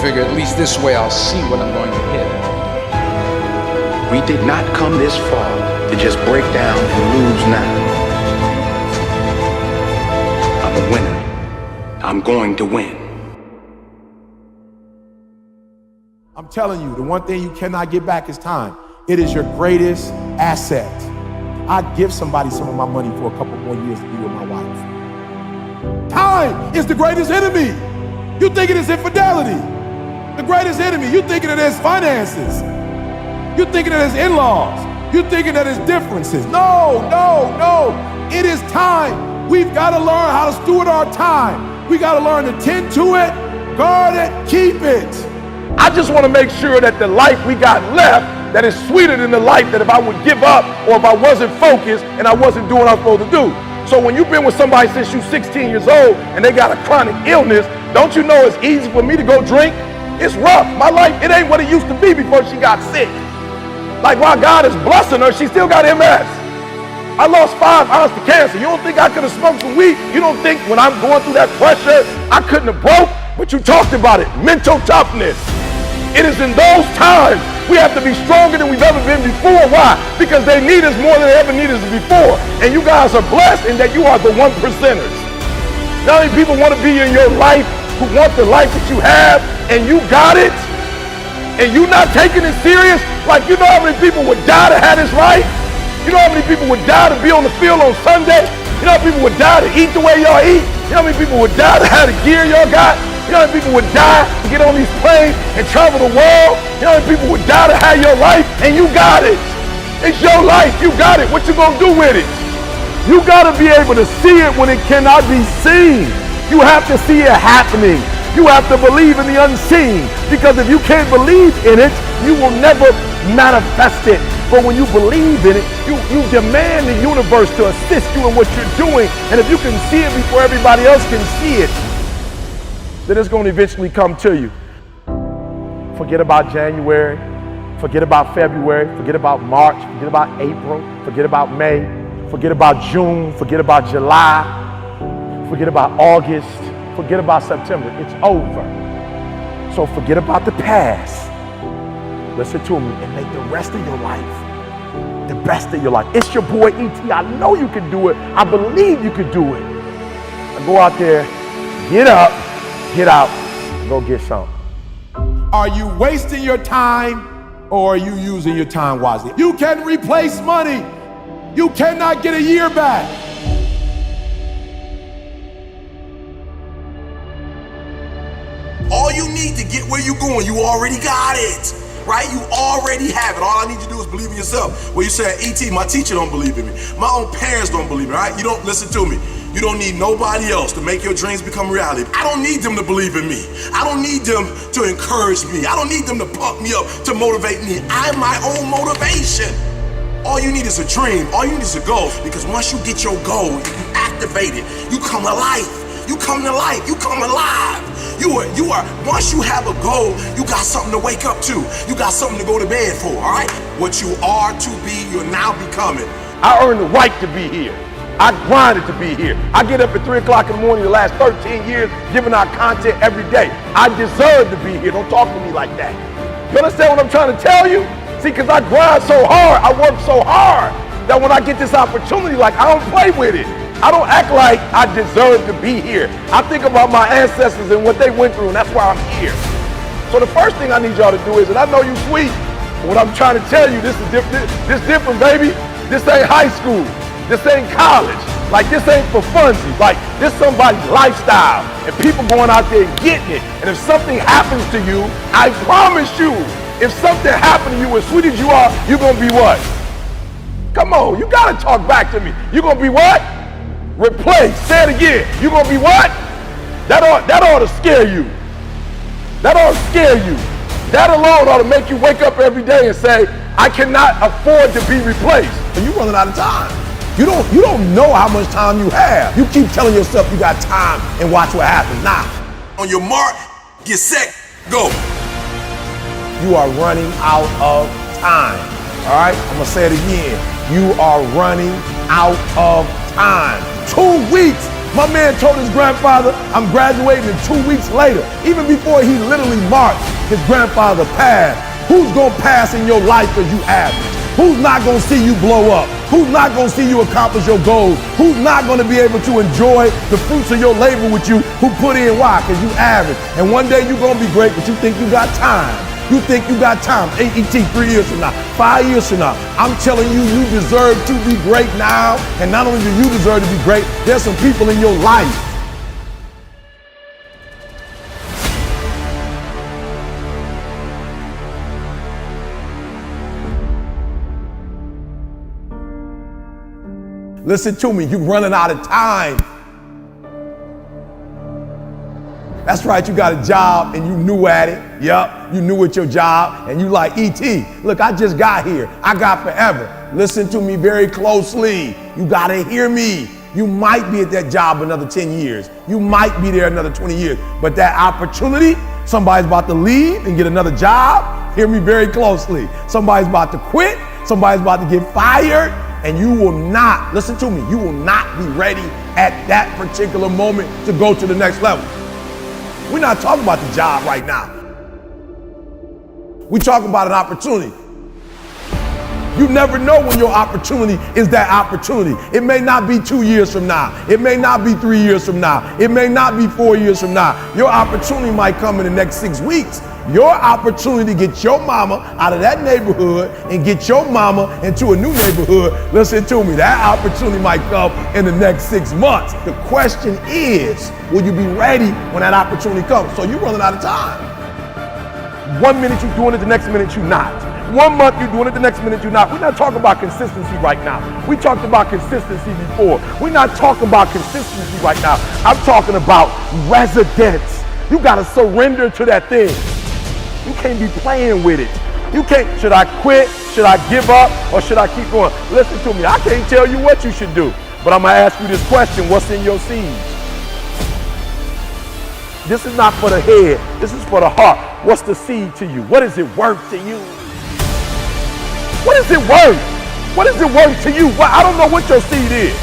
Speaker 22: Figure at least this way I'll see what I'm going to hit.
Speaker 25: We did not come this far to just break down and lose now. I'm a winner. I'm going to win.
Speaker 26: I'm telling you, the one thing you cannot get back is time. It is your greatest asset. I'd give somebody some of my money for a couple more years to be with my wife. Time is the greatest enemy. You thinking it's infidelity. The greatest enemy. You thinking it is finances. You thinking it is in-laws. You thinking that it's differences. No. It is time. We've got to learn how to steward our time. We got to learn to tend to it, guard it, keep it.
Speaker 3: I just want to make sure that the life we got left, that is sweeter than the life that if I would give up or if I wasn't focused and I wasn't doing what I'm supposed to do. So when you've been with somebody since you're 16 years old and they got a chronic illness, don't you know it's easy for me to go drink? It's rough. My life, it ain't what it used to be before she got sick. Like while God is blessing her, she still got MS. I lost 5 ounces to cancer. You don't think I could have smoked some weed? You don't think when I'm going through that pressure, I couldn't have broke? But you talked about it, mental toughness. It is in those times we have to be stronger than we've ever been before. Why? Because they need us more than they ever needed us before. And you guys are blessed in that you are the 1%ers. Not many people want to be in your life who want the life that you have and you got it and you not taking it serious. Like, you know how many people would die to have this life? You know how many people would die to be on the field on Sunday? You know how many people would die to eat the way y'all eat? You know how many people would die to have the gear y'all got? You know how many people would die to get on these planes and travel the world? You know how many people would die to have your life? And you got it. It's your life. You got it. What you gonna do with it? You gotta be able to see it when it cannot be seen. You have to see it happening. You have to believe in the unseen. Because if you can't believe in it, you will never manifest it. But when you believe in it, you demand the universe to assist you in what you're doing. And if you can see it before everybody else can see it, then it's going to eventually come to you. Forget about January.
Speaker 26: Forget about February, forget about March, forget about April, forget about May, forget about June, forget about July, forget about August, forget about September. It's over. So forget about the past. Listen to me and make the rest of your life the best of your life. It's your boy E.T. I know you can do it. I believe you can do it. Now go out there, get up, get out, and go get some. Are you wasting your time or are you using your time wisely? You can replace money. You cannot get a year back.
Speaker 7: All you need to get where you're going, you already got it, right? You already have it. All I need you to do is believe in yourself. Well, you say, E.T., my teacher don't believe in me. My own parents don't believe in me, right? You don't listen to me. You don't need nobody else to make your dreams become reality. I don't need them to believe in me. I don't need them to encourage me. I don't need them to pump me up, to motivate me. I'm my own motivation. All you need is a dream. All you need is a goal. Because once you get your goal, you activate it, you come to life. You come to life. You come alive. You are, once you have a goal, you got something to wake up to. You got something to go to bed for, all right? What you are to be, you're now becoming.
Speaker 26: I earned the right to be here. I grinded to be here. I get up at 3 o'clock in the morning the last 13 years, giving out content every day. I deserve to be here. Don't talk to me like that. You understand what I'm trying to tell you? See, because I grind so hard, I work so hard, that when I get this opportunity, like, I don't play with it. I don't act like I deserve to be here. I think about my ancestors and what they went through, and that's why I'm here. So the first thing I need y'all to do is, and I know you sweet, but what I'm trying to tell you, this is different, baby. This ain't high school. This ain't college. Like, this ain't for funsies. Like, this somebody's lifestyle. And people going out there and getting it. And if something happens to you, I promise you, if something happened to you, as sweet as you are, you're going to be what? Come on, you got to talk back to me. You're going to be what? Replace. Say it again. You're going to be what? That ought to scare you. That ought to scare you. That alone ought to make you wake up every day and say, I cannot afford to be replaced. And you're running out of time. You don't know how much time you have. You keep telling yourself you got time and watch what happens. Nah.
Speaker 7: On your mark, get set, go.
Speaker 26: You are running out of time. All right? I'm going to say it again. You are running out of time. 2 weeks. My man told his grandfather, I'm graduating in 2 weeks later. Even before he literally marched, his grandfather passed. Who's going to pass in your life because you average? Who's not going to see you blow up? Who's not going to see you accomplish your goals? Who's not going to be able to enjoy the fruits of your labor with you? Who put in? Why? Because you average. And one day you're going to be great, but you think you got time. You think you got time. AET 3 years from now, 5 years from now. I'm telling you, you deserve to be great now. And not only do you deserve to be great, there's some people in your life. Listen to me, you're running out of time. That's right, you got a job and you new at it. Yup, you new at your job and you like, E.T., look, I just got here. I got forever. Listen to me very closely. You gotta hear me. You might be at that job another 10 years. You might be there another 20 years. But that opportunity, somebody's about to leave and get another job. Hear me very closely. Somebody's about to quit. Somebody's about to get fired. And you will not, listen to me, you will not be ready at that particular moment to go to the next level. We're not talking about the job right now. We're talking about an opportunity. You never know when your opportunity is that opportunity. It may not be 2 years from now. It may not be 3 years from now. It may not be 4 years from now. Your opportunity might come in the next 6 weeks. Your opportunity to get your mama out of that neighborhood and get your mama into a new neighborhood, listen to me, that opportunity might come in the next 6 months. The question is, will you be ready when that opportunity comes? So you're running out of time. 1 minute you're doing it, the next minute you're not. 1 month you're doing it, the next minute you're not. We're not talking about consistency right now. We talked about consistency before. We're not talking about consistency right now. I'm talking about residence. You got to surrender to that thing. You can't be playing with it. You can't, should I quit? Should I give up? Or should I keep going? Listen to me, I can't tell you what you should do, but I'm gonna ask you this question, what's in your seeds? This is not for the head, this is for the heart. What's the seed to you? What is it worth to you?
Speaker 3: What is it worth? What is it worth to you? I don't know what your seed is.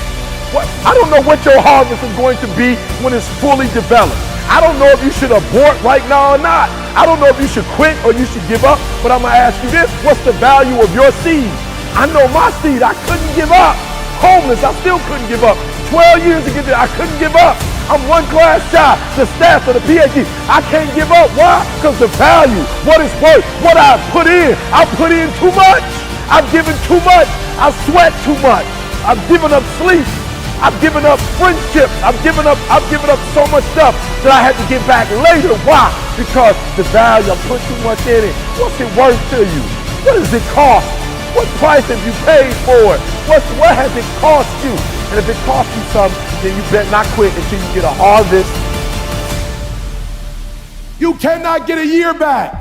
Speaker 3: I don't know what your harvest is going to be when it's fully developed. I don't know if you should abort right now or not. I don't know if you should quit or you should give up, but I'm gonna ask you this, what's the value of your seed? I know my seed, I couldn't give up. Homeless, I still couldn't give up. 12 years to get there, I couldn't give up. I'm one class shy, the staff of the PhD. I can't give up, why? Because the value, what it's worth, what I've put in. I put in too much. I've given too much. I've sweat too much. I've given up sleep. I've given up friendships. I've given up so much stuff that I had to get back later. Why? Because the value, I put too much in it. What's it worth to you? What does it cost? What price have you paid for it? What has it cost you? And if it costs you something, then you better not quit until you get a harvest.
Speaker 26: You cannot get a year back.